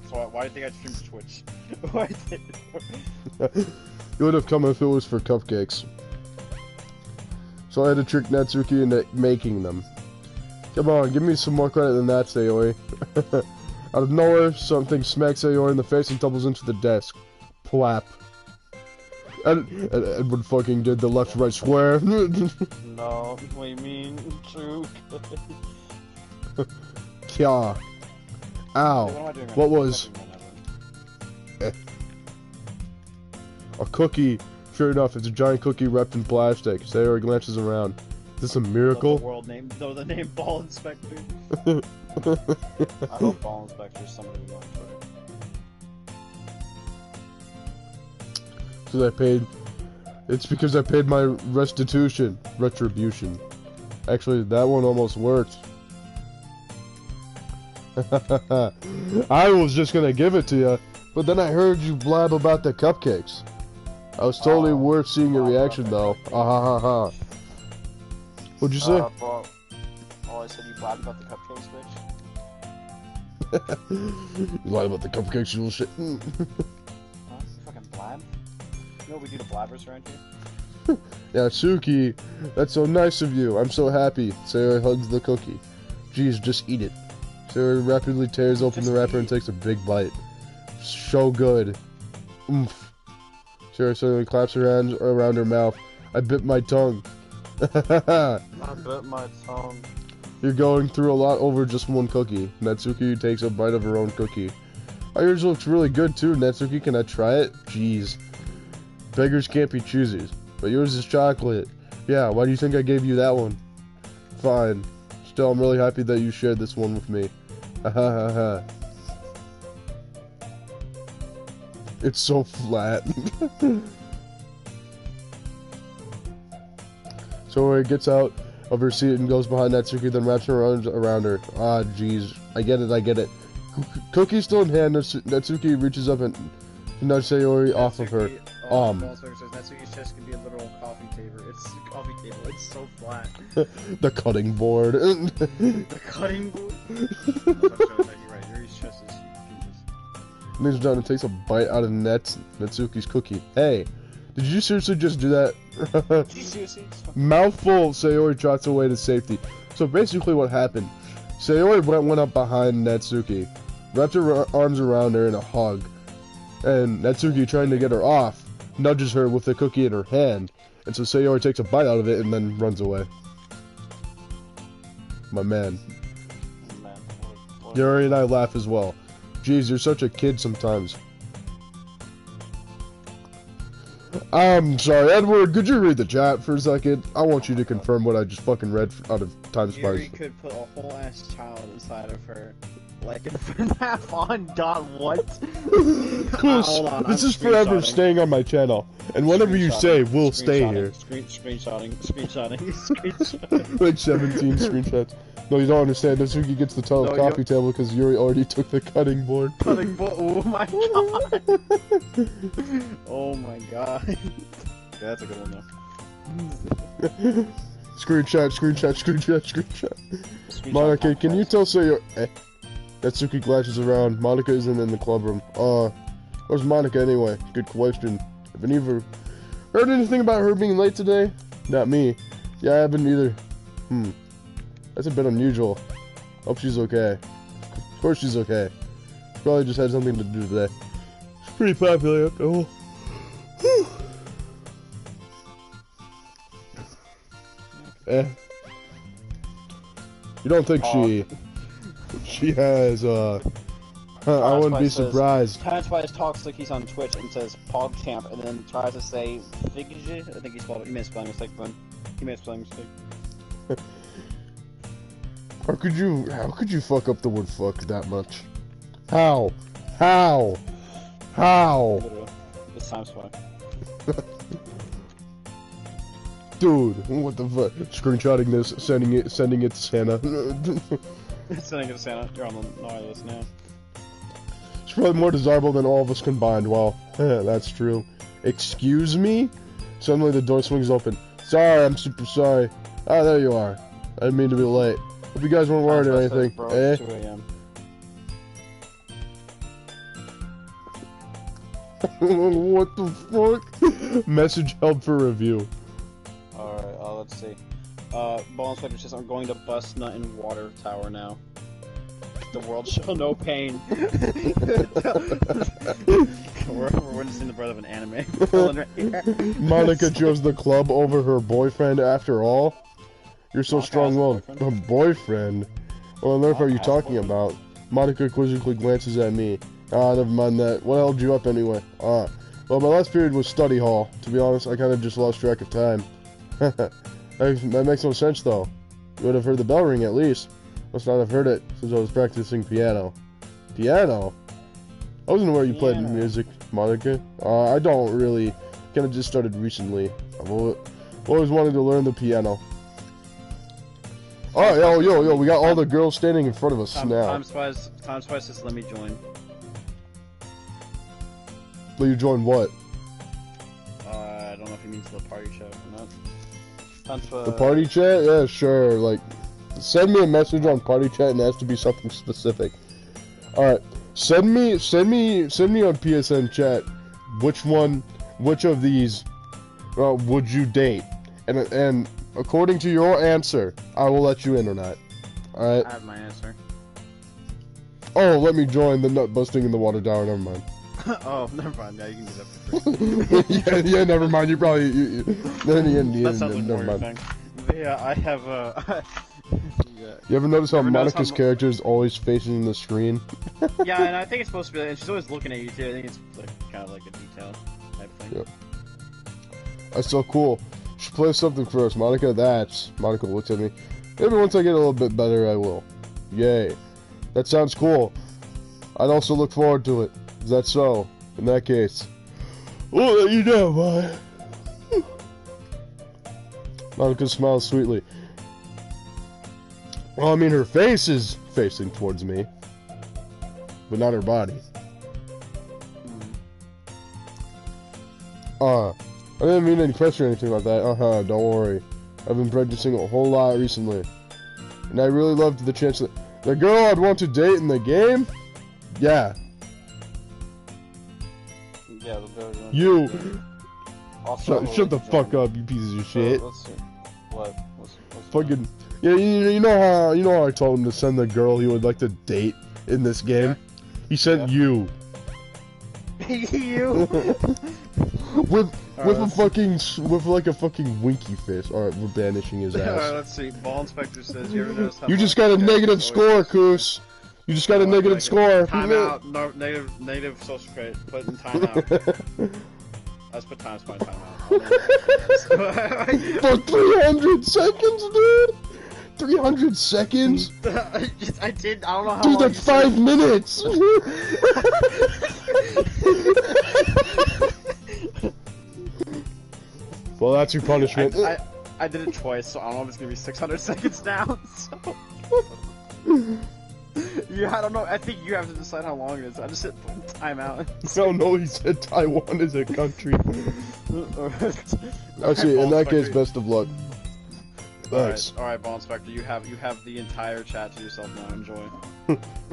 S2: So why do you think I streamed Twitch? Why did
S1: You would have come if it was for cupcakes. So I had to trick Natsuki into making them. Come on, give me some more credit than that, Sayori. Out of nowhere, something smacks Sayori in the face and tumbles into the desk. Plap. Edward fucking did the left-right square.
S2: No, what do you mean? True.
S1: Kya. Ow. What was... A cookie. Sure enough, it's a giant cookie wrapped in plastic. Sayori glances around. Is this a miracle?
S2: The world name, though the name Ball Inspector. I hope Ball Inspector is somebody we want Twitter.
S1: It's because I paid my restitution. Retribution. Actually, that one almost worked. I was just gonna give it to you, but then I heard you blab about the cupcakes. I was totally worth seeing your reaction though. Ah ha ha ha. What'd you say?
S2: Bro. Oh, I said you blabbed about the cupcake switch.
S1: You lied about the cupcakes, you little shit.
S2: Huh? Fucking blab? You know what we do to blabbers around here?
S1: Yeah, Suki, that's so nice of you. I'm so happy. Sarah hugs the cookie. Jeez, just eat it. Sarah rapidly tears open the wrapper and takes a big bite. So good. Oomph. Sarah suddenly claps her hands around her mouth. I bit my tongue.
S2: I bit my tongue.
S1: You're going through a lot over just one cookie. Natsuki takes a bite of her own cookie. Oh, yours looks really good too, Natsuki. Can I try it? Jeez. Beggars can't be choosers. But yours is chocolate. Yeah, why do you think I gave you that one? Fine. Still, I'm really happy that you shared this one with me. Ha ha ha ha. It's so flat. So he gets out of her seat and goes behind Natsuki, then wraps her arms around her. Ah, jeez. I get it. Cookie still in hand, Natsuki reaches up and nudges Sayori off of her.
S2: Natsuki's chest can be a literal coffee table. It's so flat.
S1: The cutting board.
S2: The cutting board? You're right. Yuri's chest is huge.
S1: Kneels down and takes a bite out of Natsuki's cookie. Hey, did you seriously just do that?
S2: Did you seriously?
S1: Mouthful, Sayori trots away to safety. So basically what happened, Sayori went up behind Natsuki, wrapped her arms around her in a hug, and Natsuki, trying to get her off, nudges her with the cookie in her hand, and so Sayori takes a bite out of it and then runs away. My man. Yuri and I laugh as well. Jeez, you're such a kid sometimes. I'm sorry, Edward, could you read the chat for a second? I want you to confirm what I just fucking read out of Time Spice.
S2: Yuri could put a whole ass child inside of her. Like, half on dot what?
S1: Hold on, this is forever staying on my channel. And whatever you say will stay here.
S2: Screenshotting.
S1: Like 17 screenshots. No, you don't understand. Natsuki gets the coffee table because Yuri already took the cutting board.
S2: Cutting board? Oh my god! Oh my god. Yeah, that's a good one though.
S1: Screenshot. Monica, can you tell Sayori... Natsuki glances around. Monica isn't in the club room. Where's Monica anyway? Good question. Have any of her heard anything about her being late today? Not me. Yeah, I haven't either. That's a bit unusual. Hope she's okay. Of course she's okay. She probably just had something to do today. She's pretty popular after all. You don't think she has, I wouldn't be surprised.
S2: Time Spice talks like he's on Twitch and says Pog Champ and then tries to say Figgy. I think he spelled it. He made a spelling mistake, but he made a spelling mistake.
S1: How could you fuck up the word fuck that much? How?
S2: Literally. It's Time Spice.
S1: Dude, what the fuck? Screenshotting this, sending it to Santa.
S2: Sending it to Santa. You're on the naughty list now.
S1: It's probably more desirable than all of us combined. Well, that's true. Excuse me? Suddenly the door swings open. Sorry, I'm super sorry. Ah, there you are. I didn't mean to be late. Hope you guys weren't worried or anything.
S2: Bro, it's 2 a.m.
S1: What the fuck? Message held for review.
S2: Alright, let's see. Ball Inspector says, I'm going to bust nut in water tower now. The world shall know pain. we're witnessing the birth of an anime.
S1: Monica chose the club over her boyfriend after all? You're so strong-willed. A boyfriend? What on earth are you talking about? Monica quizzically glances at me. Never mind that. What held you up anyway? Well, my last period was study hall. To be honest, I kind of just lost track of time. That makes no sense, though. You would have heard the bell ring, at least. Must not have heard it, since I was practicing piano. Piano? I wasn't aware you played music, Monica. I don't really. Kind of just started recently. I've always wanted to learn the piano. Oh, yo, we got all the girls standing in front of us now.
S2: Time Spice says, let me join.
S1: Will you join what?
S2: don't know if he means the party chat or not. Time to,
S1: The party chat? Yeah, sure. Like, send me a message on party chat and it has to be something specific. Alright. Send me on PSN chat which of these would you date? And according to your answer, I will let you in or not. Alright?
S2: I have my answer.
S1: Oh, let me join the nut busting in the water tower, never mind.
S2: Oh, never mind. Yeah, you can do that for free.
S1: yeah, never mind. You probably
S2: That sounds like
S1: never
S2: more
S1: mind.
S2: thing. But yeah, I have yeah.
S1: You ever notice how
S2: Ever notice
S1: Monica's
S2: how-
S1: character is always facing the screen?
S2: Yeah, and I think it's supposed to be, and she's always looking at you too. I think it's like kind of like a detail type thing.
S1: Yep. That's so cool. Should play something first, Monica. Monica looks at me. Maybe once I get a little bit better, I will. Yay. That sounds cool. I'd also look forward to it. Is that so? In that case, we'll let you know, boy. Monica smiles sweetly. Well, I mean, her face is facing towards me, but not her body. I didn't mean any pressure or anything like that. Don't worry. I've been practicing a whole lot recently, and I really loved the chance that the girl I'd want to date in the game. Yeah,
S2: Yeah, the version.
S1: you.
S2: Also,
S1: Shut the fuck up, you pieces of shit.
S2: Let's see. What? What's
S1: Fucking. Yeah, you know how I told him to send the girl he would like to date in this game.
S2: Yeah.
S1: He sent
S2: Yeah.
S1: you
S2: you.
S1: with
S2: Alright,
S1: with like a fucking winky face. All right, we're banishing his
S2: Alright,
S1: ass.
S2: let's see. Ball Inspector says, you ever notice how
S1: You just got a
S2: Monica
S1: negative
S2: is
S1: score,
S2: always-
S1: Koos. You just got a negative score.
S2: Timeout. No, negative social credit. Put in timeout. Let's put times by timeout.
S1: For 300 seconds, dude. 300 seconds.
S2: I did. I don't know how
S1: Dude,
S2: long
S1: that's
S2: you said
S1: 5 minutes. Well, that's your punishment.
S2: I did it twice, so I don't know if it's gonna be 600 seconds now. So. Yeah, I don't know. I think you have to decide how long it is. I just hit timeout.
S1: No, no, he said Taiwan is a country.
S2: Actually,
S1: Actually, in that case, best of luck. Thanks.
S2: Alright, Ball Inspector, you have the entire chat to yourself now. Enjoy.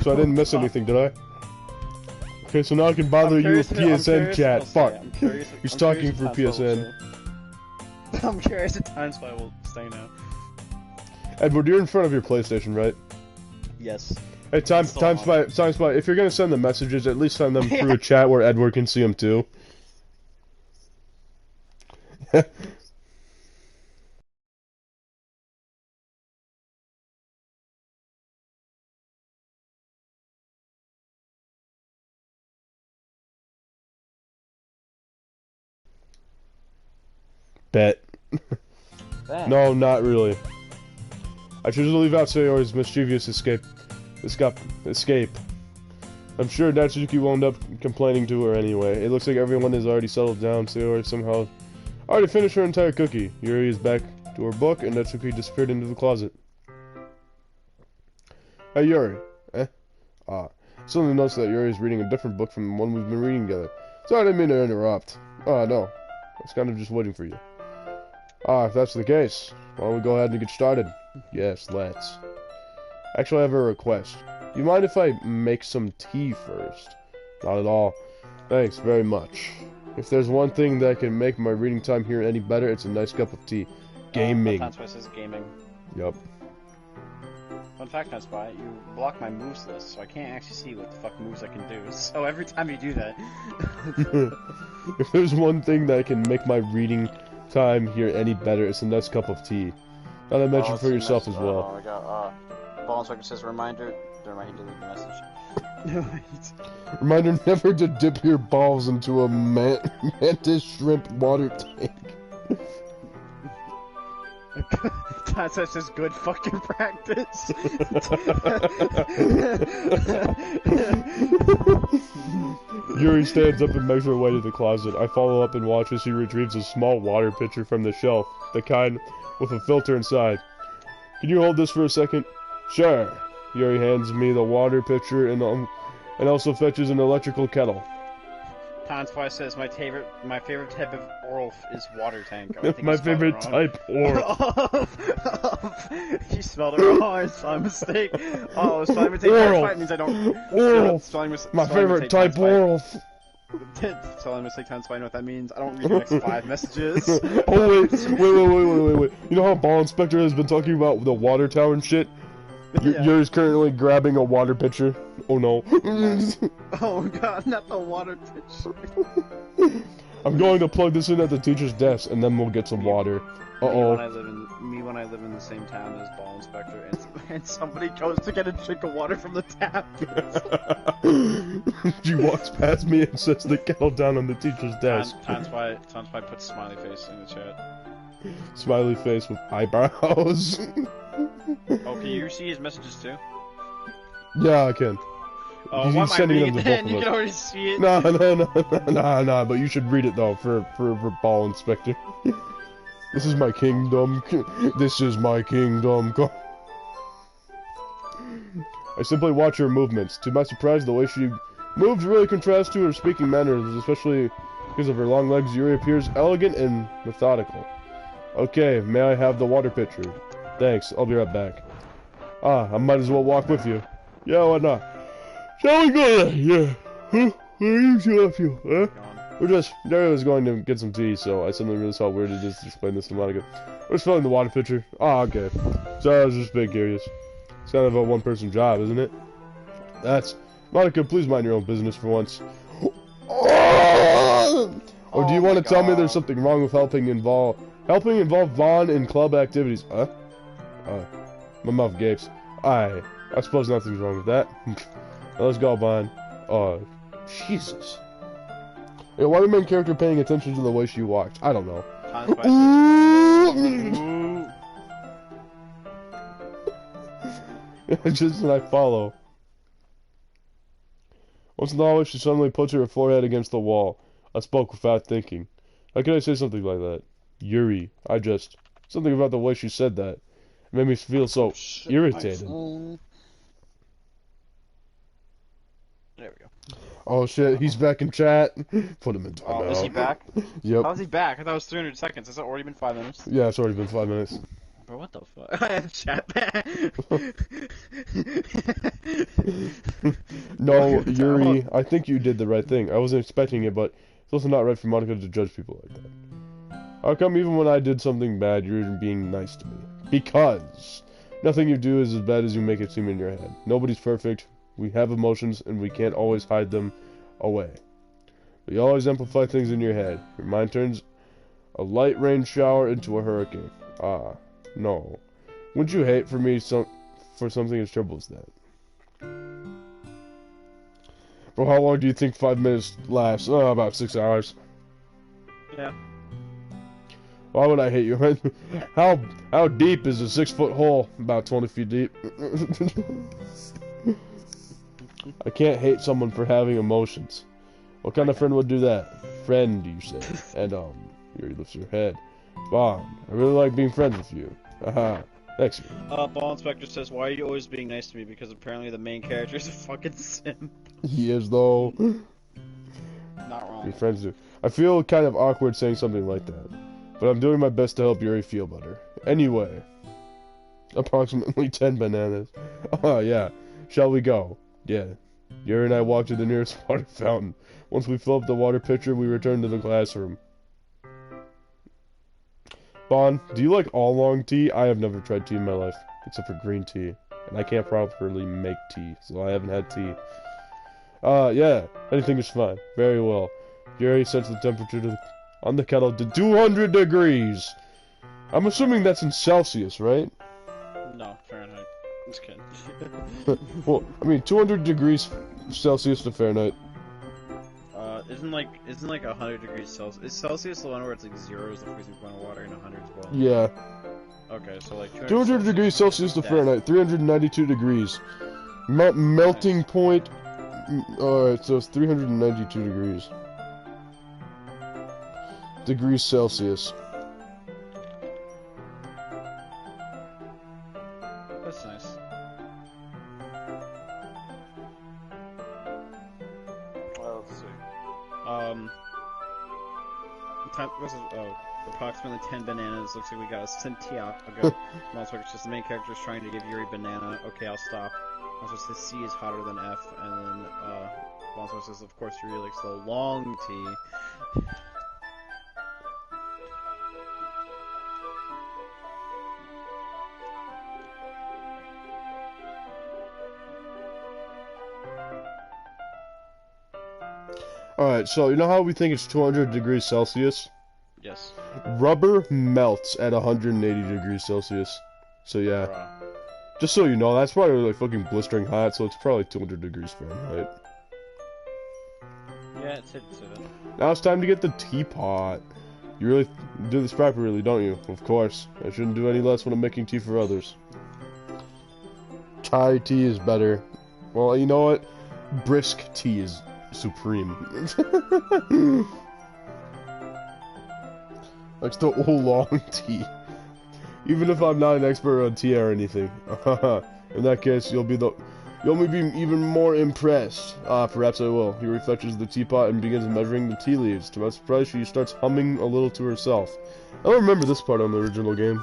S1: So I didn't miss anything, did I? Okay, so now I can bother you with PSN chat. Fuck. He's talking for PSN.
S2: I'm curious if Time Spy will stay now.
S1: Edward, you're in front of your PlayStation, right?
S2: Yes.
S1: Hey, Time Spy, if you're gonna send the messages, at least send them through a chat where Edward can see them too. Bet. No, not really. I should leave out Sayori's mischievous escape. I'm sure Natsuki will end up complaining to her anyway. It looks like everyone has already settled down. Sayori somehow already finished her entire cookie. Yuri is back to her book, and Natsuki disappeared into the closet. Hey, Yuri. Suddenly noticed that Yuri is reading a different book from the one we've been reading together. So I didn't mean to interrupt. Oh, no. I was kind of just waiting for you. If that's the case, why don't we go ahead and get started? Yes, let's. Actually, I have a request. Do you mind if I make some tea first? Not at all. Thanks very much. If there's one thing that can make my reading time here any better, it's a nice cup of tea. Gaming.
S2: Time Spy says gaming.
S1: Yup.
S2: Fun fact, Time Spy, you block my moves list, so I can't actually see what the fuck moves I can do. So every time you do that...
S1: If there's one thing that can make my reading time here any better, it's a nice cup of tea. Not to mention for yourself as well.
S2: I got, Ball Inspector says reminder. Never mind, he deleted the message.
S1: Reminder never to dip your balls into a mantis shrimp water tank.
S2: That's just good fucking practice.
S1: Yuri stands up and makes her way to the closet. I follow up and watch as she retrieves a small water pitcher from the shelf, the kind with a filter inside. Can you hold this for a second? Sure. Yuri hands me the water pitcher and also fetches an electrical kettle.
S2: Conspy says my favorite type of Ooooof is water tank. Oh, I think
S1: My
S2: you spelled it
S1: favorite
S2: wrong.
S1: type, or
S2: You spelled it wrong. I saw a mistake. Oh, spelling mistake times
S1: Oral.
S2: 5 means I don't.
S1: Oral.
S2: Spelling
S1: My
S2: spelling
S1: favorite
S2: mistake
S1: type,
S2: times 5.
S1: oral.
S2: Spelling mistake times 5. I know what that means. I don't read the next 5 messages.
S1: Oh wait. You know how Ball Inspector has been talking about the water tower and shit?
S2: Yeah.
S1: You're currently grabbing a water pitcher. Oh no.
S2: Oh god, not the water pitcher.
S1: I'm going to plug this in at the teacher's desk, and then we'll get some water. Uh-oh.
S2: Me when I live in the same town as Ball Inspector, and somebody goes to get a drink of water from the tap.
S1: She walks past me and sets the kettle down on the teacher's desk.
S2: Tanspy puts smiley face in the chat.
S1: Smiley face with eyebrows.
S2: Oh, can you see his messages too?
S1: Yeah, I can.
S2: Oh,
S1: He's
S2: why am I
S1: sending
S2: reading
S1: them
S2: it
S1: to
S2: then?
S1: both
S2: You
S1: of
S2: can
S1: us.
S2: already see it.
S1: No, but you should read it though for Ball Inspector. This is my kingdom. This is my kingdom. I simply watch her movements. To my surprise, the way she moves really contrasts to her speaking manners, especially because of her long legs. Yuri appears elegant and methodical. Okay, may I have the water pitcher? Thanks, I'll be right back. I might as well walk with you. Yeah, why not? Shall we go there? Yeah. Huh? Where are you two of you? Huh? Dario was going to get some tea, so I suddenly really saw weird to just explain this to Monica. We're just filling the water pitcher. Oh, okay. So I was just a bit curious. It's kind of a one-person job, isn't it? Monica, please mind your own business for once. Or do you want to tell me there's something wrong with helping involve Vaughn in club activities? Huh? My mouth gapes. I suppose nothing's wrong with that. Let's go, Vaughn. Jesus. Yeah, why the main character paying attention to the way she walked? I don't know. Just and I follow. Once in a while, she suddenly puts her forehead against the wall. I spoke without thinking. How could I say something like that? Yuri, something about the way she said that. It made me feel so irritated.
S2: There we go.
S1: Oh shit, he's back in chat. Put him in timeout.
S2: Oh, is he back?
S1: Yep.
S2: How's he back? I thought it was 300 seconds. Has it already been 5 minutes?
S1: Yeah, it's already been 5 minutes.
S2: Bro, what the fuck? I have chat back.
S1: No, Yuri, I think you did the right thing. I wasn't expecting it, but it's also not right for Monica to judge people like that. How come even when I did something bad, you're being nice to me? Because nothing you do is as bad as you make it seem in your head. Nobody's perfect. We have emotions, and we can't always hide them away. But you always amplify things in your head. Your mind turns a light rain shower into a hurricane. Ah, no. Wouldn't you hate for me for something as trivial as that? Bro, how long do you think 5 minutes lasts? Oh, about 6 hours.
S2: Yeah.
S1: Why would I hate you? How deep is a 6-foot hole? About 20 feet deep. I can't hate someone for having emotions. What kind of friend would do that? Friend, you say. And, Yuri lifts her head. Bond, I really like being friends with you. Haha. Thanks.
S2: Ball Inspector says, why are you always being nice to me? Because apparently the main character is a fucking simp.
S1: He is, though.
S2: Not wrong.
S1: Be friends do. I feel kind of awkward saying something like that. But I'm doing my best to help Yuri feel better. Anyway. Approximately 10 bananas. Oh, yeah. Shall we go? Yeah. Yuri and I walked to the nearest water fountain. Once we fill up the water pitcher, we return to the classroom. Bon, do you like all-long tea? I have never tried tea in my life, except for green tea. And I can't properly make tea, so I haven't had tea. Yeah. Anything is fine. Very well. Yuri sets the temperature on the kettle to 200 degrees. I'm assuming that's in Celsius, right?
S2: No, Fahrenheit. Just kidding.
S1: Well, I mean, 200 degrees Celsius to Fahrenheit.
S2: Isn't like 100 degrees Celsius? Is Celsius the one where it's like 0 is the freezing point of water and 100 as well?
S1: Yeah.
S2: Okay, so like
S1: 200 degrees Celsius to Fahrenheit, 392 degrees. Melting point. Alright, so it's 392 degrees. Degrees Celsius.
S2: That's nice. Well, let's see. approximately 10 bananas. Looks like we got a Santiago. Monster, just the main character is trying to give Yuri banana. Okay, I'll stop. Monster says C is hotter than F, and then Monster says, of course, Yuri likes the long T.
S1: Alright, so you know how we think it's 200 degrees Celsius?
S2: Yes.
S1: Rubber melts at 180 degrees Celsius. So yeah.
S2: Bruh.
S1: Just so you know, that's probably like fucking blistering hot, so it's probably 200 degrees Fahrenheit.
S2: Yeah, it's it.
S1: Now it's time to get the teapot. You really do this properly, don't you? Of course. I shouldn't do any less when I'm making tea for others. Chai tea is better. Well, you know what? Brisk tea is supreme. Like the oolong tea. Even if I'm not an expert on tea or anything. In that case, you'll be even more impressed. Perhaps I will. He refetches the teapot and begins measuring the tea leaves. To my surprise, she starts humming a little to herself. I don't remember this part on the original game.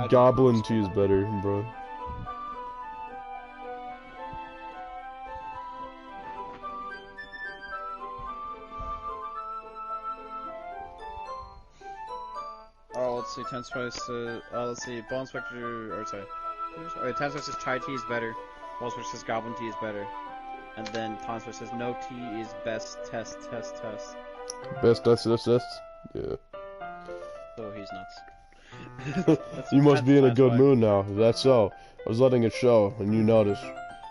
S1: Goblin tea is better, bro.
S2: Oh, let's see, Time Spice, let's see, Bone Spectre, or sorry. Alright, Time Spice says chai tea is better. Bone Spectre says goblin tea is better. And then Time Spice says no tea is best, test.
S1: Best, test. Yeah.
S2: So he's nuts.
S1: You must be in a good mood now. If that's so. I was letting it show, and you noticed.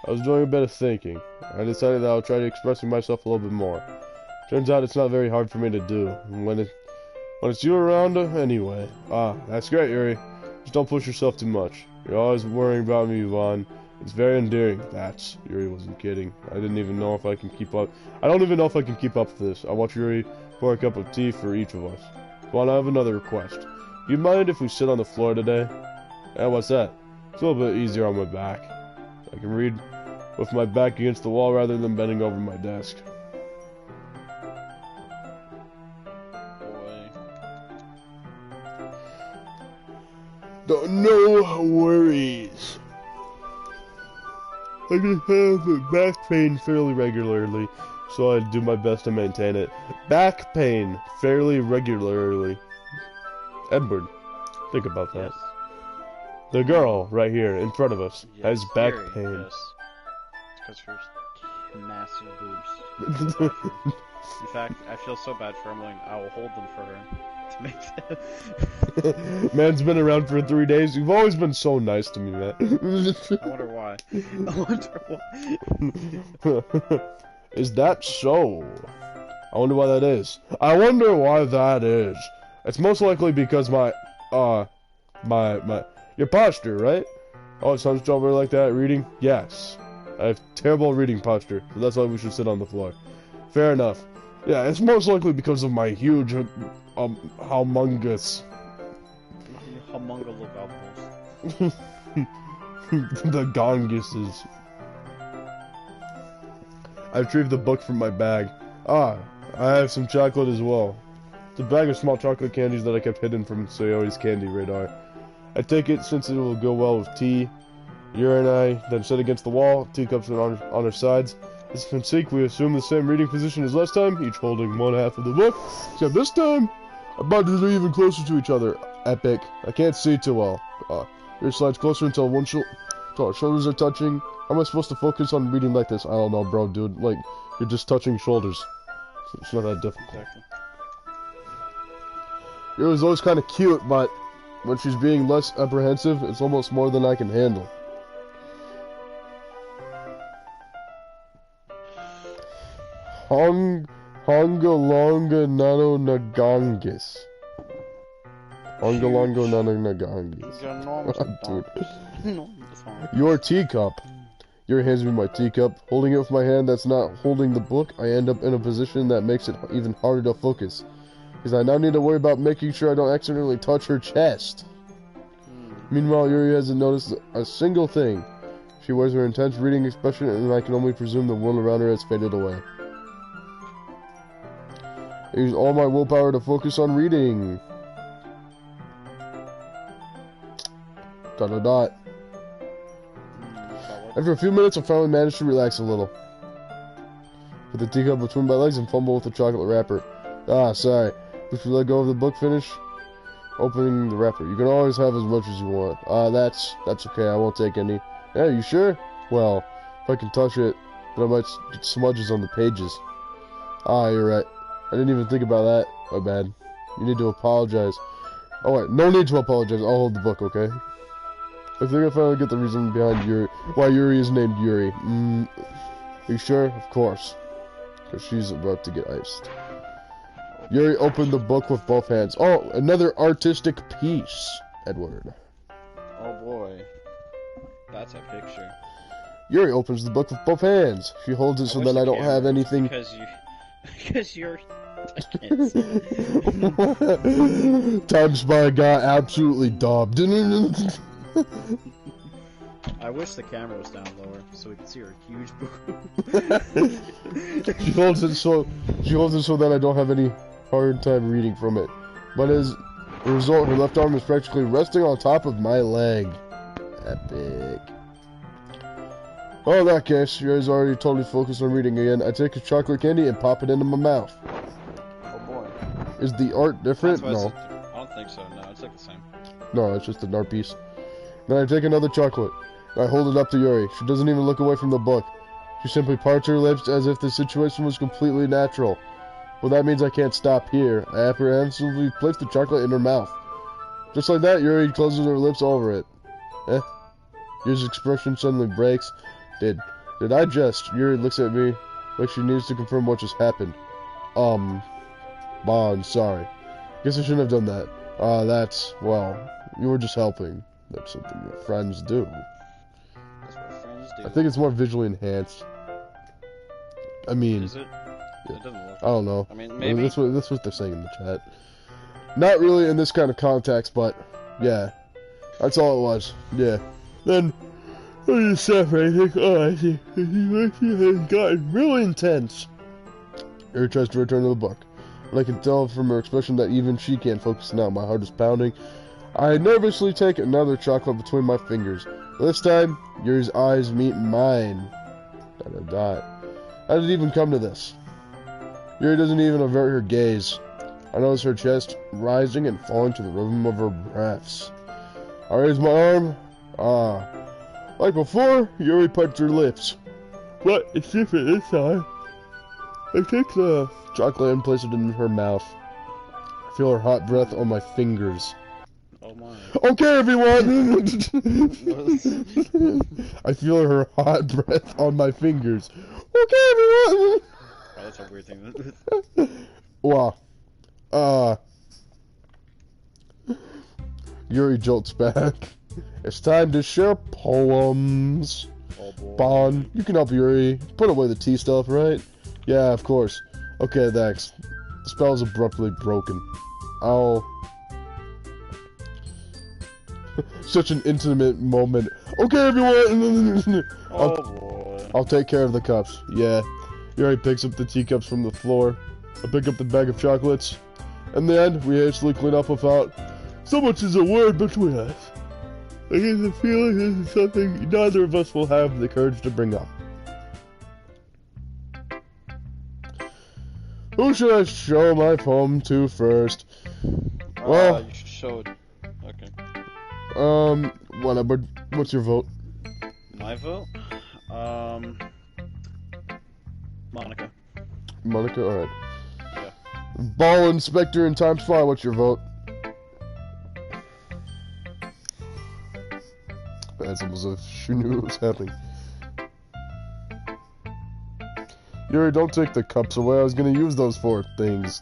S1: I was doing a bit of thinking. I decided that I'll try to expressing myself a little bit more. Turns out it's not very hard for me to do. When it's you around, anyway. That's great, Yuri. Just don't push yourself too much. You're always worrying about me, Yvonne. It's very endearing. Yuri wasn't kidding. I didn't even know if I can keep up. I don't even know if I can keep up with this. I watch Yuri pour a cup of tea for each of us. Yvonne, I have another request. Do you mind if we sit on the floor today? Yeah, what's that? It's a little bit easier on my back. I can read with my back against the wall rather than bending over my desk. No worries. I can have back pain fairly regularly, so I do my best to maintain it. Back pain fairly regularly. Edward, think about that.
S2: Yes.
S1: The girl right here in front of us has back
S2: Yuri,
S1: pain.
S2: Yes. It's because her massive boobs. In fact, I feel so bad for her. I'm like, I will hold them for her to make that.
S1: Man's been around for 3 days. You've always been so nice to me, man.
S2: I wonder why.
S1: Is that so? I wonder why that is. I wonder why that is. It's most likely because your posture, right? Oh, sun's over like that, reading? Yes. I have terrible reading posture, so that's why we should sit on the floor. Fair enough. Yeah, it's most likely because of my huge, humongous...
S2: Humongous.
S1: The gonguses. I retrieved the book from my bag. I have some chocolate as well. It's a bag of small chocolate candies that I kept hidden from Sayori's candy radar. I take it since it will go well with tea. Yuri and I then sit against the wall, teacups on our sides. As in sync, we assume the same reading position as last time, each holding one half of the book. Except this time, our bodies are even closer to each other. Epic. I can't see too well. Yuri slides closer until our shoulders are touching. How am I supposed to focus on reading like this? I don't know, bro, dude. Like, you're just touching shoulders. It's not that difficult.
S2: Exactly.
S1: Yuri's always kind of cute, but when she's being less apprehensive, it's almost more than I can handle. Hongalonga Nano Nagangis. Hongalonga Nano Nagangis. Dude. Your teacup. Yuri hands me my teacup. Holding it with my hand that's not holding the book, I end up in a position that makes it even harder to focus. Because I now need to worry about making sure I don't accidentally touch her chest. Meanwhile, Yuri hasn't noticed a single thing. She wears her intense reading expression, and I can only presume the world around her has faded away. I use all my willpower to focus on reading. Dot dot dot. After a few minutes, I finally managed to relax a little. Put the teacup between my legs and fumble with the chocolate wrapper. Ah, sorry. If you let go of the book finish, opening the wrapper. You can always have as much as you want. That's okay. I won't take any. Yeah, you sure? Well, if I can touch it, then I might get smudges on the pages. Ah, you're right. I didn't even think about that. My bad. You need to apologize. Oh wait, no need to apologize. I'll hold the book, okay? I think I finally get the reason behind Yuri. Why Yuri is named Yuri. Are you sure? Of course. Because she's about to get iced. Yuri opened the book with both hands. Oh, another artistic piece, Edward.
S2: Oh boy. That's a picture.
S1: Yuri opens the book with both hands. She holds it so that I don't have anything.
S2: Because you're. I can't see.
S1: Time Spy got absolutely dubbed.
S2: I wish the camera was down lower so we could see her huge boob.
S1: She holds it so that I don't have any hard time reading from it. But as a result, her left arm is practically resting on top of my leg. Epic. Well, in that case, you guys already totally focused on reading again. I take a chocolate candy and pop it into my mouth.
S2: Oh boy.
S1: Is the art different? No.
S2: I don't think so. No, it's like the same.
S1: No, it's just an art piece. Then I take another chocolate. I hold it up to Yuri. She doesn't even look away from the book. She simply parts her lips as if the situation was completely natural. Well, that means I can't stop here. I apprehensively place the chocolate in her mouth. Just like that, Yuri closes her lips over it. Yuri's expression suddenly breaks. Did I just? Yuri looks at me like she needs to confirm what just happened. Bon, sorry. Guess I shouldn't have done that. Well, you were just helping. That's something your friends do.
S2: That's what friends do.
S1: I think it's more visually enhanced. I mean...
S2: Is it?
S1: Yeah.
S2: It doesn't look.
S1: I don't know.
S2: I mean, maybe.
S1: That's what they're saying in the chat. Not really in this kind of context, but... Yeah. That's all it was. Yeah. Then... I just separating. Oh, I see. The has gotten really intense. Yuri tries to return to the book. But I can tell from her expression that even she can't focus now. My heart is pounding. I nervously take another chocolate between my fingers. This time, Yuri's eyes meet mine. Dot dot dot. How did it even come to this? Yuri doesn't even avert her gaze. I notice her chest rising and falling to the rhythm of her breaths. I raise my arm. Like before, Yuri parts her lips. But it's different this time. I take the chocolate and place it in her mouth. I feel her hot breath on my fingers.
S2: Oh my.
S1: Okay, everyone! I feel her hot breath on my fingers. Okay, everyone!
S2: Oh, that's a weird thing.
S1: Wow. Yuri jolts back. It's time to share poems.
S2: Oh boy.
S1: Bon, you can help Yuri. Put away the tea stuff, right? Yeah, of course. Okay, thanks. The spell is abruptly broken. Such an intimate moment. Okay, everyone!
S2: Oh boy.
S1: I'll take care of the cups. Yeah. Yuri picks up the teacups from the floor. I pick up the bag of chocolates. In the end, we hastily clean up without so much as a word between us. I get the feeling this is something neither of us will have the courage to bring up. Who should I show my poem to first? Well,
S2: you should show it. Okay.
S1: Whatever. What's your vote?
S2: My vote? Monica.
S1: Monica? Alright.
S2: Yeah.
S1: Ball Inspector and Time Spy, what's your vote? That's almost as if she knew what was happening. Yuri, don't take the cups away. I was gonna use those for things.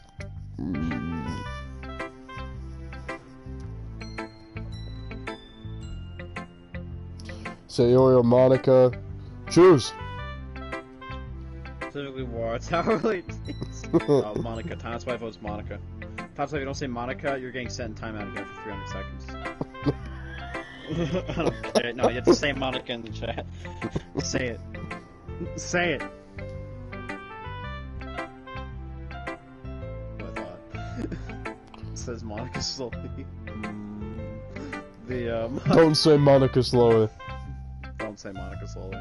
S1: Sayori or Monica. Choose.
S2: Specifically War Tower. Monica. Time Spy votes Monica. Time Spy, if you don't say Monica, you're getting sent in timeout again for 300 seconds. I don't care. No, you have to say Monica in the chat. Say it. Say it. What, says Monica slowly.
S1: Don't say Monica slowly.
S2: Don't say Monica slowly.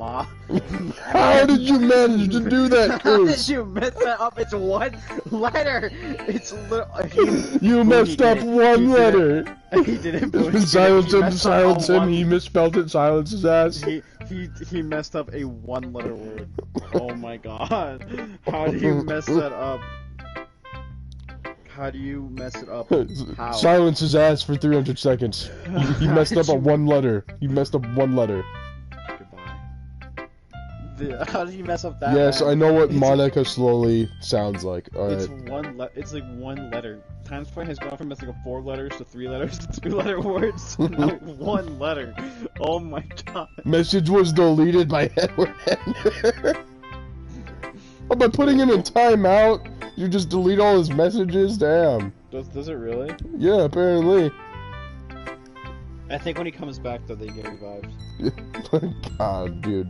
S1: How did you manage to do that,
S2: How did
S1: Coos?
S2: you mess that up? It's one letter. It's
S1: You messed up one letter.
S2: He didn't. Boo,
S1: Silence him, silence him.
S2: one.
S1: He misspelled it. Silence his ass.
S2: He messed up a one-letter word. Oh my god. How do you mess that up? How do you mess it up? How?
S1: Silence his ass for 300 seconds. He messed up a one letter. He messed up one letter.
S2: Goodbye. How do you mess up that?
S1: Yes,
S2: bad?
S1: I know what Monica slowly sounds like.
S2: It's
S1: Alright.
S2: It's like one letter. Times Square has gone from like a 4 letters to 3 letters to 2-letter words. Now one letter. Oh my god.
S1: Message was deleted by Edward Ender. Oh, by putting him in timeout, you just delete all his messages? Damn.
S2: Does it really?
S1: Yeah, apparently.
S2: I think when he comes back though, they get revived.
S1: God, dude.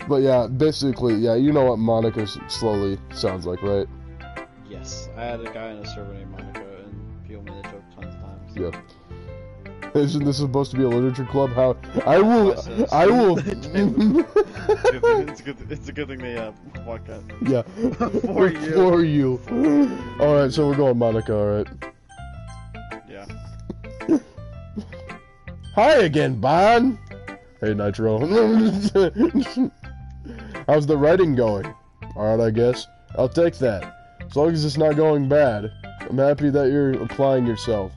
S1: But yeah, basically, yeah, you know what Monica slowly sounds like, right?
S2: Yes, I had a guy in a server named Monica, and people made that joke tons of times.
S1: Yeah. Isn't this supposed to be a literature club? How I will.
S2: It's a good thing they walk out.
S1: Yeah.
S2: For you.
S1: All right, so we're going Monica. All right.
S2: Yeah.
S1: Hi again, Bon. Hey, Nitro. How's the writing going? All right, I guess I'll take that. As long as it's not going bad. I'm happy that you're applying yourself.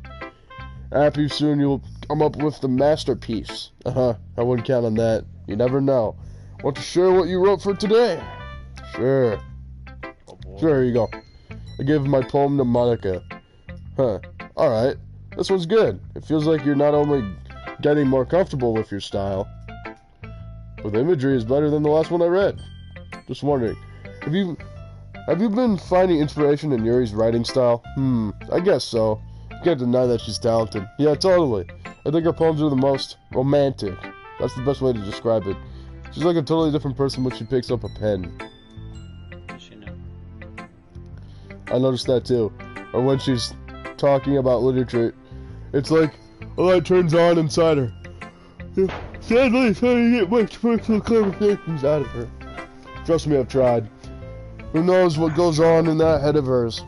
S1: Happy soon you'll come up with the masterpiece. I wouldn't count on that. You never know. Want to share what you wrote for today? Sure.
S2: Oh boy.
S1: Sure, here you go. I gave my poem to Monica. Alright. This one's good. It feels like you're not only getting more comfortable with your style, but the imagery is better than the last one I read. Just wondering, have you been finding inspiration in Yuri's writing style? I guess so. Can't deny that she's talented. Yeah, totally. I think her poems are the most romantic. That's the best way to describe it. She's like a totally different person when she picks up a pen.
S2: Does she know?
S1: I noticed that too. Or when she's talking about literature, it's like a light turns on inside her. Sadly, it's hard to get much personal conversations out of her. Trust me, I've tried. Who knows what goes on in that head of hers?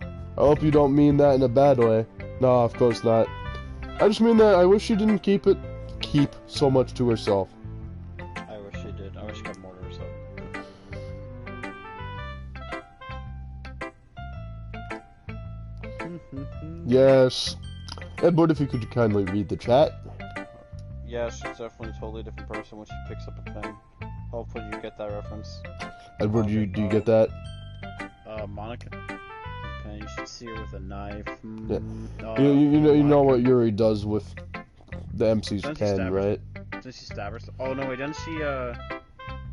S1: I hope you don't mean that in a bad way. No, of course not. I just mean that I wish she didn't keep so much to herself.
S2: I wish she did. I wish she got more to herself.
S1: Yes. Edward, if you could kindly read the chat.
S2: Yeah, she's definitely a totally different person when she picks up a pen. Hopefully you get that reference.
S1: Edward, do you get that?
S2: Monica. Okay, you should see her with a knife.
S1: Yeah. You know what Yuri does with the MC's pen, right?
S2: Doesn't she stab herself? Oh no, wait, doesn't she?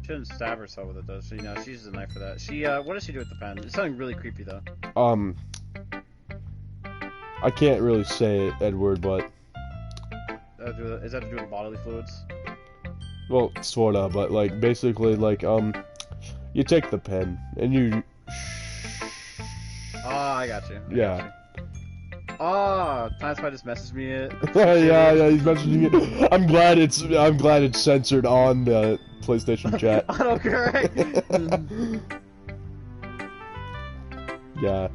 S2: She doesn't stab herself with it, does she? No, she uses a knife for that. She what does she do with the pen? It's something really creepy though.
S1: I can't really say it, Edward, but
S2: Is that to do with bodily fluids?
S1: well, sorta, but like basically, like you take the pen and you.
S2: Oh, I got you.
S1: Yeah.
S2: Oh, Times just messaged me it.
S1: yeah, he's messaging it. I'm glad it's censored on the PlayStation chat.
S2: Autocorrect.
S1: Yeah.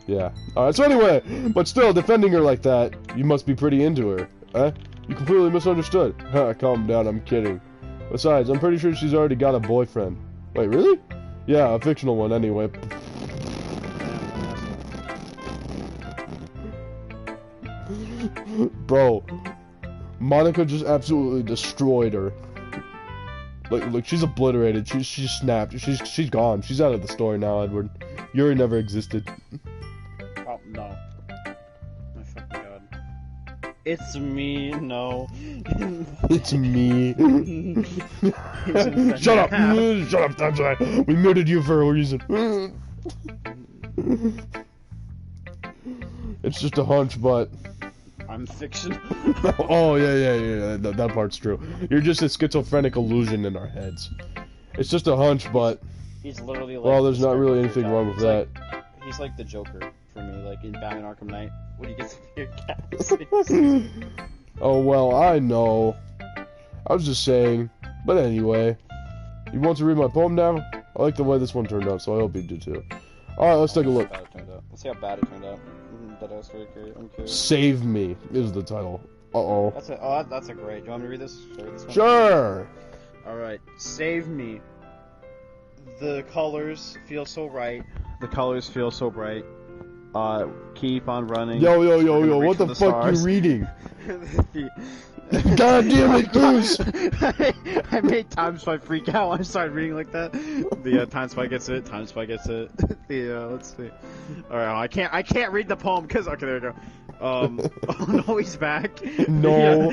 S1: Yeah. Alright, so anyway, but still, defending her like that, you must be pretty into her. Huh? You completely misunderstood. Calm down, I'm kidding. Besides, I'm pretty sure she's already got a boyfriend. Wait, really? Yeah, a fictional one anyway. Bro, Monica just absolutely destroyed her. Like she's obliterated. She's snapped. She's gone. She's out of the story now, Edward. Yuri never existed.
S2: Oh no! My fucking god! It's me. No.
S1: It's me. Shut up! Shut up, Tanjai. We murdered you for a reason. It's just a hunch, but.
S2: I'm fiction.
S1: Oh yeah. That part's true. You're just a schizophrenic illusion in our heads. It's just a hunch, but
S2: He's literally like.
S1: Well, there's
S2: the
S1: not really
S2: Scarecrow
S1: anything wrong with
S2: he's
S1: that.
S2: Like, he's like the Joker for me, like in Batman Arkham Knight when he gets your cat.
S1: Oh, well, I know. I was just saying. But anyway, you want to read my poem now? I like the way this one turned out, so I hope you do too. Alright, let's take a look.
S2: Let's see how bad it turned out. That I was very curious. I'm curious.
S1: Save Me is the title. Uh-oh.
S2: That's a great. Do you want me to read this? Should I read this one?
S1: Sure!
S2: Alright. Save me. The colors feel so right. The colors feel so bright. Keep on running.
S1: Yo,
S2: Reach
S1: what
S2: for
S1: the fuck you
S2: stars.
S1: reading? God damn it, Goose!
S2: I made Time Spy freak out when I started reading like that. The Time Spy gets it. Time Spy gets it. Let's see. All right, I can't read the poem because okay, there we go. Oh no, he's back.
S1: No.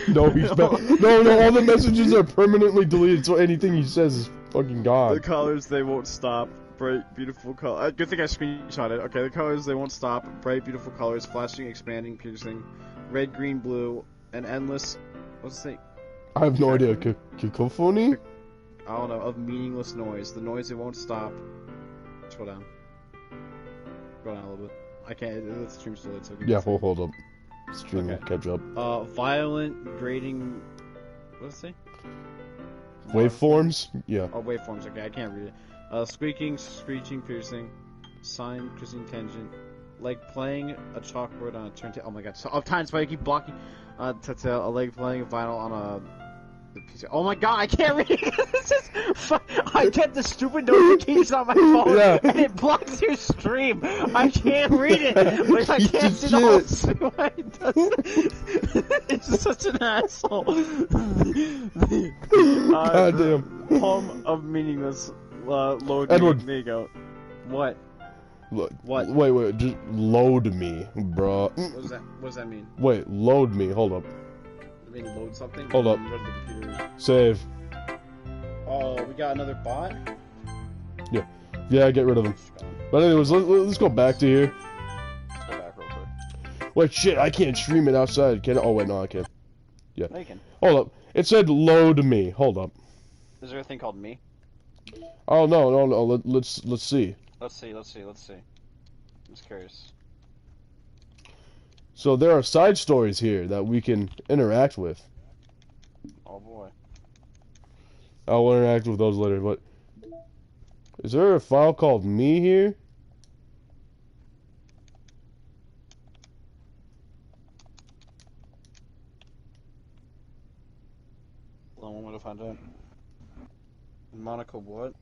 S1: No, he's back. No, all the messages are permanently deleted, so anything he says is fucking
S2: The
S1: gone.
S2: colors they won't stop. Bright, beautiful color. Good thing I screenshot it. Okay, the colors they won't stop. Bright, beautiful colors, flashing, expanding, piercing. Red, green, blue, an endless. What's the thing?
S1: I have no idea. Cacophony?
S2: I don't know. Of meaningless noise. The noise it won't stop. Scroll down. Scroll down a little bit. I can't. The stream's still lit, so.
S1: Yeah, hold up. Stream will
S2: Okay.
S1: catch up.
S2: Violent, grating. What does it say?
S1: Waveforms? Yeah.
S2: Oh, waveforms. Okay, I can't read it. Squeaking, screeching, piercing, sine, increasing tangent, like playing a chalkboard on a turntable. Oh my god! So, Time Spy, I keep blocking. A leg playing vinyl on a piece. Oh my god! I can't read it. This is. I get the stupid notification on my phone,
S1: Yeah.
S2: and it blocks your stream. I can't read it. Like I can't see the whole stream. It's such an asshole.
S1: God damn.
S2: Poem of meaningless. Load
S1: Edward.
S2: me. There you go. What?
S1: Look,
S2: What?
S1: Wait, just load me, bro.
S2: What does that mean?
S1: Wait, load me, hold up.
S2: I mean, load something?
S1: Hold up.
S2: Go to the computer.
S1: Save.
S2: Oh, we got another bot?
S1: Yeah, get rid of him. But anyways, let's go back to here.
S2: Let's go back real quick.
S1: Wait, shit, I can't stream it outside, can I? Oh, wait, no, I can. Yeah.
S2: No, you can.
S1: Hold up. It said load me. Hold up.
S2: Is there a thing called me?
S1: Oh, no. Let's see.
S2: Let's see. I'm just curious.
S1: So there are side stories here that we can interact with.
S2: Oh boy.
S1: I'll interact with those later, but... Is there a file called me here?
S2: Hold on, one way to find out. Monaco what?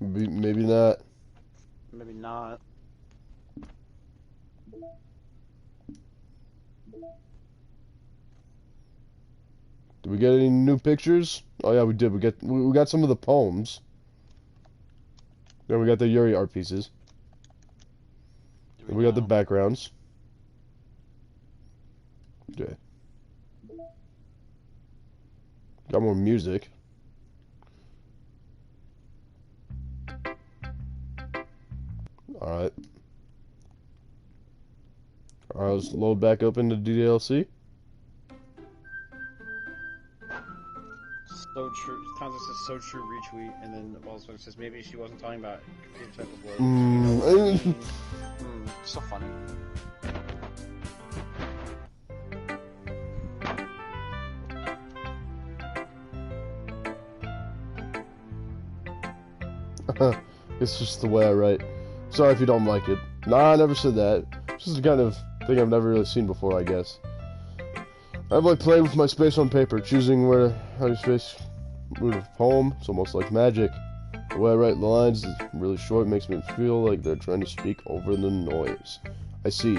S1: Maybe not.
S2: Maybe not.
S1: Did we get any new pictures? Oh yeah, we did. We got some of the poems. Then we got the Yuri art pieces.
S2: Do
S1: We got the
S2: know?
S1: backgrounds. Okay. Got more music. Alright. Alright, let's load back up into ddlc.
S2: So true. Townsend says so true retweet, and then also says maybe she wasn't talking about computer type of words. So funny.
S1: It's just the way I write. Sorry if you don't like it. Nah, I never said that. It's just the kind of thing I've never really seen before, I guess. I've like playing with my space on paper, choosing where to how to space root of poem. It's almost like magic. The way I write the lines is really short, makes me feel like they're trying to speak over the noise. I see.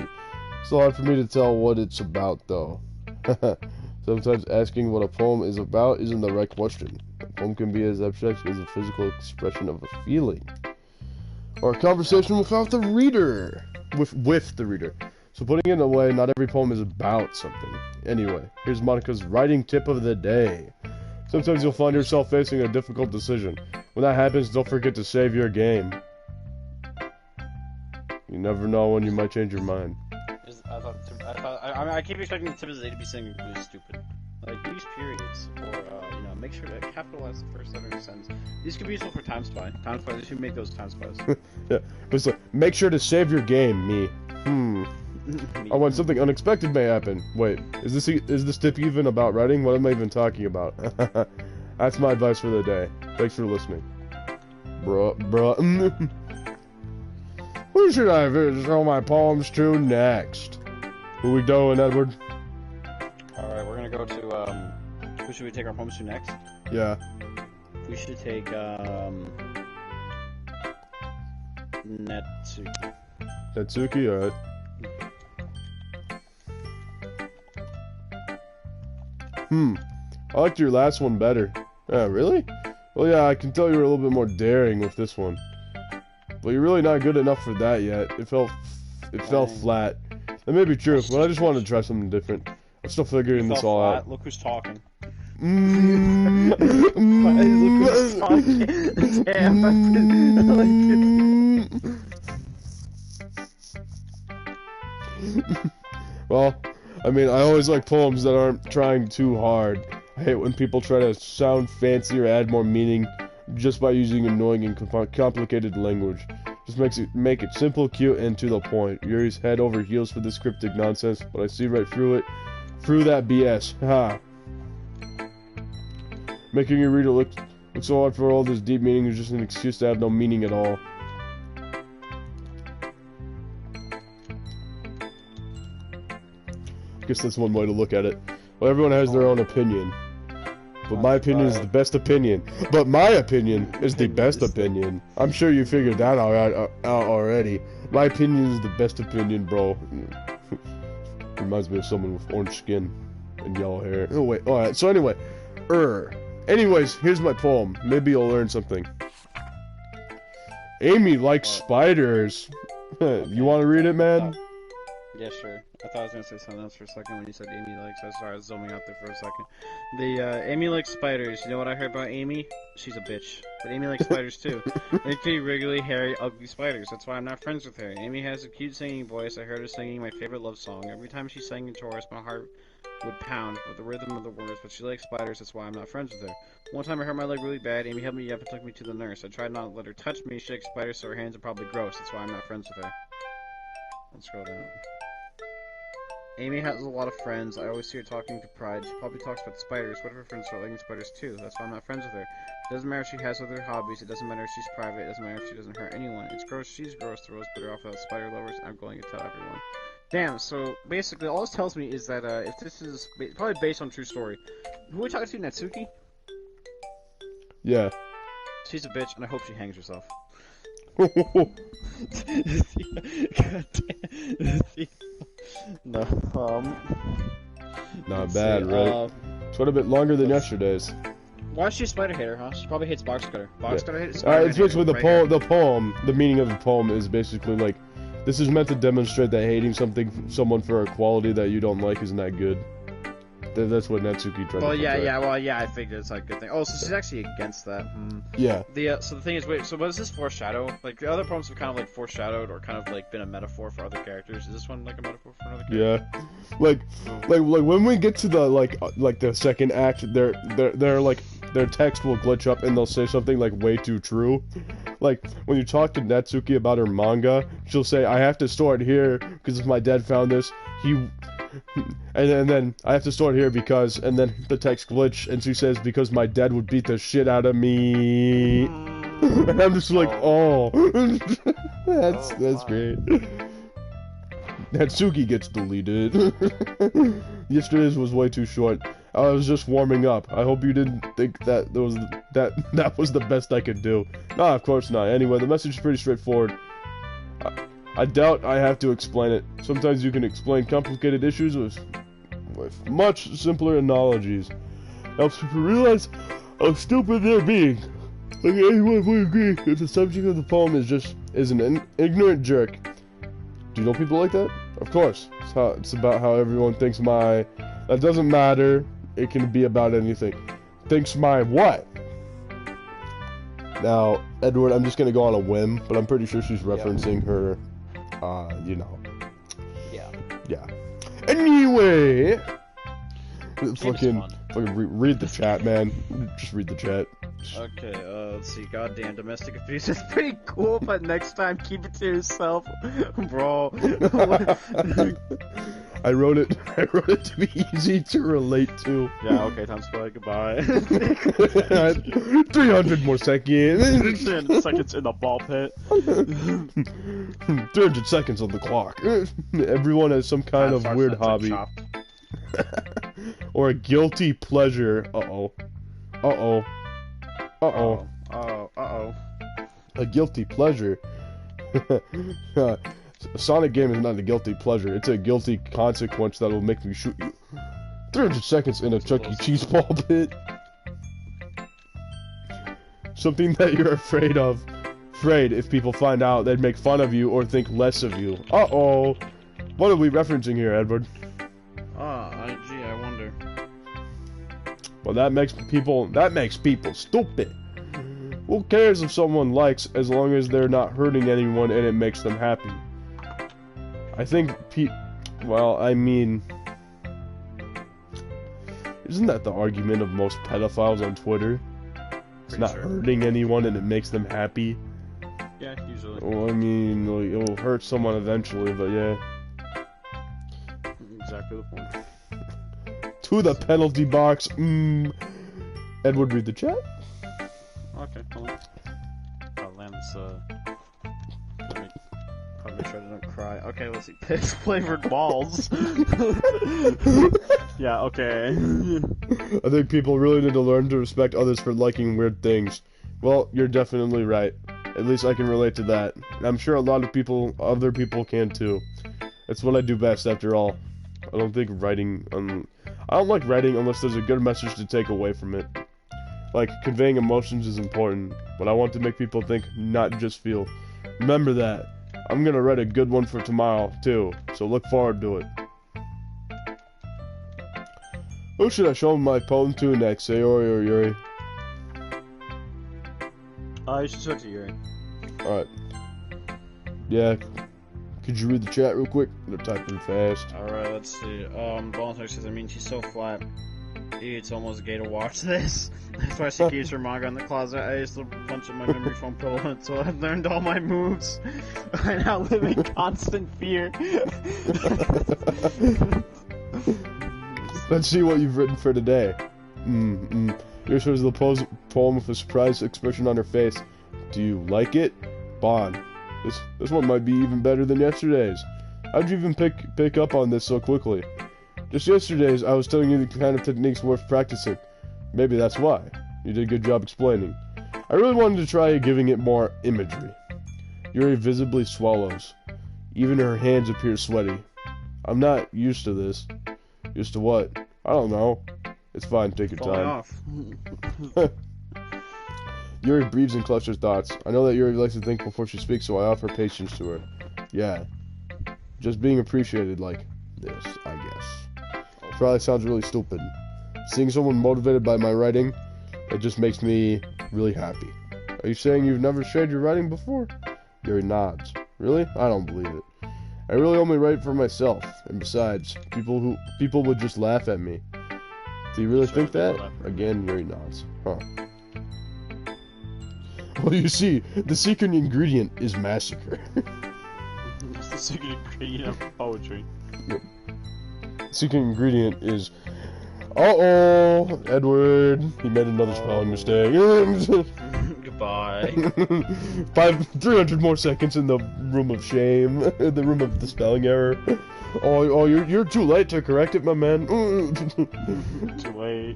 S1: It's a hard for me to tell what it's about, though. Sometimes asking what a poem is about isn't the right question. A poem can be as abstract as a physical expression of a feeling, or a conversation without the reader. With the reader. So putting it away, not every poem is about something. Anyway, here's Monica's writing tip of the day. Sometimes you'll find yourself facing a difficult decision. When that happens, don't forget to save your game. You never know when you might change your mind.
S2: I keep expecting the tip of the day to be saying really stupid. Like, use periods, or, you know, make sure to capitalize the first letter of the sentence. These could be useful for time spy. Time spy, they should make those time spies.
S1: Yeah, but it's like, make sure to save your game, me. Oh, when something unexpected may happen. Wait, is this tip even about writing? What am I even talking about? That's my advice for the day. Thanks for listening. Bruh. Who should I show my poems to next? Who we doing, Edward?
S2: Alright, we're gonna go to, who should we take our poems to next?
S1: Yeah.
S2: We should take, Netsuki.
S1: Netsuki, alright. I liked your last one better. Yeah, really? Well, yeah, I can tell you were a little bit more daring with this one. But you're really not good enough for that yet. It fell flat. That may be true, but I just wanted to try something different. I'm still figuring this all out.
S2: Look who's talking.
S1: Look
S2: who's talking. Damn, I like it.
S1: Well, I mean, I always like poems that aren't trying too hard. I hate when people try to sound fancy or add more meaning just by using annoying and complicated language. Just make it simple, cute, and to the point. Yuri's head over heels for this cryptic nonsense, but I see right through it. Through that BS. Ha! Making your reader look so hard for all this deep meaning is just an excuse to have no meaning at all. I guess that's one way to look at it. Well, everyone has their own opinion. But my opinion is the best opinion. But my opinion is the best opinion. I'm sure you figured that out already. My opinion is the best opinion, bro. Reminds me of someone with orange skin and yellow hair. Oh, wait. Alright, so anyway. Anyways, here's my poem. Maybe you'll learn something. Amy likes spiders. You want to read it, man?
S2: Yeah, sure. I thought I was gonna say something else for a second when you said Amy likes. I was sorry, I was zooming out there for a second. Amy likes spiders. You know what I heard about Amy? She's a bitch. But Amy likes spiders too. They pretty regularly, hairy, ugly spiders. That's why I'm not friends with her. Amy has a cute singing voice. I heard her singing my favorite love song. Every time she sang in chorus, my heart would pound with the rhythm of the words. But she likes spiders. That's why I'm not friends with her. One time I hurt my leg really bad. Amy helped me up and took me to the nurse. I tried not to let her touch me. She likes spiders, so her hands are probably gross. That's why I'm not friends with her. Let's scroll down. Amy has a lot of friends. I always see her talking to Pride. She probably talks about spiders. What if her friends start liking spiders too? That's why I'm not friends with her. It doesn't matter if she has other hobbies. It doesn't matter if she's private. It doesn't matter if she doesn't hurt anyone. It's gross. She's gross. The rose better off without spider lovers. I'm going to tell everyone. Damn, so basically all this tells me is that if this is probably based on true story. Who are we talking to? Natsuki?
S1: Yeah.
S2: She's a bitch, and I hope she hangs herself.
S1: God
S2: damn. No,
S1: not bad, right? It's quite a bit longer than yesterday's.
S2: Why is she a spider hater, huh? She probably hates box cutter. Box cutter hates
S1: it's basically the poem. The meaning of the poem is basically like, this is meant to demonstrate that hating someone for a quality that you don't like isn't that good. That's what Natsuki tried to portray.
S2: Yeah, I figured it's like a good thing. Oh, so she's actually against that.
S1: Yeah.
S2: So the thing is, wait, so what is this foreshadow? Like, the other poems have kind of, like, foreshadowed or kind of, like, been a metaphor for other characters. Is this one, like, a metaphor for another character?
S1: Yeah. Like when we get to the, like the second act, they're like, their text will glitch up and they'll say something, like, way too true. Like, when you talk to Natsuki about her manga, she'll say, I have to store it here, because if my dad found this, and then I have to store it here because, and then the text glitch, and she says, because my dad would beat the shit out of me. And I'm just like, oh. That's great. Natsuki gets deleted. Yesterday's was way too short. I was just warming up. I hope you didn't think that was the best I could do. Nah, of course not. Anyway, the message is pretty straightforward. I doubt I have to explain it. Sometimes you can explain complicated issues with much simpler analogies. Helps people realize how stupid they're being. Like anyone would agree if the subject of the poem is an ignorant jerk. Do you know people like that? Of course. It's about how everyone thinks my... That doesn't matter. It can be about anything. Thinks my what? Now, Edward, I'm just gonna go on a whim, but I'm pretty sure she's referencing her, you know.
S2: Yeah.
S1: Yeah. Anyway!
S2: Fucking
S1: Read the chat, man. Just read the chat.
S2: Okay, let's see. Goddamn, domestic abuse is pretty cool, but next time keep it to yourself, bro.
S1: I wrote it to be easy to relate to.
S2: Yeah, okay, time to play. Goodbye.
S1: 300 more seconds.
S2: 300 seconds in the ball pit.
S1: 300 seconds on the clock. Everyone has some kind of weird hobby. Or a guilty pleasure. Uh-oh. Uh-oh. Uh-oh.
S2: Uh-oh.
S1: A guilty pleasure. A Sonic game is not a guilty pleasure. It's a guilty consequence that will make me shoot you. 300 seconds in a Chuck E. Cheese ball pit. Something that you're afraid of. Afraid if people find out, they'd make fun of you or think less of you. Uh-oh. What are we referencing here, Edward?
S2: Gee, I wonder.
S1: Well, that makes people stupid. Who cares if someone likes as long as they're not hurting anyone and it makes them happy? I think well, I mean, isn't that the argument of most pedophiles on Twitter? It's not hurting anyone and it makes them happy.
S2: Yeah, usually.
S1: Well, I mean, it'll hurt someone eventually, but yeah.
S2: Exactly the point.
S1: To the penalty box. Edward, read the chat.
S2: Okay, hold on. Oh, Lance, probably make sure I don't cry. Okay, let's see. Piss flavored balls. Yeah, okay.
S1: I think people really need to learn to respect others for liking weird things. Well, you're definitely right. At least I can relate to that. And I'm sure a lot of other people can too. That's what I do best, after all. I don't think writing, I don't like writing unless there's a good message to take away from it. Like, conveying emotions is important, but I want to make people think, not just feel. Remember that. I'm gonna write a good one for tomorrow, too, so look forward to it. Who should I show my poem to next, Sayori or Yuri?
S2: You should show it to Yuri.
S1: Alright. Yeah. Could you read the chat real quick? I'm gonna type in fast.
S2: Alright, let's see. Volunteer says, I mean, she's so flat. It's almost gay to watch this. That's why she keeps her manga in the closet. I used to punch in my memory foam pillow until I've learned all my moves. I now live in constant fear.
S1: Let's see what you've written for today. Here shows the poem with a surprised expression on her face. Do you like it? Bond. This one might be even better than yesterday's. How'd you even pick up on this so quickly? Just yesterday's, I was telling you the kind of techniques worth practicing. Maybe that's why. You did a good job explaining. I really wanted to try giving it more imagery. Yuri visibly swallows. Even her hands appear sweaty. I'm not used to this. Used to what? I don't know. It's fine, take your time.
S2: Off.
S1: Yuri breathes and collects her thoughts. I know that Yuri likes to think before she speaks, so I offer patience to her. Yeah. Just being appreciated like this, I guess. Probably sounds really stupid. Seeing someone motivated by my writing, it just makes me really happy. Are you saying you've never shared your writing before? Yuri nods. Really? I don't believe it. I really only write for myself, and besides, people would just laugh at me. Do you really think that? Again, Yuri nods. Huh. Well, you see, the secret ingredient is massacre.
S2: It's the secret ingredient of poetry.
S1: Yep. The secret ingredient is... Uh-oh! Edward! He made another spelling mistake.
S2: Goodbye.
S1: 300 more seconds in the room of shame. In the room of the spelling error. Oh, you're too late to correct it, my man.
S2: Too late.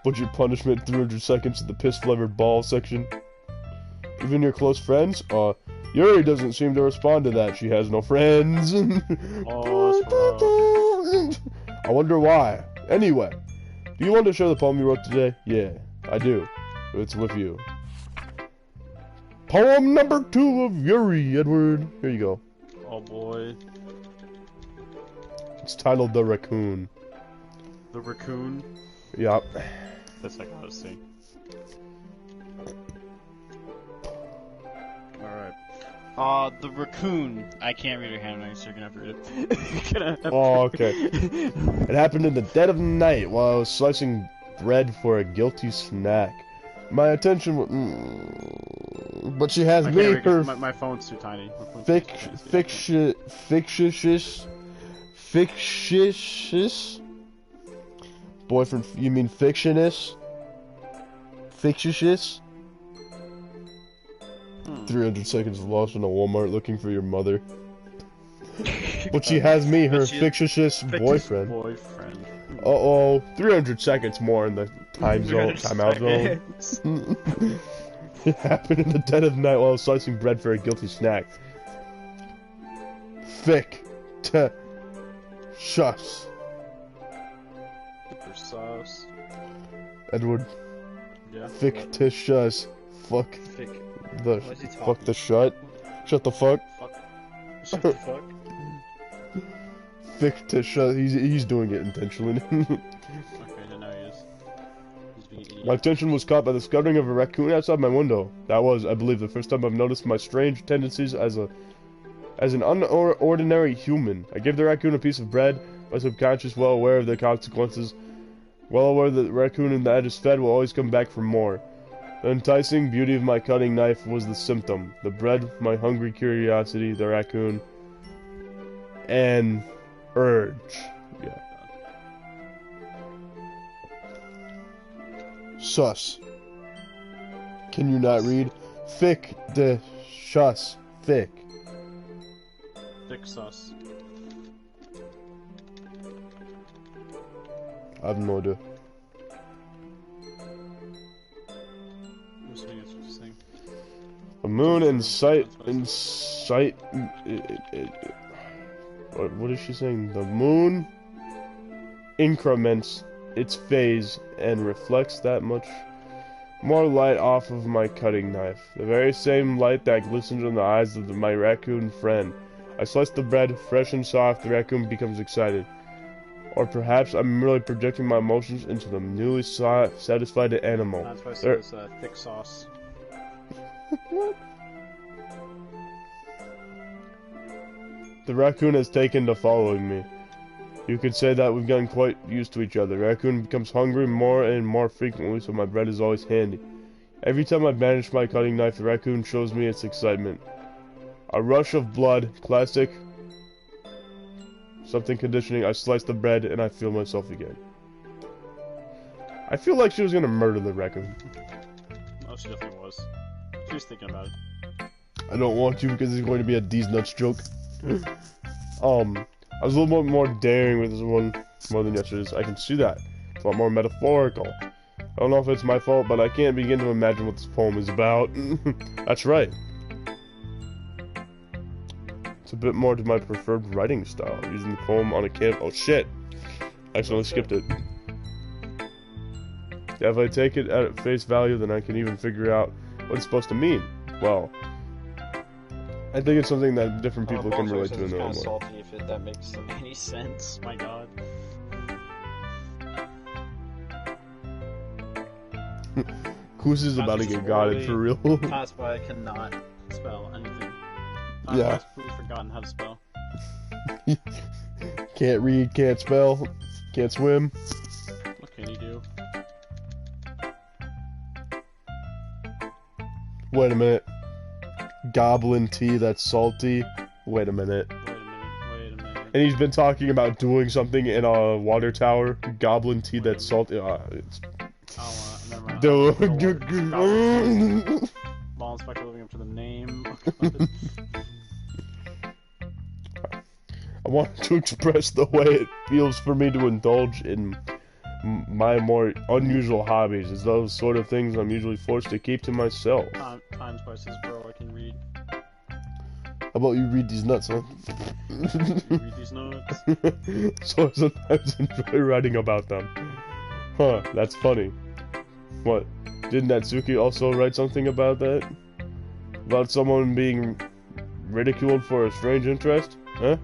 S1: What's your punishment? 300 seconds in the piss-flavored ball section. Even your close friends? Yuri doesn't seem to respond to that. She has no friends. I wonder why. Anyway, do you want to share the poem you wrote today? Yeah, I do. It's with you. Poem number 2 of Yuri, Edward. Here you go.
S2: Oh boy.
S1: It's titled The Raccoon.
S2: The raccoon?
S1: Yup.
S2: That's like what I see. Alright. The raccoon. I can't read your handwriting, so you're gonna have to read it. You're gonna have to
S1: Oh, okay. It happened in the dead of night while I was slicing bread for a guilty snack. My attention was... but she has
S2: I
S1: me,
S2: can't read
S1: her...
S2: 'cause my phone's too tiny. My phone's too tiny.
S1: Fictitious? Boyfriend, you mean fictionist? Fictitious? 300 seconds lost in a Walmart looking for your mother. But she has me, her fictitious boyfriend. Uh-oh, 300 seconds more in the timeout zone. It happened in the dead of night while I was slicing bread for a guilty snack. Shush.
S2: Sauce.
S1: Edward.
S2: Yeah.
S1: Fictitious. Fuck.
S2: Fic.
S1: The
S2: What is he
S1: fuck
S2: talking?
S1: the shut. Shut the fuck.
S2: Fuck. Shut the fuck.
S1: Fictitious. He's doing it intentionally.
S2: Okay, now he is. He's being an idiot.
S1: My attention was caught by the scuttling of a raccoon outside my window. That was, I believe, the first time I've noticed my strange tendencies as an unordinary human. I gave the raccoon a piece of bread, my subconscious well aware of the consequences, well aware that the raccoon that is fed will always come back for more. The enticing beauty of my cutting knife was the symptom. The bread, my hungry curiosity, the raccoon, and urge. Yeah. Sus. Can you not read? Fic de shus. Fic.
S2: Thick sauce.
S1: I have no idea.
S2: I'm assuming that's what you're saying.
S1: A moon in sight. What is she saying? The moon increments its phase and reflects that much more light off of my cutting knife. The very same light that glistens in the eyes of my raccoon friend. I slice the bread, fresh and soft. The raccoon becomes excited. Or perhaps I'm merely projecting my emotions into the newly satisfied animal.
S2: That's why I said it's thick sauce.
S1: The raccoon has taken to following me. You could say that we've gotten quite used to each other. The raccoon becomes hungry more and more frequently, so my bread is always handy. Every time I banish my cutting knife, the raccoon shows me its excitement. A rush of blood, classic something conditioning. I slice the bread and I feel myself again. I feel like she was gonna murder the raccoon.
S2: Oh, she definitely was. She was thinking about it.
S1: I don't want to because it's going to be a D's nuts joke. I was a little bit more daring with this one more than yesterday's. I can see that. It's a lot more metaphorical. I don't know if it's my fault, but I can't begin to imagine what this poem is about. That's right. It's a bit more to my preferred writing style, using the poem on a canvas. Oh shit! I accidentally skipped it. Yeah, if I take it at face value, then I can even figure out what it's supposed to mean. Well, I think it's something that different people can relate to in their own way.
S2: Salty if that makes any sense. My God.
S1: Koos is about to get godded for real.
S2: That's why I cannot spell anything.
S1: Yeah.
S2: I've completely forgotten how to spell.
S1: Can't read, can't spell, can't swim.
S2: What can you do?
S1: Wait a minute. Goblin tea that's salty. Wait a minute.
S2: Wait a minute.
S1: And he's been talking about doing something in a water tower. Goblin tea that's salty. It's...
S2: Oh, never mind. Ball inspector living up to the name.
S1: I want to express the way it feels for me to indulge in my more unusual hobbies, as those sort of things I'm usually forced to keep to myself.
S2: Time spices, bro. I can read.
S1: How about you read these nuts, huh?
S2: Read these notes.
S1: So I sometimes enjoy writing about them. Huh, that's funny. What? Didn't Natsuki also write something about that? About someone being ridiculed for a strange interest? Huh?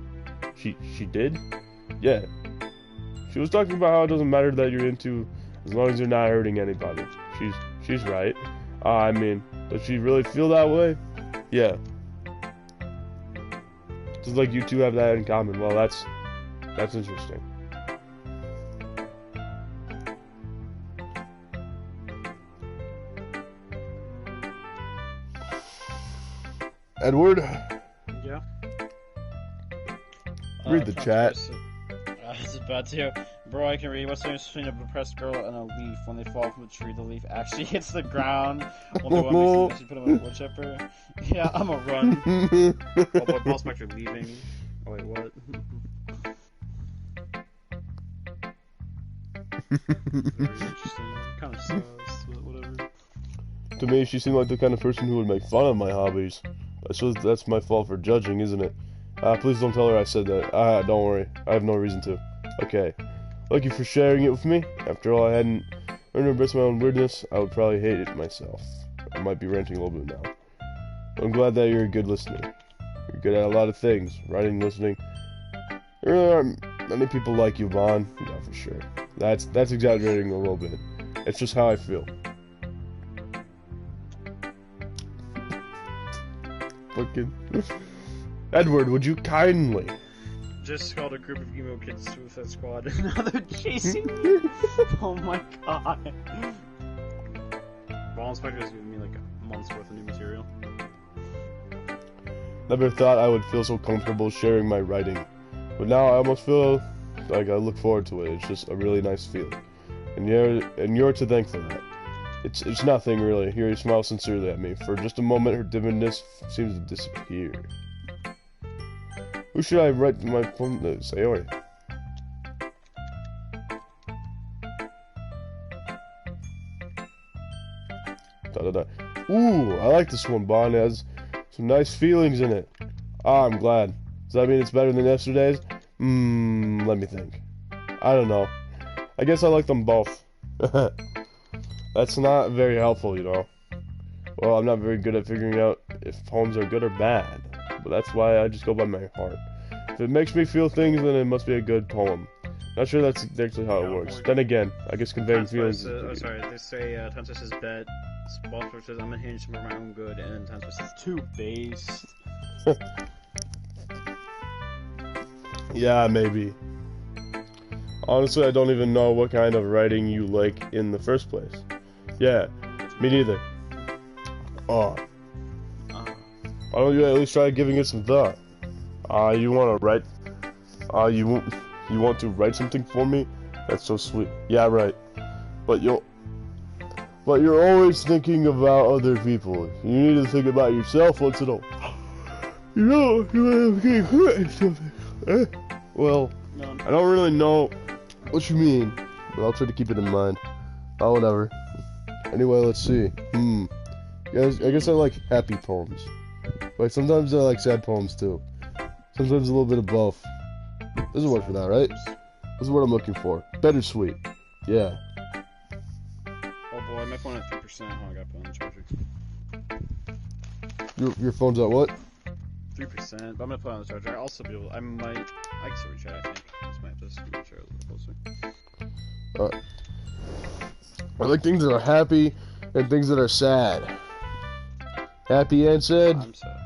S1: She did? Yeah. She was talking about how it doesn't matter that you're into as long as you're not hurting anybody. She's right. I mean, does she really feel that way? Yeah. Just like you two have that in common. Well, that's interesting. Edward,
S2: Yeah.
S1: read the chat.
S2: I was about to. Bro, I can read. What's the difference between a depressed girl and a leaf? When they fall from a tree, the leaf actually hits the ground. Only one makes them put them in a wood chipper. Yeah, I'm a run. Oh boy, boss are leaving. Oh wait, what? Very interesting. Kind of sus, but whatever.
S1: To me, she seemed like the kind of person who would make fun of my hobbies. I suppose that's my fault for judging, isn't it? Please don't tell her I said that. Don't worry. I have no reason to. Okay. Thank you for sharing it with me. After all, I hadn't learned to embrace my own weirdness, I would probably hate it myself. I might be ranting a little bit now. But I'm glad that you're a good listener. You're good at a lot of things. Writing, listening. There really aren't many people like you, Vaughn. Yeah, for sure. That's exaggerating a little bit. It's just how I feel. Fucking... Edward, would you kindly...
S2: Just called a group of emo kids Suicide Squad and now they're chasing me. Oh my god. Ball Inspector is giving me like a month's worth of new material.
S1: Never thought I would feel so comfortable sharing my writing. But now I almost feel like I look forward to it. It's just a really nice feeling. And you're to thank for that. It's nothing really. Here you smile sincerely at me. For just a moment her dimness seems to disappear. Who should I write my poem to? Sayori. Da. Ooh, I like this one, Bon. It has some nice feelings in it. I'm glad. Does that mean it's better than yesterday's? Let me think. I don't know. I guess I like them both. That's not very helpful, you know. Well, I'm not very good at figuring out if poems are good or bad. But that's why I just go by my heart. If it makes me feel things, then it must be a good poem. Not sure that's exactly how it works. Then again, I guess conveying feelings...
S2: oh, sorry. They say, Tantra says bet. Sponsor says I'm unhinged for my own good. And Tantra says too based.
S1: Yeah, maybe. Honestly, I don't even know what kind of writing you like in the first place. Yeah, me neither. Oh. Why don't you at least try giving it some thought? You want to write? You want to write something for me? That's so sweet. Yeah, right. But you're always thinking about other people. You need to think about yourself once in a while. You know, you get hurt or something. Eh? Well,
S2: No.
S1: I don't really know what you mean, but I'll try to keep it in mind. Oh, whatever. Anyway, let's see. I guess I like happy poems. Like, sometimes I like sad poems, too. Sometimes a little bit of both. This is one for that, right? This is what I'm looking for. Bittersweet. Yeah.
S2: Oh boy, my phone at 3%. Oh, I got put on the charger.
S1: Your phone's at what?
S2: 3%, but I'm gonna put it on the charger. I'll also be able. I can still reach out, I think. Just might have to scoot my chair a little closer.
S1: I like things that are happy and things that are sad. Happy and sad?
S2: I'm sad.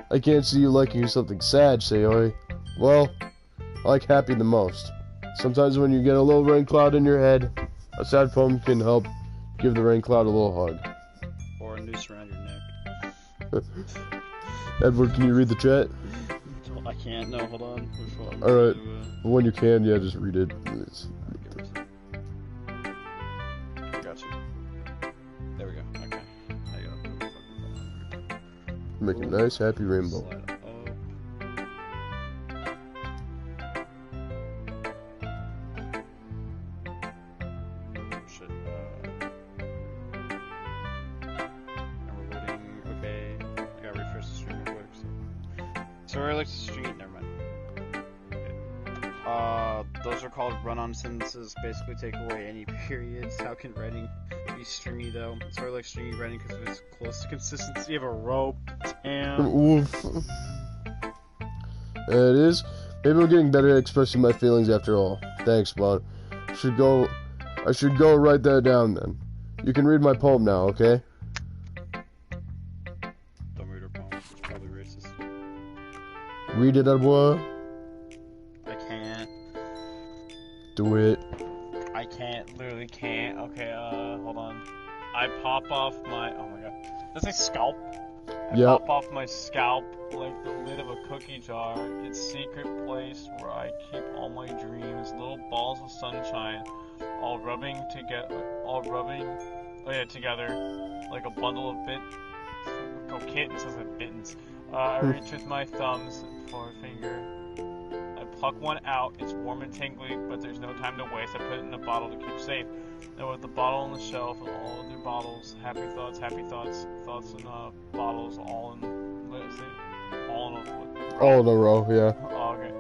S1: I can't see you liking something sad, Sayori. Well, I like happy the most. Sometimes when you get a little rain cloud in your head, a sad poem can help give the rain cloud a little hug.
S2: Or a noose around your neck.
S1: Edward, can you read the chat?
S2: I can't. No, hold on. Which one?
S1: Alright. When you can, yeah, just read it.
S2: I got you. There we go. Okay. I got it.
S1: Make a nice, happy rainbow.
S2: Slide up. Shit. And we're loading. Okay. I gotta refresh the stream real quick. So I like the stream. Never mind. Okay. Those are called run-on sentences. Basically, take away any periods. How can writing be stringy though? It's sort of like stringy writing because it's close to consistency of a rope. Damn.
S1: Oof. It is. Maybe I'm getting better at expressing my feelings after all. Thanks, bud. I should go write that down then. You can read my poem now, okay?
S2: Don't read her poem. It's probably racist.
S1: Read it, Edward.
S2: I can't.
S1: Do it.
S2: I can't. Literally can't. Okay, hold on. I pop off my... Oh my god. Does it say scalp? I
S1: Yep.
S2: pop off my scalp like the lid of a cookie jar. It's secret place where I keep all my dreams. Little balls of sunshine, all rubbing together. Together like a bundle of bits. Oh, kittens, says it bittens. I reach with my thumbs for a finger. I pluck one out. It's warm and tingly, but there's no time to waste. I put it in a bottle to keep safe. Now with the bottle on the shelf and all other bottles, happy thoughts in bottles, all in. Let's see, all in a.
S1: All in a row, yeah.
S2: Oh, okay.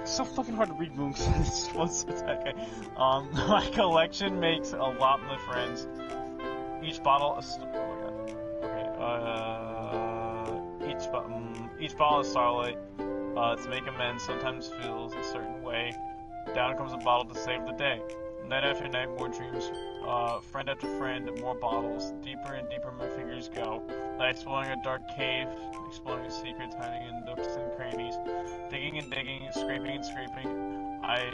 S2: It's so fucking hard to read moons. It's once okay. My collection makes a lot of friends. Each bottle is. Oh my god. Okay. Each bottle is starlight. To make amends, sometimes feels a certain way. Down comes a bottle to save the day. Night after night, more dreams. Friend after friend, more bottles. Deeper and deeper my fingers go. Like exploring a dark cave, exploring secrets hiding in nooks and crannies. Digging and digging, scraping and scraping. I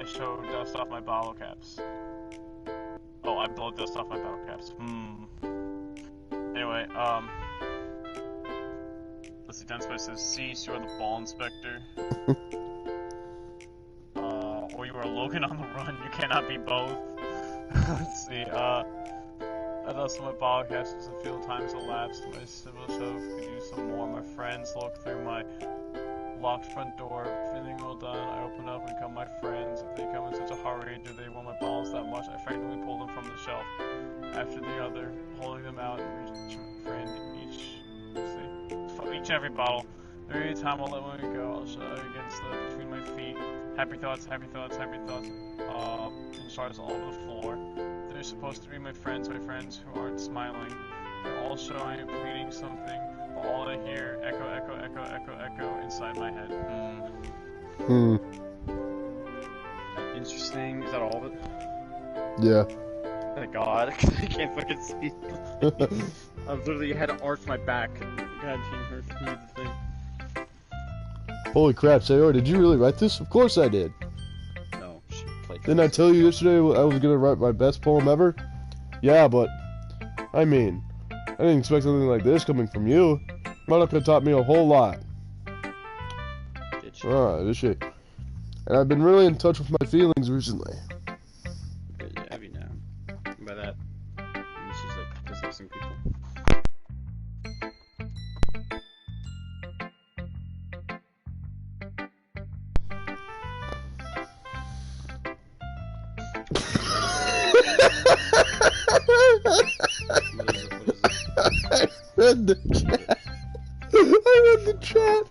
S2: show dust off my bottle caps. Oh, I blow dust off my bottle caps. Anyway, let's see, Downspice says, cease, you are the ball inspector. Or you are Logan on the run, you cannot be both. Let's see, I dust my bottle caps as a few times elapsed. My civil show could use some more. My friends look through my locked front door, feeling all done. I open up and come my friends. If they come in such a hurry, do they want my bottles that much? I frantically pull them from the shelf, after the other, holding them out and reach my friend each and every bottle. Every time I'll let one go, I'll show against between my feet. Happy thoughts, and stars all over the floor. They're supposed to be my friends who aren't smiling. They're all showing and pleading something, but all I hear, echo inside my head. Interesting. Is that all of it?
S1: Yeah.
S2: Thank God. I can't fucking see. I've literally had to arch my back. God, team hurt me the thing.
S1: Holy crap, Sayor, did you really write this? Of course I did.
S2: No, she played.
S1: Didn't I tell you yesterday I was gonna write my best poem ever? Yeah, but I mean, I didn't expect something like this coming from you. Monica have taught me a whole lot.
S2: Did she?
S1: Ah, did she? And I've been really in touch with my feelings recently.
S2: Good, yeah, Abby now. By that, I mean she's like possessing people. What is it?
S1: I read the chat. I read the chat.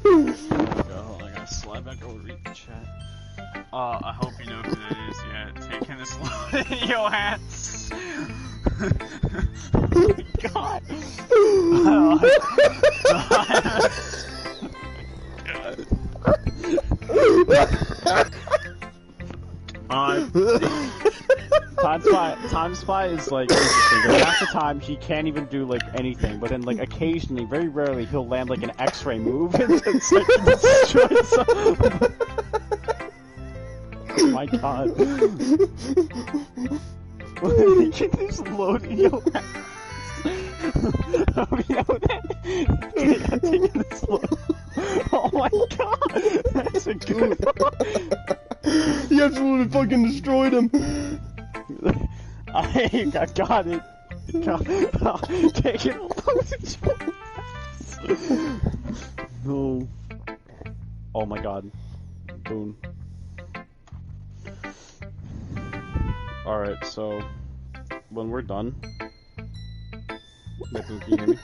S2: Oh, I gotta slide back over to read the chat. I hope you know who that is yet. Taking this load in your hands. Oh my god. Time Spy is like interesting. But half the time he can't even do like anything, but then like occasionally, very rarely, he'll land like an X-ray move and it's like destroy something. Oh my god. You can just load in your ass. Oh, you know that? I'm taking this load. Oh my god! That's a good one.
S1: You absolutely fucking destroyed him.
S2: I got it. Take it. No. Oh my god. Boom. Alright, so when we're done. Wait, can you hear me?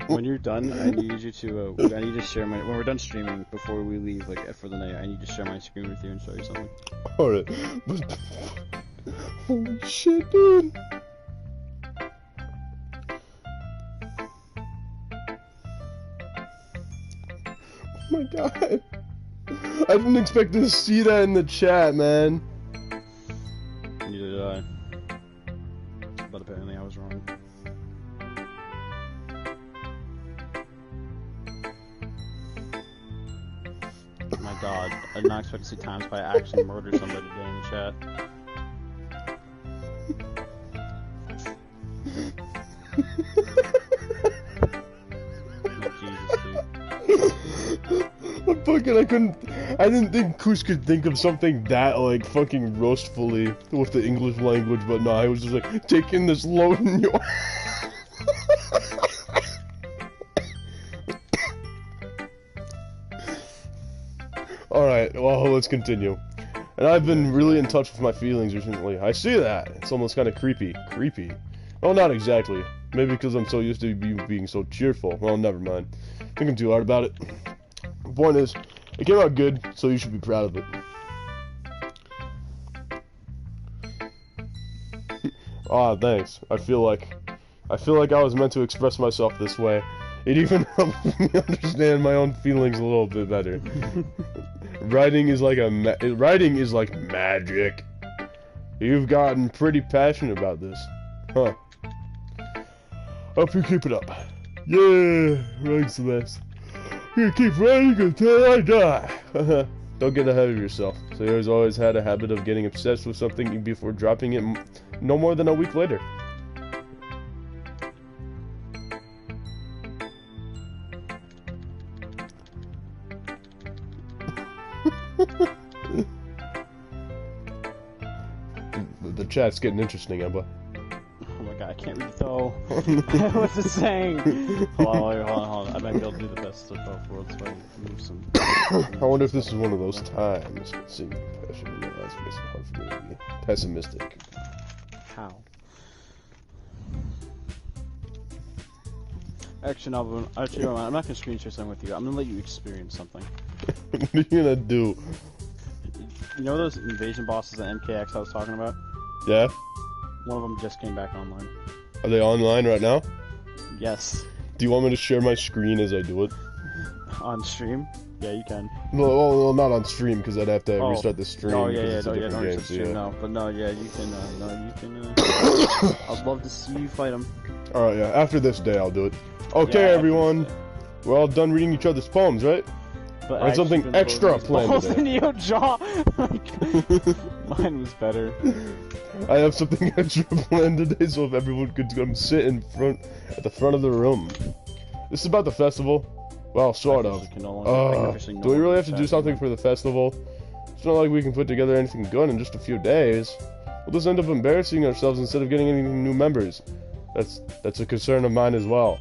S2: When you're done, I need you to. I need to share my. When we're done streaming, before we leave, like for the night, I need to share my screen with you and show you something.
S1: Alright. But... Holy shit, dude. Oh my god. I didn't expect to see that in the chat, man.
S2: Neither did I. But apparently I was wrong. Oh my god. I did not expect to see Times by actually murder somebody today in the chat.
S1: I didn't think Kush could think of something that, like, fucking roastfully with the English language, but no, I was just like, taking this load in your... Alright, well, let's continue. And I've been really in touch with my feelings recently. I see that. It's almost kind of creepy. Creepy. Well, not exactly. Maybe because I'm so used to you being so cheerful. Well, never mind. I think I'm too hard about it. The point is, it came out good, so you should be proud of it. Ah, thanks. I feel like I was meant to express myself this way. It even helped me understand my own feelings a little bit better. Writing is like magic. You've gotten pretty passionate about this, huh? Hope you keep it up. Yeah, writing's the best. You keep writing until I die. Don't get ahead of yourself. Sayori's always had a habit of getting obsessed with something before dropping it no more than a week later. The chat's getting interesting, Emma.
S2: Oh my god, I can't read it though. What's it saying? Hold on. I might be able to do the best of both worlds if I move some.
S1: I wonder if this is one of those times. Seeing passion in your eyes makes it hard for me to be pessimistic.
S2: How? Actually, no, I'm not gonna screen share something with you. I'm gonna let you experience something.
S1: What are you gonna do?
S2: You know those invasion bosses at MKX I was talking about?
S1: Yeah?
S2: One of them just came back online.
S1: Are they online right now?
S2: Yes.
S1: Do you want me to share my screen as I do it?
S2: On stream? Yeah, you can.
S1: No, well, not on stream because I'd have to restart the stream.
S2: Oh yeah,
S1: because it's a
S2: don't
S1: different game,
S2: stream,
S1: yeah.
S2: no. But no, yeah, you can. I'd love to see you fight them.
S1: All right, yeah. After this day, I'll do it. Okay, everyone. We're all done reading each other's poems, right?
S2: But
S1: I had something extra planned today.
S2: In your jaw. Mine was better.
S1: I have something extra planned today, so if everyone could come sit at the front of the room. This is about the festival. Well, sort of. Do we really have to do something for the festival? It's not like we can put together anything good in just a few days. We'll just end up embarrassing ourselves instead of getting any new members. That's a concern of mine as well.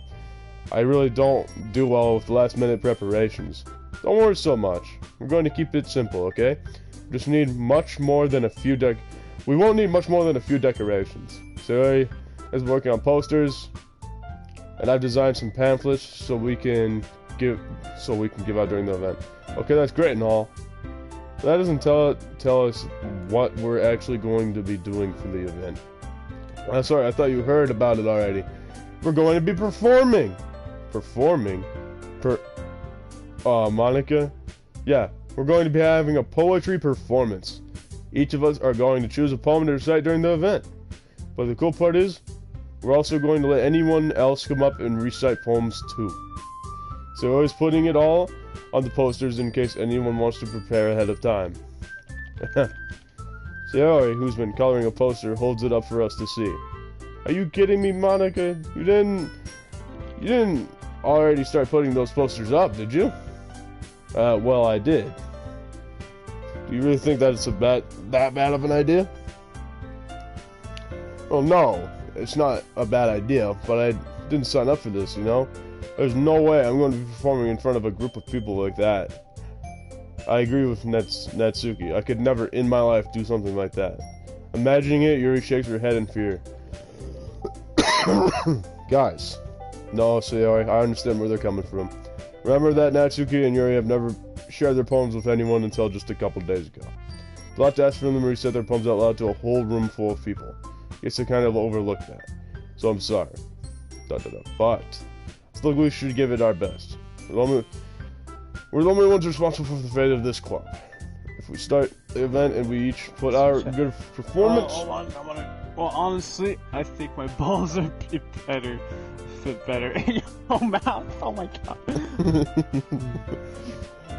S1: I really don't do well with last-minute preparations. Don't worry so much. We're going to keep it simple, okay? We just need much more than a few We won't need much more than a few decorations. Sayori is working on posters, and I've designed some pamphlets so we can give out during the event. Okay, that's great and all. But that doesn't tell us what we're actually going to be doing for the event. Sorry, I thought you heard about it already. We're going to be performing. Performing? Monica? Yeah, we're going to be having a poetry performance. Each of us are going to choose a poem to recite during the event. But the cool part is, we're also going to let anyone else come up and recite poems too. So we're always putting it all on the posters in case anyone wants to prepare ahead of time. Sayori, who's been coloring a poster, holds it up for us to see. Are you kidding me, Monica? You didn't already start putting those posters up, did you? Well, I did. Do you really think that it's that bad of an idea? Well, no, it's not a bad idea, but I didn't sign up for this, you know? There's no way I'm going to be performing in front of a group of people like that. I agree with Natsuki. I could never in my life do something like that. Imagining it, Yuri shakes her head in fear. Guys, No, Sayori, I understand where they're coming from. Remember that Natsuki and Yuri have never shared their poems with anyone until just a couple days ago. It's a lot to ask for them to reset their poems out loud to a whole room full of people. Guess I kind of overlooked that. So I'm sorry. But I still think we should give it our best. We're the only ones responsible for the fate of this club. If we start the event and we each put our good performance...
S2: Hold on, I'm gonna... Well, honestly, I think my balls are fit better in your mouth. Oh my god.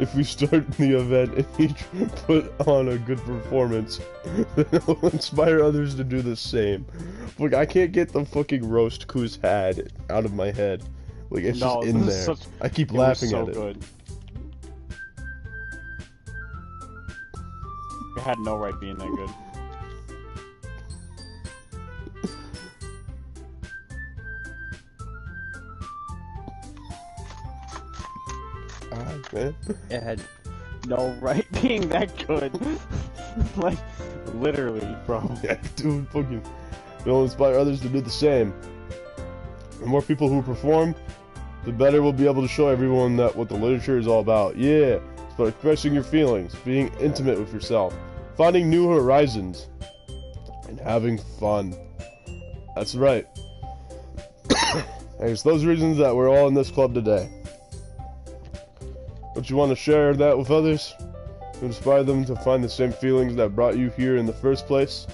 S1: If we start the event and each put on a good performance, then it'll inspire others to do the same. Look, I can't get the fucking roast Kuz had out of my head. Like, it's just in there. I keep laughing at it.
S2: Good. It had no right being that good.
S1: Man.
S2: It had no right being that good. Like, literally, bro.
S1: Yeah, dude, fucking... It'll inspire others to do the same. The more people who perform, the better we'll be able to show everyone that what the literature is all about. Yeah, it's about expressing your feelings, being intimate with yourself, finding new horizons, and having fun. That's right. And it's those reasons that we're all in this club today. Don't you want to share that with others? To inspire them to find the same feelings that brought you here in the first place?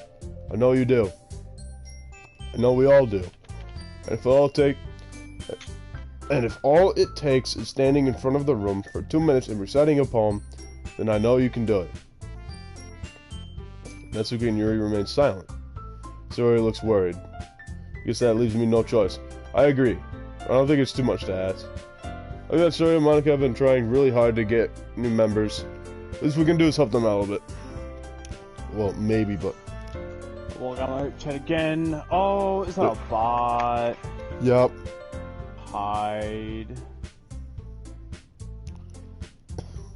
S1: I know you do. I know we all do. And if all it takes is standing in front of the room for 2 minutes and reciting a poem, then I know you can do it. Natsuki and Yuri remain silent. Sayori looks worried. Guess that leaves me no choice. I agree. I don't think it's too much to ask. I bet Sayori and Monica have been trying really hard to get new members. Least we can do is help them out a little bit. Well, maybe, but...
S2: Well, I gotta check again. Oh, is that a bot?
S1: Yup.
S2: Hide.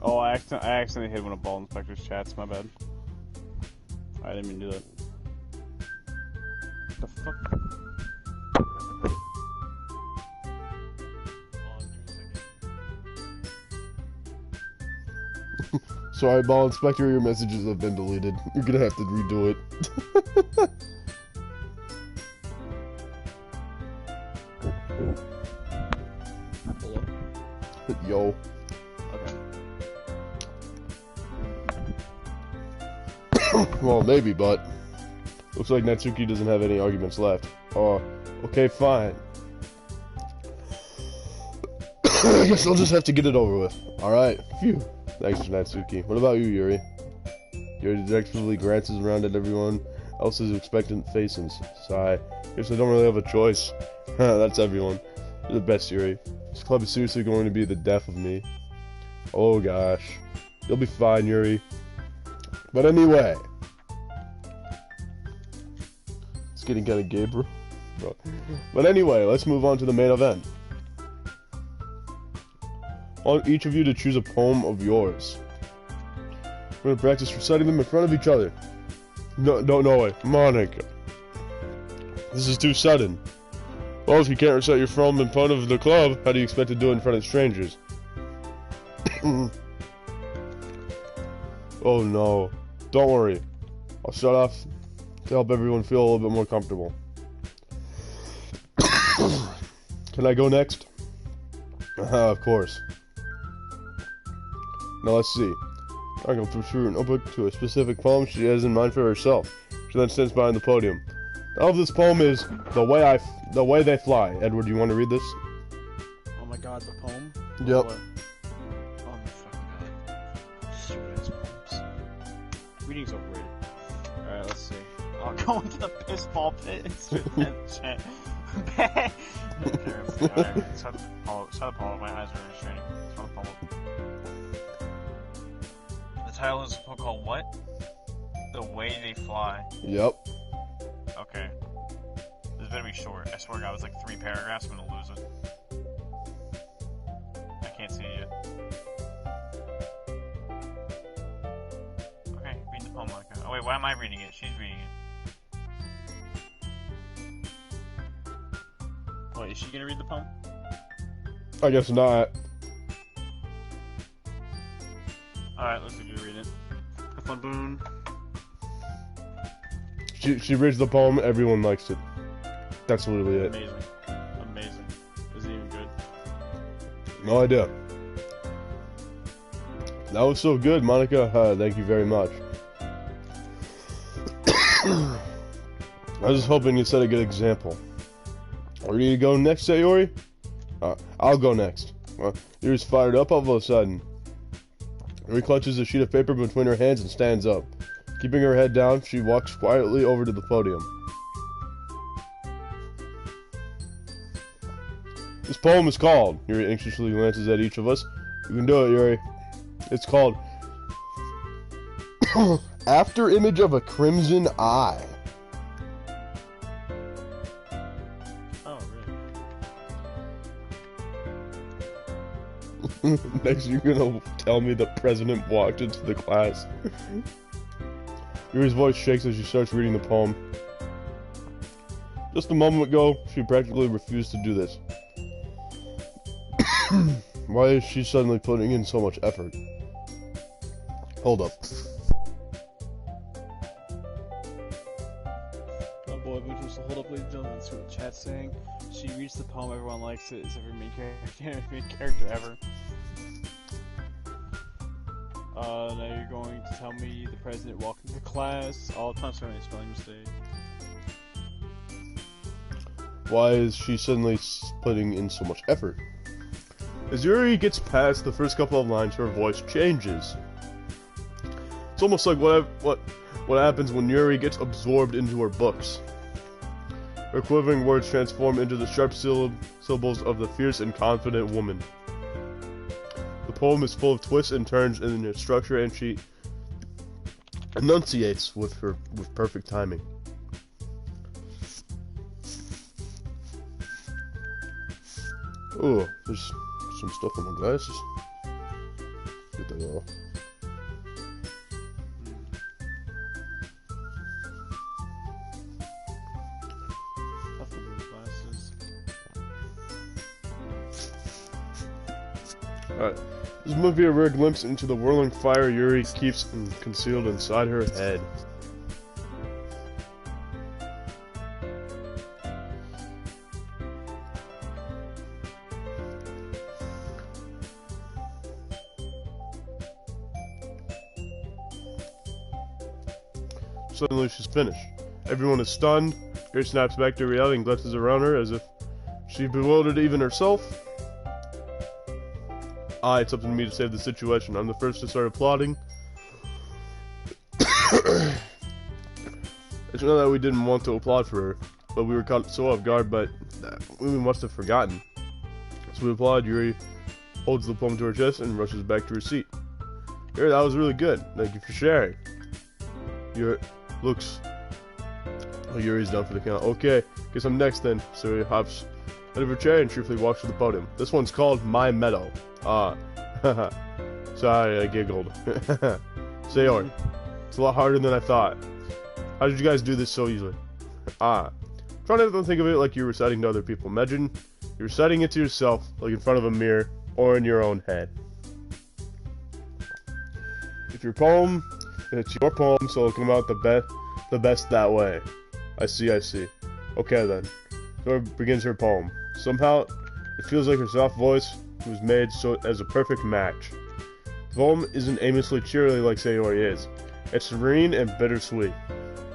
S2: Oh, I accidentally hit one of Ball Inspector's chats, my bad. I didn't mean to do that. What the fuck?
S1: Sorry, Ball Inspector, your messages have been deleted. You're gonna have to redo it.
S2: Hello?
S1: Yo. Okay. Well, maybe, but... Looks like Natsuki doesn't have any arguments left. Okay, fine. I guess I'll just have to get it over with. Alright, phew. Thanks, Natsuki. What about you, Yuri? Yuri dejectedly glances around at everyone else's expectant faces. Sigh. Guess I don't really have a choice. That's everyone. You're the best, Yuri. This club is seriously going to be the death of me. Oh gosh. You'll be fine, Yuri. But anyway. It's getting kind of gay, bro. But anyway, let's move on to the main event. I want each of you to choose a poem of yours. We're going to practice reciting them in front of each other. No way. Monica. This is too sudden. Well, if you can't recite your poem in front of the club, how do you expect to do it in front of strangers? Oh no. Don't worry. I'll start off to help everyone feel a little bit more comfortable. Can I go next? Of course. Now let's see. I go through a notebook to a specific poem she has in mind for herself. She then stands behind the podium. The title of this poem is The Way They Fly. Edward, you want to read this?
S2: Oh my god, the poem?
S1: Yep.
S2: What? Oh my fucking god. Stupid ass poems. Reading's overrated. Alright, let's see. I'll go into the piss ball pit and spit that shit. Alright, start the poem. My eyes are straining. Start the poem. The title is a book called what? The Way They Fly.
S1: Yep.
S2: Okay. This better be short. I swear to God, it was like 3 paragraphs. I'm gonna lose it. I can't see it yet. Okay, read the poem, Monica. Oh wait, why am I reading it? She's reading it. Wait, is she gonna read the poem?
S1: I guess not.
S2: Alright, let's do read it. Have fun, Boone.
S1: She reads the poem, everyone likes it. That's literally it.
S2: Amazing. Amazing. Is it even good?
S1: No idea. That was so good, Monica. Thank you very much. I was just hoping you set a good example. Ready to go next, Sayori? I'll go next. Yuri's fired up all of a sudden. Yuri clutches a sheet of paper between her hands and stands up. Keeping her head down, she walks quietly over to the podium. This poem is called, Yuri anxiously glances at each of us. You can do it, Yuri. It's called After Image of a Crimson Eye.
S2: Oh,
S1: really? Next, you're gonna tell me the president walked into the class. Yuri's voice shakes as she starts reading the poem. Just a moment ago, she practically refused to do this. Why is she suddenly putting in so much effort? Hold up.
S2: Oh boy, we just hold up, ladies and gentlemen. Let's see what the chat's saying. She reads the poem, everyone likes it. It's every main character ever. Now you're going to tell me the president walked into class. All the time, sorry, spelling mistake.
S1: Why is she suddenly putting in so much effort? As Yuri gets past the first couple of lines, her voice changes. It's almost like what happens when Yuri gets absorbed into her books. Her quivering words transform into the sharp syllables of the fierce and confident woman. The poem is full of twists and turns in its structure, and she enunciates with perfect timing. Oh, there's some stuff on my glasses. Get that off. Alright, this must be a rare glimpse into the whirling fire Yuri keeps concealed inside her head. Suddenly she's finished. Everyone is stunned. Yuri snaps back to reality and glances around her as if she bewildered even herself. It's up to me to save the situation. I'm the first to start applauding. It's not that we didn't want to applaud for her, but we were caught so off guard, but we must have forgotten. So we applaud. Yuri holds the poem to her chest and rushes back to her seat. Yuri, that was really good. Thank you for sharing. Yuri looks... Oh, Yuri's done for the count. Okay, guess I'm next then. So Yuri hops out of her chair and cheerfully walks to the podium. This one's called My Meadow. Sorry, I giggled. Sayori, it's a lot harder than I thought. How did you guys do this so easily? Try not to think of it like you're reciting to other people. Imagine you're reciting it to yourself, like in front of a mirror, or in your own head. It's your poem, so it'll come out the best that way. I see. Okay then. Sayori begins her poem. Somehow, it feels like her soft voice was made so as a perfect match. The poem isn't aimlessly cheery like Sayori is. It's serene and bittersweet.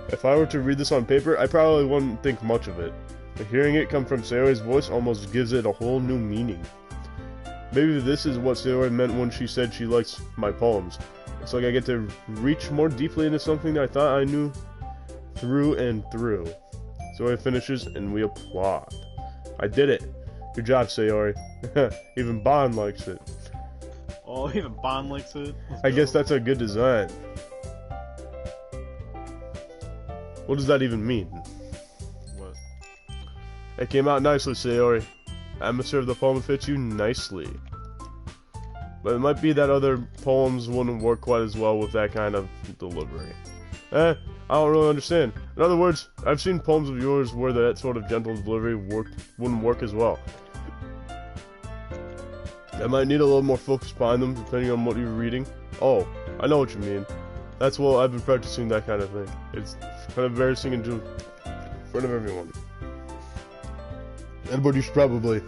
S1: If I were to read this on paper, I probably wouldn't think much of it. But hearing it come from Sayori's voice almost gives it a whole new meaning. Maybe this is what Sayori meant when she said she likes my poems. It's like I get to reach more deeply into something that I thought I knew through and through. Sayori finishes and we applaud. I did it. Good job, Sayori. Even Bond likes it.
S2: Oh, even Bond likes it?
S1: I guess that's a good design. What does that even mean?
S2: What?
S1: It came out nicely, Sayori. Atmosphere of the poem fits you nicely. But it might be that other poems wouldn't work quite as well with that kind of delivery. I don't really understand. In other words, I've seen poems of yours where that sort of gentle delivery wouldn't work as well. I might need a little more focus behind them, depending on what you're reading. Oh, I know what you mean. That's what I've been practicing, that kind of thing. It's kind of embarrassing in front of everyone. Everybody should probably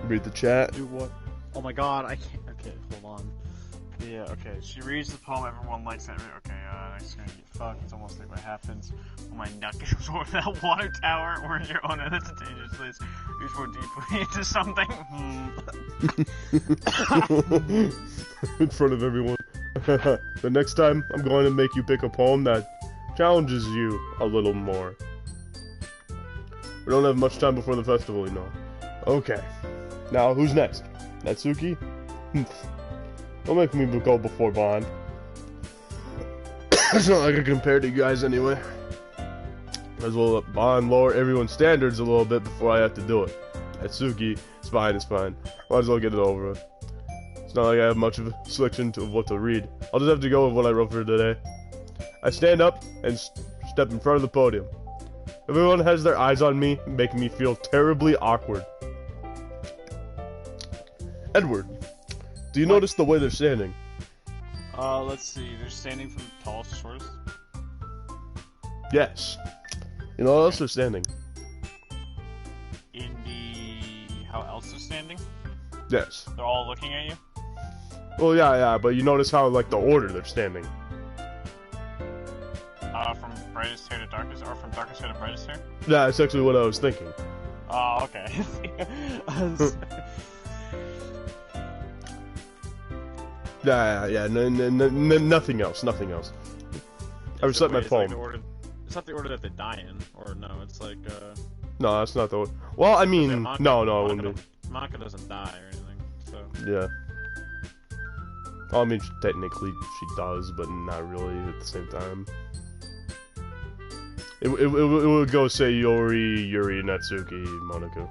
S1: read the chat.
S2: Do what? Oh my god, I can't. Okay, hold on. Yeah, okay. She reads the poem, everyone likes it. Okay, next gonna get fucked. It's almost like what happens when my nut goes over that water tower or your own, and it's a dangerous place. Reach more deeply into something.
S1: In front of everyone. The next time, I'm going to make you pick a poem that challenges you a little more. We don't have much time before the festival, you know. Okay. Now, who's next? Natsuki? Don't make me go before Bond. It's not like I compare to you guys anyway. Might as well let Bond lower everyone's standards a little bit before I have to do it. Natsuki, it's fine, it's fine. Might as well get it over with. It's not like I have much of a selection of what to read. I'll just have to go with what I wrote for today. I stand up and step in front of the podium. Everyone has their eyes on me, making me feel terribly awkward. Edward, do you notice the way they're standing?
S2: Let's see. They're standing from the tallest to shortest?
S1: Yes. You know how else they're standing?
S2: In the... how else they're standing?
S1: Yes.
S2: They're all looking at you?
S1: Well, yeah, but you notice how, like, the order they're standing.
S2: From brightest hair to darkest, or from darkest hair to brightest hair?
S1: Yeah, that's actually what I was thinking.
S2: Oh, okay.
S1: Yeah, nothing else. I reset my phone.
S2: It's not the order that they die in, or no, it's like,
S1: No, that's not the order. Well, I mean, no, it wouldn't be.
S2: Monica doesn't die or anything, so...
S1: Yeah. Well, I mean, technically she does, but not really at the same time. It would go say Yori, Natsuki, Monica.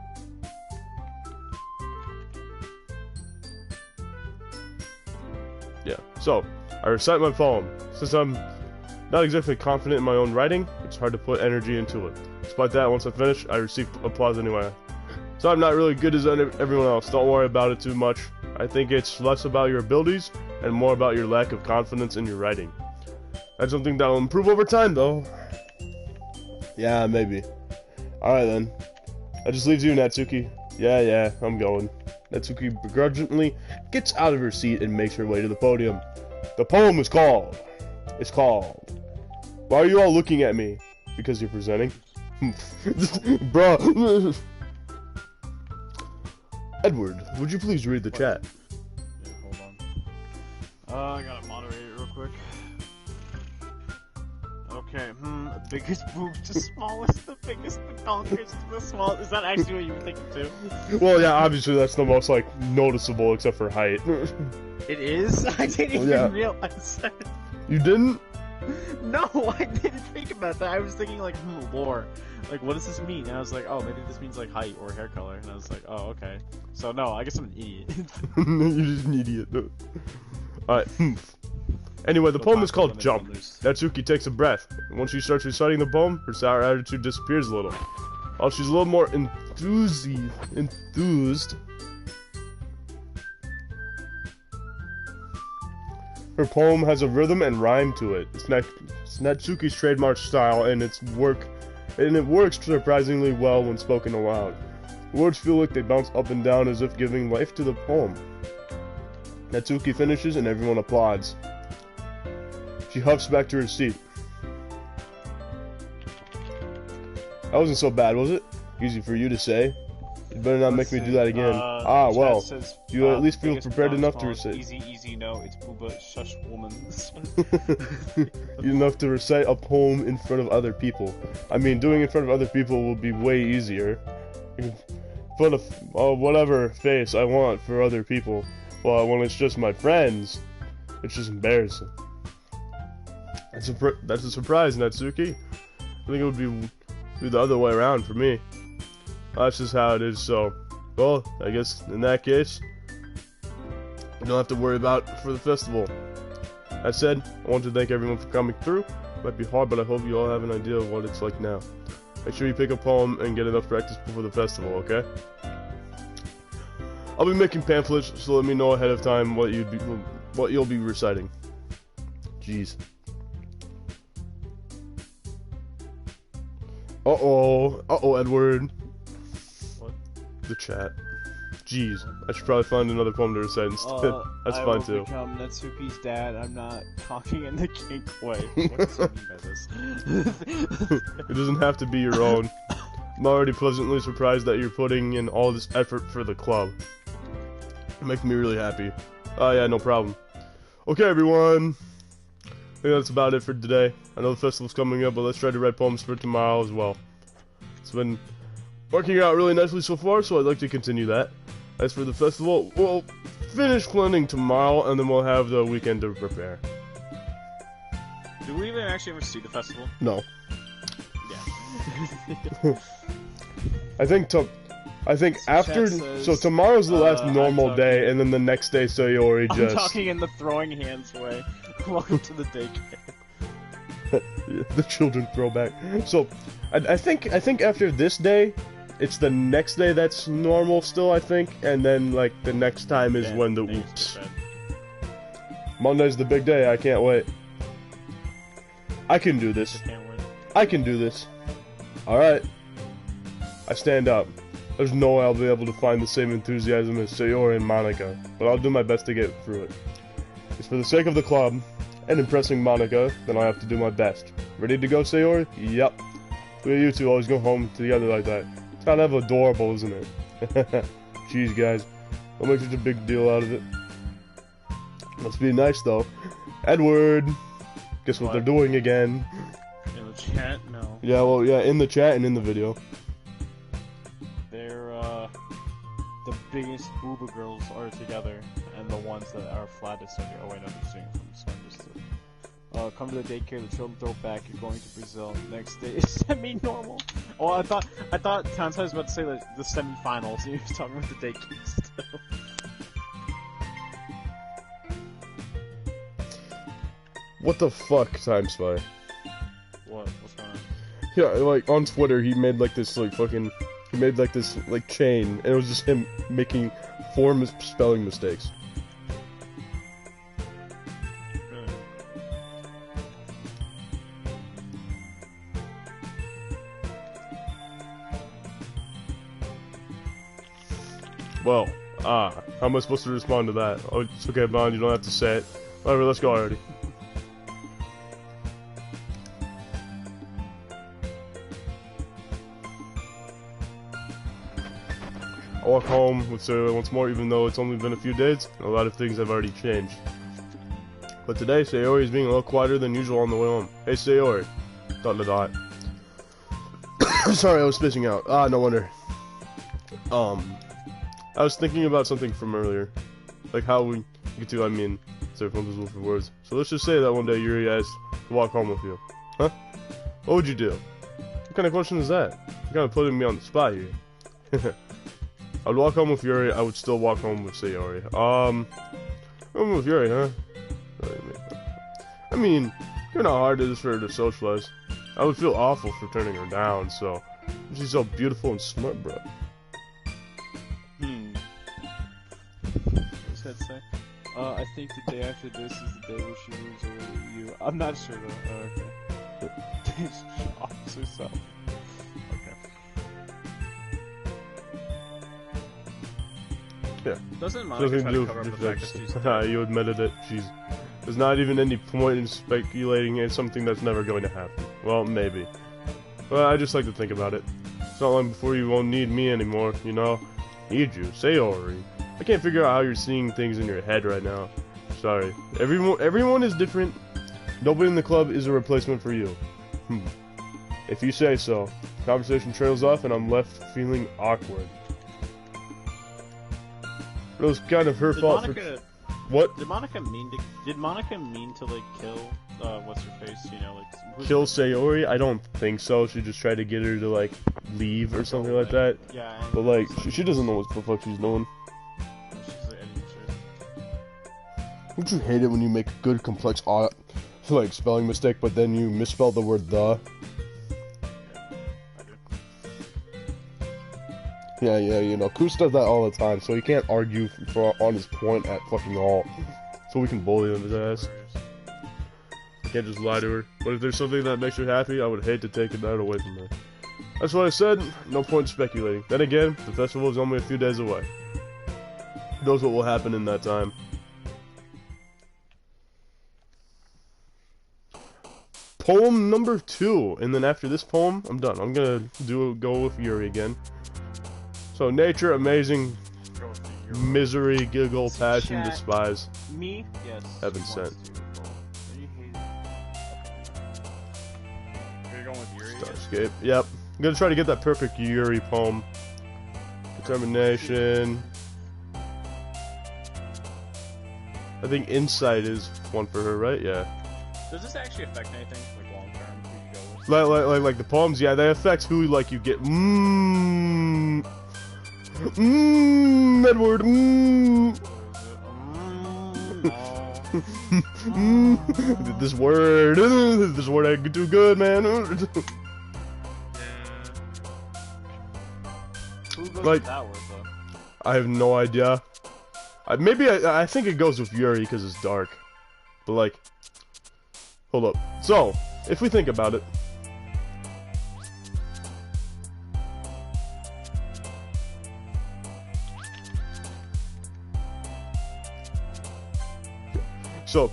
S1: Yeah, so, I recite my poem. Since I'm not exactly confident in my own writing, it's hard to put energy into it. Despite that, once I finish, I receive applause anyway. So I'm not really good as everyone else, don't worry about it too much. I think it's less about your abilities, and more about your lack of confidence in your writing. That's something that will improve over time, though. Yeah, maybe. Alright then. That just leaves you, Natsuki. Yeah, I'm going. Natsuki begrudgingly gets out of her seat and makes her way to the podium. The poem is called. It's called. Why are you all looking at me? Because you're presenting? Bruh. Edward, would you please read the chat?
S2: Yeah, hold on. I gotta moderate it real quick. Okay, biggest boob to smallest, the biggest, the darkest, the smallest. Is that actually what you were thinking too?
S1: Well, yeah, obviously that's the most, like, noticeable except for height.
S2: It is? I didn't even realize that.
S1: You didn't?
S2: No, I didn't think about that. I was thinking, like, lore. Like, what does this mean? And I was like, oh, maybe this means, like, height or hair color. And I was like, oh, okay. So, no, I guess I'm an idiot.
S1: You're just an idiot. Alright. Anyway, the poem is called Jump. Natsuki takes a breath. Once she starts reciting the poem, her sour attitude disappears a little. While she's a little more enthused. Her poem has a rhythm and rhyme to it. It's Natsuki's trademark style, and it works surprisingly well when spoken aloud. The words feel like they bounce up and down as if giving life to the poem. Natsuki finishes and everyone applauds. She huffs back to her seat. That wasn't so bad, was it? Easy for you to say. You better not make me do that again. Well, says, you at least feel prepared enough to recite.
S2: Easy, no, it's booba, shush, woman.
S1: Enough to recite a poem in front of other people. I mean, doing it in front of other people will be way easier. Put a whatever face I want for other people. Well, when it's just my friends, it's just embarrassing. That's a surprise, Natsuki. I think it would be the other way around for me. That's just how it is, so... Well, I guess in that case, you don't have to worry about for the festival. That said, I want to thank everyone for coming through. It might be hard, but I hope you all have an idea of what it's like now. Make sure you pick a poem and get enough practice before the festival, okay? I'll be making pamphlets, so let me know ahead of time what you'll be reciting. Jeez. Uh-oh, Edward.
S4: What?
S1: The chat. Jeez, I should probably find another poem to recite instead. That's fine too.
S4: I will become Natsuki's dad. I'm not talking in the kink way. What does he mean by this?
S1: It doesn't have to be your own. I'm already pleasantly surprised that you're putting in all this effort for the club. It makes me really happy. Oh yeah, no problem. Okay, everyone. I think that's about it for today. I know the festival's coming up, but let's try to write poems for tomorrow as well. It's been working out really nicely so far, so I'd like to continue that. As for the festival, we'll finish planning tomorrow, and then we'll have the weekend to prepare.
S4: Do we even actually ever see the festival?
S1: No.
S4: Yeah.
S1: I think after,
S4: says,
S1: so tomorrow's the last
S4: I'm
S1: normal
S4: talking-
S1: day, and then the next day Sayori
S4: I'm
S1: just...
S4: talking in the throwing hands way. Welcome to the daycare.
S1: The children throwback. So, I think after this day, it's the next day that's normal still, I think, and then, like, the next time is
S4: Yeah,
S1: when the
S4: things
S1: oops.
S4: get bad.
S1: Monday's the big day, I can't wait. I can do this.
S4: I can't wait.
S1: I can do this. Alright. I stand up. There's no way I'll be able to find the same enthusiasm as Sayori and Monica, but I'll do my best to get through it. It's for the sake of the club, and impressing Monica, then I have to do my best. Ready to go, Sayori? Yep. Look at you two always go home together like that. It's kind of adorable, isn't it? Jeez, guys. Don't make such a big deal out of it. Must be nice, though. Edward! Guess what
S4: What?
S1: they're doing again.
S4: In the chat? No.
S1: Yeah, well, yeah, in the chat and in the video.
S4: They're, the biggest booba girls are together, and the ones that are flattest are here. Oh wait, no, they're singing from the song. Come to the daycare, the children throw back, you're going to Brazil. Next day is semi-normal. Oh, I thought Tansai was about to say the semi-finals, and he was talking about the daycare still.
S1: What the fuck, Time Spy?
S4: What? What's going on?
S1: Yeah, like, on Twitter, he made, like, this, like, fucking... He made, like, this, like, chain, and it was just him making 4 spelling mistakes.
S4: Really?
S1: Well, how am I supposed to respond to that? Oh, it's okay, Bond, you don't have to say it. Whatever, let's go already. I walk home with Sarah once more, even though it's only been a few days, and a lot of things have already changed. But today, Sayori is being a little quieter than usual on the way home. Hey, Sayori. ... Sorry, I was spacing out. Ah, no wonder. I was thinking about something from earlier. Like how we get to, sorry, fumbles for words. So let's just say that one day Yuri asked to walk home with you. Huh? What would you do? What kind of question is that? You're kind of putting me on the spot here. I'd walk home with Yuri, I would still walk home with Sayori. Home with Yuri, huh? I mean, you know how hard it is for her to socialize. I would feel awful for turning her down, so... She's so beautiful and smart, bro.
S4: What's that say? I think the day after this is the day where she moves away with you. I'm not sure though. Oh, okay. She offers herself. Okay.
S1: Yeah.
S4: Doesn't Monica try to cover up the fact that she's dead?
S1: You admitted it. There's not even any point in speculating in something that's never going to happen. Well, maybe. But I just like to think about it. It's not long before you won't need me anymore, you know? Need you, Sayori. I can't figure out how you're seeing things in your head right now. Sorry. Everyone is different. Nobody in the club is a replacement for you. If you say so. Conversation trails off and I'm left feeling awkward. It was kind of her fault for... What?
S4: Did Monica mean to like kill what's her face? You know, like
S1: Kill Sayori? I don't think so. She just tried to get her to like leave or something like that.
S4: Yeah.
S1: But like, she doesn't know what the fuck she's doing.
S4: She's like editing shit.
S1: Don't you hate it when you make a good complex like spelling mistake, but then you misspell the word the?
S4: I do.
S1: Yeah, you know, Koos does that all the time, so he can't argue on his point at fucking all. So we can bully him his ass. I can't just lie to her. But if there's something that makes her happy, I would hate to take that away from her. That's what I said. No point speculating. Then again, the festival is only a few days away. Who knows what will happen in that time? Poem number 2, and then after this poem, I'm done. I'm gonna go with Yuri again. So, nature, amazing,
S4: Go with the Euro.
S1: misery, giggle, passion,
S4: Chat.
S1: despise.
S4: Me? Yes.
S1: Heaven
S4: wants
S1: sent.
S4: to. You hate it. Are you going with Yuri?
S1: Starscape. Yep. I'm gonna try to get that perfect Yuri poem. Determination. I think insight is one for her, right? Yeah.
S4: Does this actually affect anything, like long term? Who you go with?
S1: Like the poems, yeah, they affect who like you get. Edward. This word ain't too good, man.
S4: Who goes
S1: Like-
S4: with that word though?
S1: I have no idea. I think it goes with Yuri because it's dark, but like, hold up. So if we think about it. So,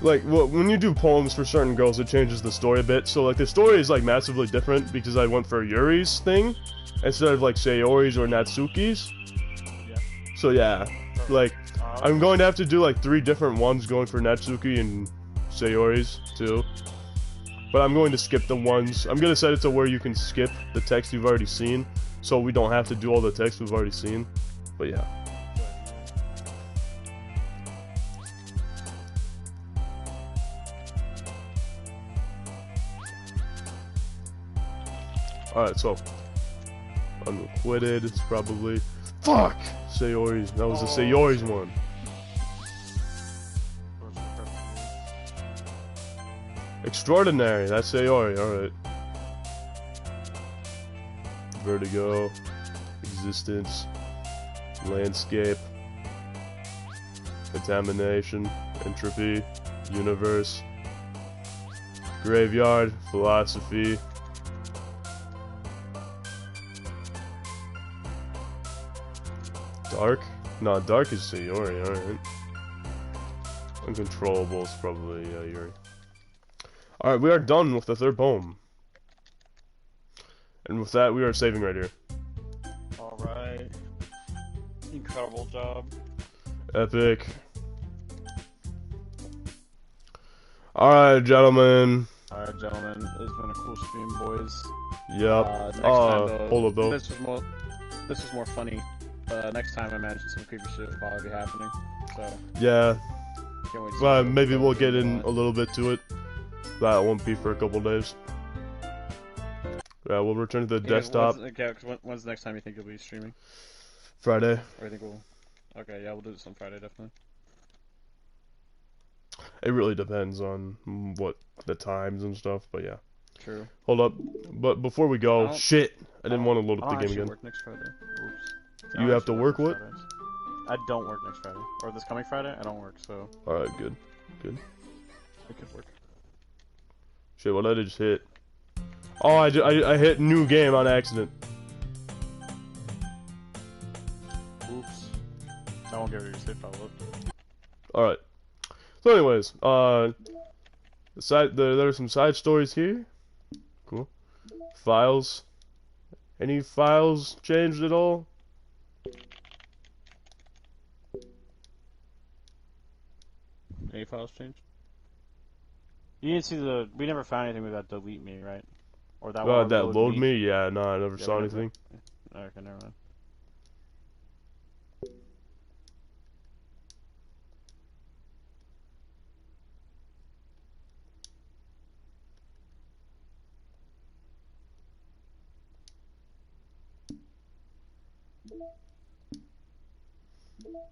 S1: like, when you do poems for certain girls, it changes the story a bit. So, like, the story is, like, massively different because I went for Yuri's thing instead of, like, Sayori's or Natsuki's.
S4: Yeah.
S1: So, yeah, like, I'm going to have to do, like, 3 different ones going for Natsuki and Sayori's, too. But I'm going to skip the ones. I'm going to set it to where you can skip the text you've already seen, so we don't have to do all the text we've already seen. But, yeah. Alright, so unrequited, it's probably fuck Sayori's. That was the Sayori's one. Extraordinary, that's Sayori, alright. Vertigo, existence, landscape, contamination, entropy, universe, graveyard, philosophy. Dark? No, dark is Sayori, alright. Uncontrollable is probably Yuri. Alright, we are done with the 3rd poem. And with that, we are saving right here.
S4: Alright. Incredible job.
S1: Epic. Alright, gentlemen.
S4: Alright, gentlemen. It's been a cool stream, boys.
S1: Yep.
S4: Next time, though,
S1: hold up, though.
S4: This was more funny. Next time I imagine some creepy shit will probably be happening. So,
S1: Yeah.
S4: can't wait to see
S1: Maybe
S4: what
S1: we'll
S4: goes
S1: get in
S4: on.
S1: a little bit to it. That won't be for a couple days. Yeah, we'll return to the desktop
S4: When's the next time you think you'll be streaming?
S1: Friday.
S4: Or you think we'll... Okay, yeah, we'll do this on Friday, definitely.
S1: It really depends on what the times and stuff, but yeah.
S4: True.
S1: Hold up. But before we go, shit! I didn't want to load
S4: I
S1: up the
S4: don't
S1: game
S4: actually
S1: again.
S4: work next Friday. Oops. I
S1: You
S4: don't
S1: have to
S4: actually
S1: work
S4: next
S1: what?
S4: Fridays. I don't work next Friday. Or this coming Friday, I don't work, so
S1: Alright, good.
S4: it could work.
S1: Shit, what did I just hit? Oh, I hit new game on accident.
S4: Oops. I won't give it your save file up.
S1: Alright. So anyways, there are some side stories here. Cool. Files. Any files changed at all?
S4: Any files changed? You didn't see the... We never found anything with that delete me, right? Or that one or
S1: That load me? Yeah, no, I never
S4: Yeah,
S1: saw
S4: we never-
S1: anything.
S4: Okay, never mind.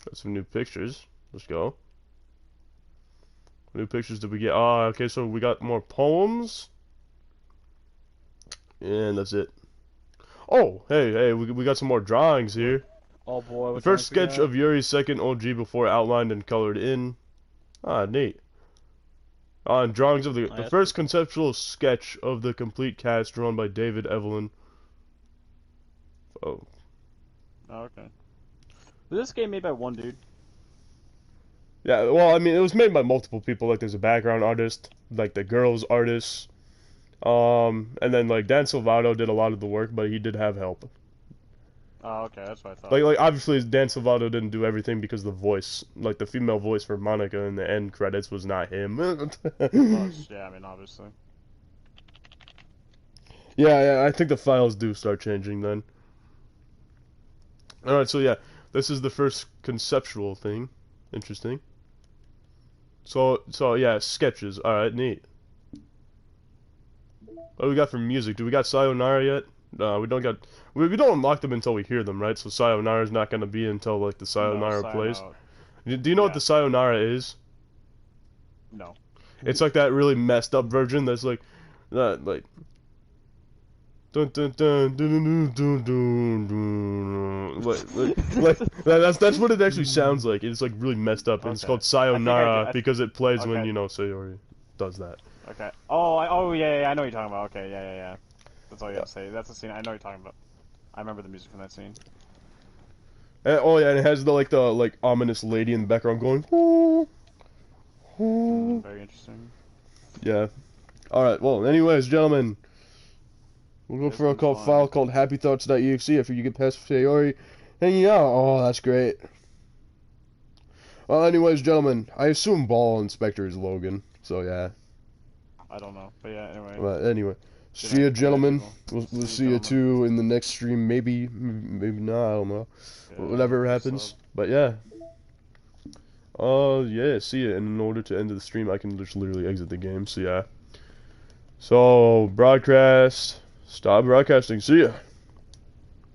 S1: Got some new pictures. Let's go. What new pictures did we get? Oh, okay, so we got more poems. And that's it. Oh, hey, we got some more drawings here.
S4: Oh boy.
S1: The
S4: What
S1: first
S4: drawings we
S1: sketch
S4: got?
S1: of Yuri's second OG before outlined and colored in. Ah, neat. And drawings of the
S2: that's
S1: first
S2: pretty
S1: conceptual sketch of the complete cast drawn by David Evelyn. Oh,
S4: Oh, okay. Was this game made by one dude?
S1: yeah. Well, I mean, it was made by multiple people. Like, there's a background artist, like the girls artists, and then like Dan Silvato did a lot of the work, but he did have help.
S4: Oh, okay. That's what I thought.
S1: Like obviously Dan Silvato didn't do everything because the voice, like the female voice for Monica in the end credits was not him.
S4: Yeah, I mean, obviously.
S1: Yeah, I think the files do start changing then. Alright, so yeah, this is the first conceptual thing. Interesting. So yeah, sketches. Alright, neat. What do we got for music? Do we got Sayonara yet? No, we don't got. We don't unlock them until we hear them, right? So Sayonara's not gonna be until like the Sayonara
S4: No,
S1: plays.
S4: out.
S1: Do you know what the Sayonara is?
S4: No.
S1: It's like that really messed up version that's like that like dun dun dun dun dun dun dun dun. That's what it actually sounds like. It's like really messed up, and it's
S4: Okay.
S1: called
S4: I
S1: Sayonara
S4: think
S1: because it plays when
S4: okay.
S1: you know Sayori does that.
S4: Okay. Yeah, I know what you're talking about. Okay, yeah. That's all you have to say. That's the scene. I know what you're talking about. I remember the music from that scene.
S1: And, oh yeah, and it has the ominous lady in the background going. Ooh, ooh.
S4: Very interesting.
S1: Yeah. All right. Well, anyways, gentlemen, we'll go
S4: This
S1: for a
S4: one's fun.
S1: file called happythoughts.exe after you get past Sayori hanging out. Oh, that's great. Well, anyways, gentlemen, I assume Ball Inspector is Logan. So yeah.
S4: I don't know, but yeah. Anyway.
S1: But anyway,
S4: Good
S1: see ya,
S4: night,
S1: gentlemen.
S4: people.
S1: We'll
S4: See
S1: see
S4: you,
S1: you
S4: gentlemen.
S1: too in the next stream. Maybe not. I don't know.
S4: Yeah,
S1: Whatever
S4: peace
S1: happens.
S4: out.
S1: But yeah. Yeah. See ya. And in order to end the stream, I can just literally exit the game. So yeah. So broadcast. Stop broadcasting. See ya.